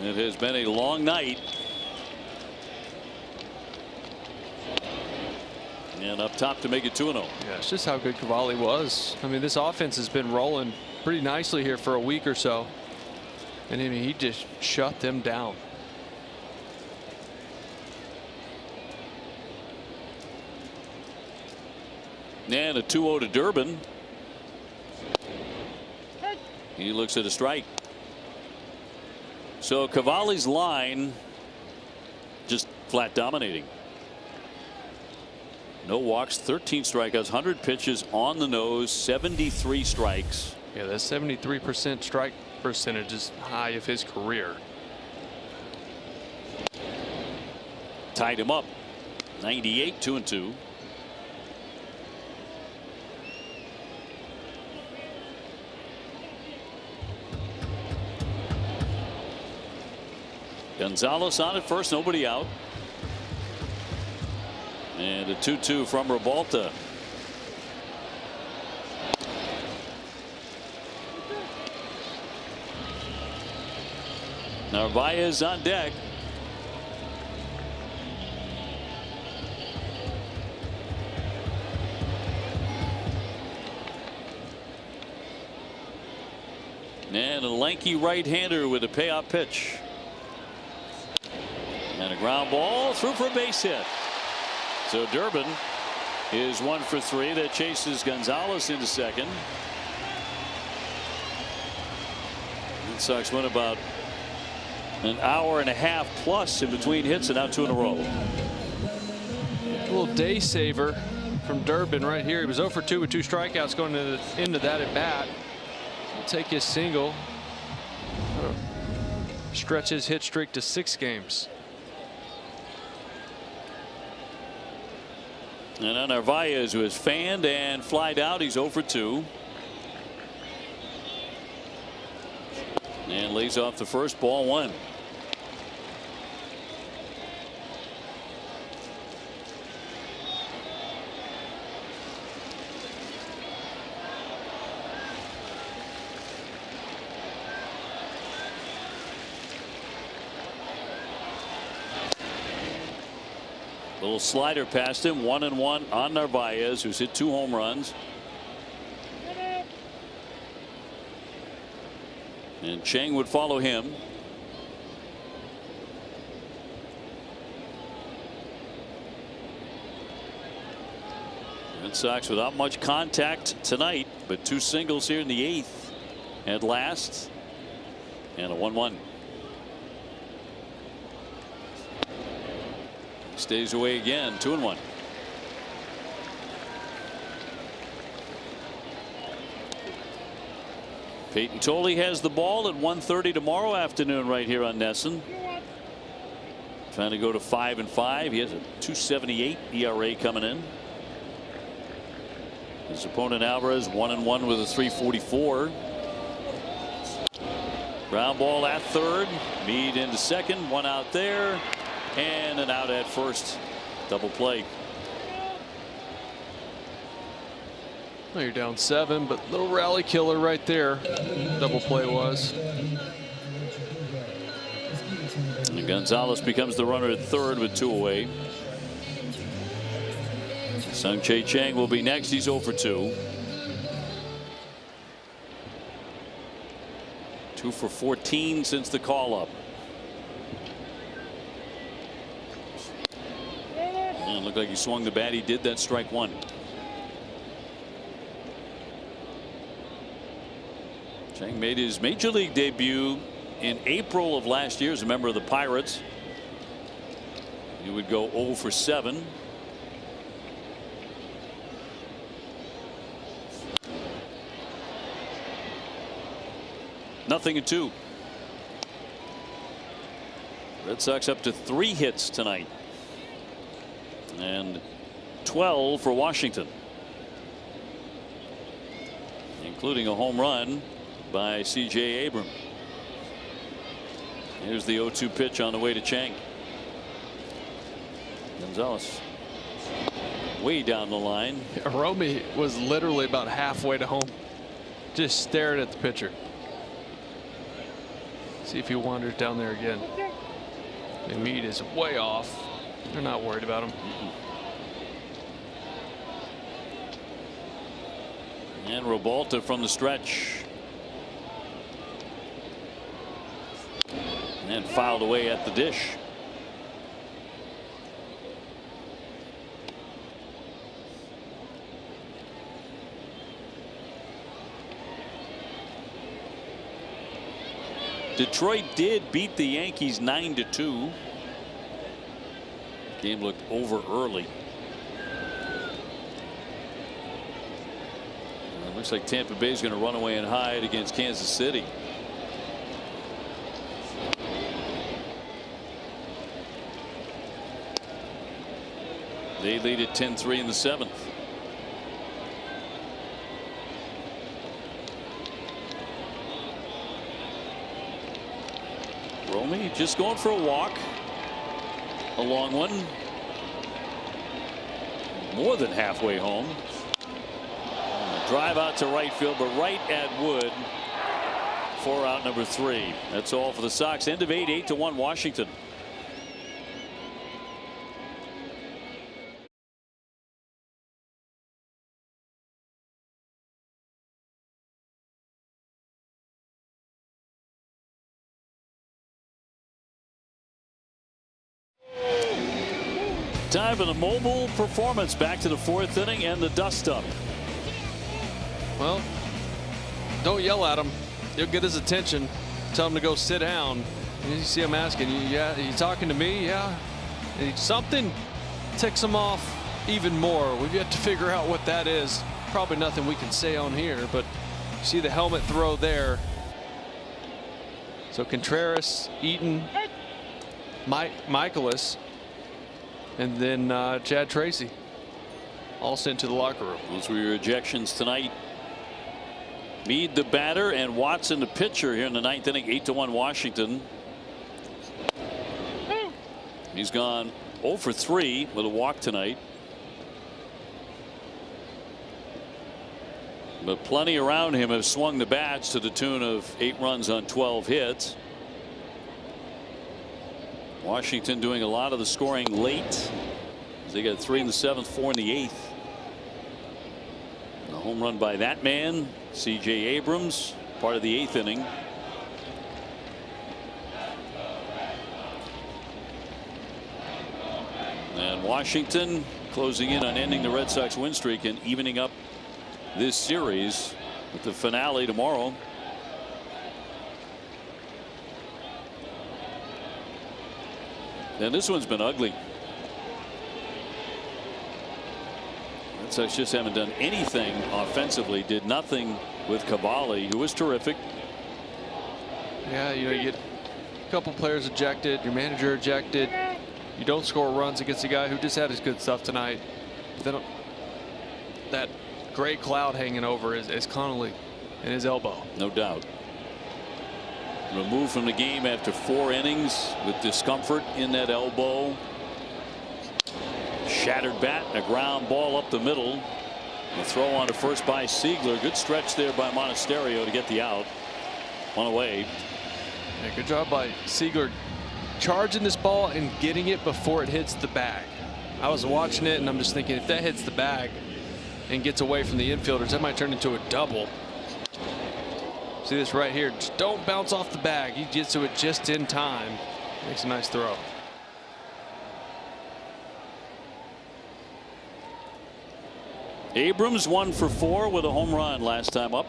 It has been a long night. And up top to make it 2-0. Yeah, it's just how good Cavalli was. I mean, this offense has been rolling pretty nicely here for a week or so. And I mean, he just shut them down. And a 2-0 to Durbin. He looks at a strike. So Cavalli's line just flat dominating. No walks, 13 strikeouts, 100 pitches on the nose, 73 strikes. Yeah, that 73% strike percentage is high of his career. Tied him up. 98, 2-2. Gonzalez on at first, nobody out. And a 2-2 from Rebalta. Narvaez on deck. And a lanky right-hander with a payoff pitch. And a ground ball through for a base hit. So Durbin is 1 for 3. That chases Gonzalez into second. Red Sox went about an hour and a half plus in between hits, and now 2 in a row. A little day saver from Durbin right here. He was 0 for 2 with 2 strikeouts going into that at bat. Take his single. Stretch his hit streak to 6 games. And on Narvaez, who is fanned and flied out, he's 0 for 2. And lays off the first, ball 1. Little slider past him, 1-1 on Narvaez, who's hit 2 home runs. And Chang would follow him. Red Sox without much contact tonight, but 2 singles here in the 8th at last, and a 1-1. Stays away again, 2-1. Peyton Tolley has the ball at 1:30 tomorrow afternoon right here on NESN. Trying to go to 5-5. He has a 2.78 ERA coming in. His opponent Alvarez 1-1 with a 3.44. Ground ball at third. Mead into second. 1 out there. And an out at first. Double play. Well, you're down 7, but little rally killer right there. Double play was. And Gonzalez becomes the runner at third with 2 away. Sung-Chae Chang will be next. He's 0 for 2. 2 for 14 since the call up. And it looked like he swung the bat. He did that, strike 1. Chang made his major league debut in April of last year as a member of the Pirates. He would go 0 for 7. Nothing and 2. Red Sox up to 3 hits tonight. And 12 for Washington, including a home run by C.J. Abrams. Here's the 0-2 pitch on the way to Chang. Gonzalez way down the line. Romy was literally about halfway to home, just stared at the pitcher. See if he wanders down there again. The Mead is way off. They're not worried about him. And Robalta from the stretch. And fouled away at the dish. Detroit did beat the Yankees 9-2. Game looked over early. It looks like Tampa Bay is going to run away and hide against Kansas City. They lead at 10-3 in the 7th. Romy just going for a walk. A long one. More than halfway home. Drive out to right field, but right at Wood for out number 3. That's all for the Sox. End of 8, 8-1 Washington. Time for the mobile performance. Back to the 4th inning and the dust up. Well, don't yell at him. You'll get his attention. Tell him to go sit down. And you see him asking, "Yeah, you talking to me?" Yeah. And something ticks him off. even more. We've yet to figure out what that is. Probably nothing we can say on here, but you see the helmet throw there. So Contreras, Eaton, Michaelis, and then Chad Tracy all sent to the locker room. Those were your ejections tonight. Meade the batter and Watson the pitcher here in the ninth inning. 8-1 Washington. He's gone 0 for 3 with a walk tonight. But plenty around him have swung the bats to the tune of 8 runs on 12 hits. Washington doing a lot of the scoring late. They got 3 in the 7th, 4 in the 8th. A home run by that man, C.J. Abrams, part of the 8th inning. And Washington closing in on ending the Red Sox win streak and evening up this series with the finale tomorrow. And this one's been ugly. Red Sox just haven't done anything offensively. Did nothing with Cavalli, who was terrific. Yeah, you know, you get a couple players ejected, your manager ejected. You don't score runs against a guy who just had his good stuff tonight. Then that gray cloud hanging over is Connolly and his elbow. No doubt. Removed from the game after 4 innings with discomfort in that elbow. Shattered bat, a ground ball up the middle. A throw on to first by Siegler. Good stretch there by Monasterio to get the out. 1 away. Yeah, good job by Siegler charging this ball and getting it before it hits the bag. I was watching it and I'm just thinking, if that hits the bag and gets away from the infielders, that might turn into a double. See this right here, just don't bounce off the bag. He gets to it just in time. Makes a nice throw. Abrams 1 for 4 with a home run last time up.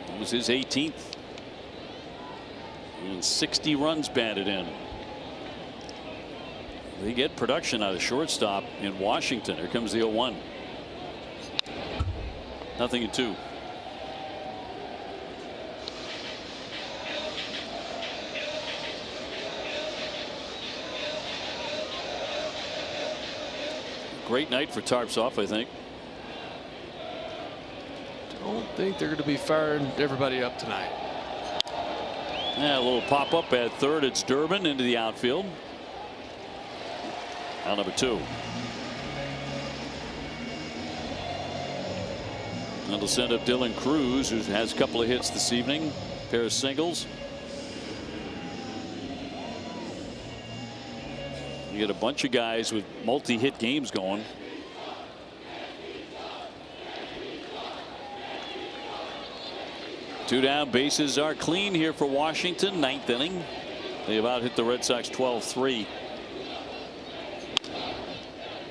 It was his 18th. And 60 runs batted in. They get production out of shortstop in Washington. Here comes the 0-1. 0-2. Great night for Tarpsoff, I think. Don't think they're going to be firing everybody up tonight. Yeah, a little pop up at third. It's Durbin into the outfield. Out number 2. That'll send up Dylan Cruz, who has a couple of hits this evening, pair of singles. You get a bunch of guys with multi-hit games going. Two down, bases are clean here for Washington. 9th inning. They about hit the Red Sox 12-3.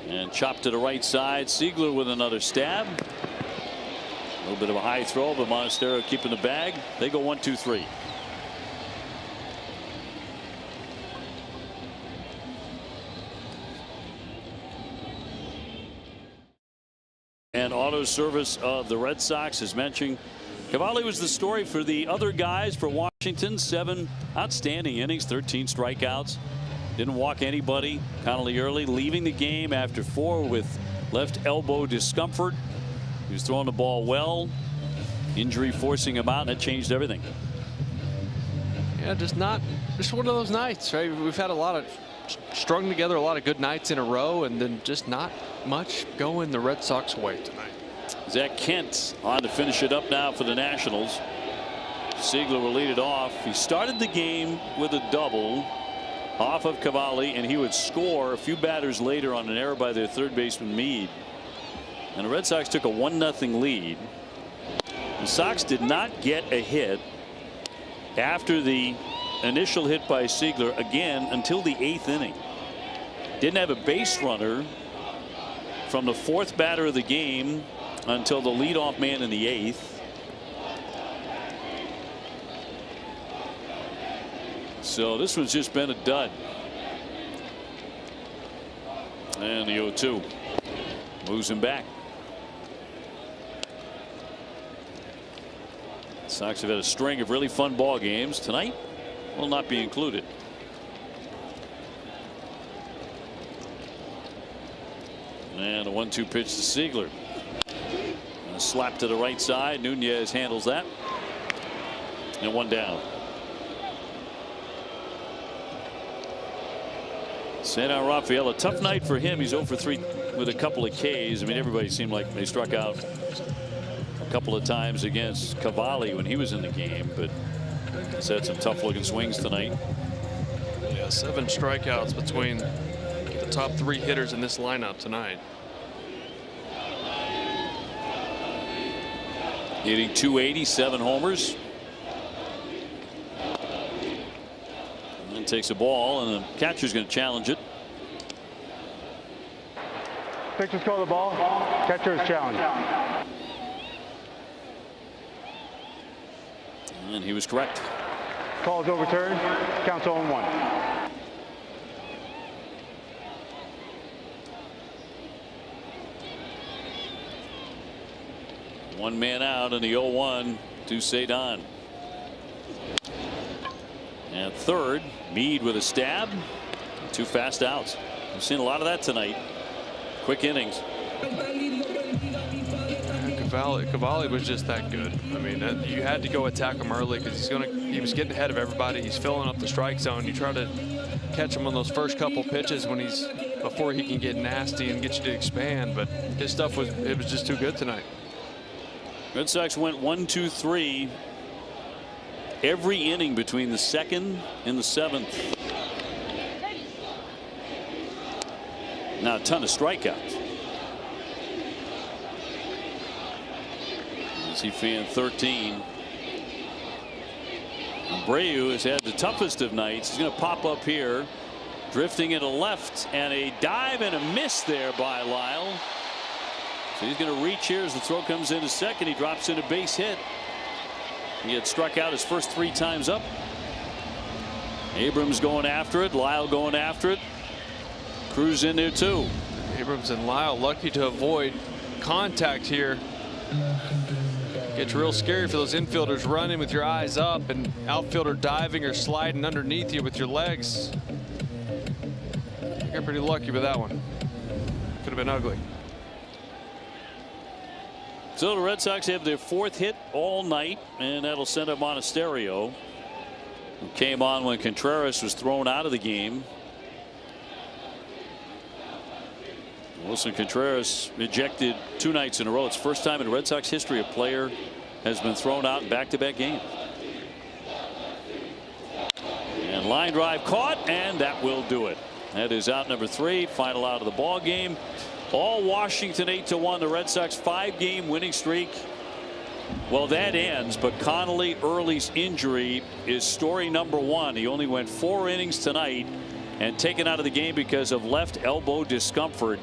And chopped to the right side. Siegler with another stab. A little bit of a high throw, but Monasterio keeping the bag. They go 1-2-3. And auto service of the Red Sox is mentioning Cavalli was the story for the other guys for Washington. 7 outstanding innings, 13 strikeouts. Didn't walk anybody. Connolly early, leaving the game after 4 with left elbow discomfort. He was throwing the ball well. Injury forcing him out, and it changed everything. Yeah, just one of those nights, right? We've had a lot of strung together a lot of good nights in a row, and then just not much going the Red Sox way tonight. Zach Kent on to finish it up now for the Nationals. Siegler will lead it off. He started the game with a double off of Cavalli, and he would score a few batters later on an error by their third baseman Meade. And the Red Sox took a 1-0 lead. The Sox did not get a hit after the initial hit by Siegler again until the 8th inning. Didn't have a base runner from the 4th batter of the game until the leadoff man in the 8th. So this one's just been a dud. And the 0-2 moves him back. Sox have had a string of really fun ball games. Tonight will not be included. And a 1-2 pitch to Ziegler. And a slap to the right side. Nunez handles that. And one down. Sandy Rafael, a tough night for him. He's 0 for 3 with a couple of Ks. I mean, everybody seemed like they struck out a couple of times against Cavalli when he was in the game, but he's had some tough looking swings tonight. Yeah, 7 strikeouts between the top 3 hitters in this lineup tonight. Hitting .280, 7 homers. And then takes a ball, and the catcher's going to challenge it. Pitchers call the ball. Catcher is challenged. And he was correct. Call is overturned. Counts 0-1. One man out in the 0-1 to Cedon. And third, Meade with a stab. 2 fast outs. We've seen a lot of that tonight. Quick innings. Cavalli was just that good. I mean, you had to go attack him early because he was getting ahead of everybody. He's filling up the strike zone. You try to catch him on those first couple pitches before he can get nasty and get you to expand. But his stuff was just too good tonight. Red Sox went 1, 2, 3 every inning between the 2nd and the 7th. Now a ton of strikeouts. As he fanned 13. Abreu has had the toughest of nights. He's going to pop up here, drifting into left, and a dive and a miss there by Lyle. So he's going to reach here as the throw comes in to second. He drops in a base hit. He had struck out his first 3 times up. Abrams going after it. Lyle going after it. Cruz in there too. Abrams and Lyle lucky to avoid contact here. Gets real scary for those infielders running with your eyes up and outfielder diving or sliding underneath you with your legs. You got pretty lucky with that one. Could have been ugly. So the Red Sox have their 4th hit all night, and that'll send up Monasterio, who came on when Contreras was thrown out of the game. Wilson Contreras ejected 2 nights in a row. It's the first time in Red Sox history a player has been thrown out in back-to-back games. And line drive caught, and that will do it. That is out number 3, final out of the ball game. All Washington 8-1. The Red Sox 5-game winning streak. Well, that ends, but Connolly Early's injury is story number 1. He only went 4 innings tonight and taken out of the game because of left elbow discomfort.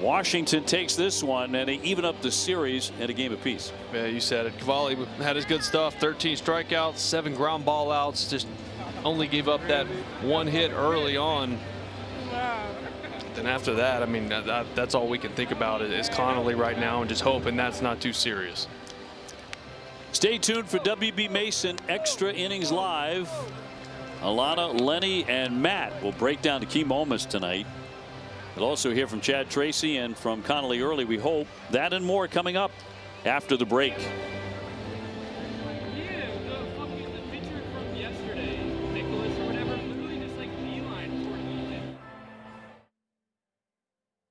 Washington takes this one, and they even up the series at a game apiece. Yeah, you said it. Cavalli had his good stuff. 13 strikeouts, 7 ground ball outs. Just only gave up that 1 hit early on. Then after that, I mean, that's all we can think about is Connolly right now, and just hoping that's not too serious. Stay tuned for WB Mason Extra Innings Live. Alana, Lenny, and Matt will break down the key moments tonight. We'll also hear from Chad Tracy and from Connolly Early. We hope that and more coming up after the break.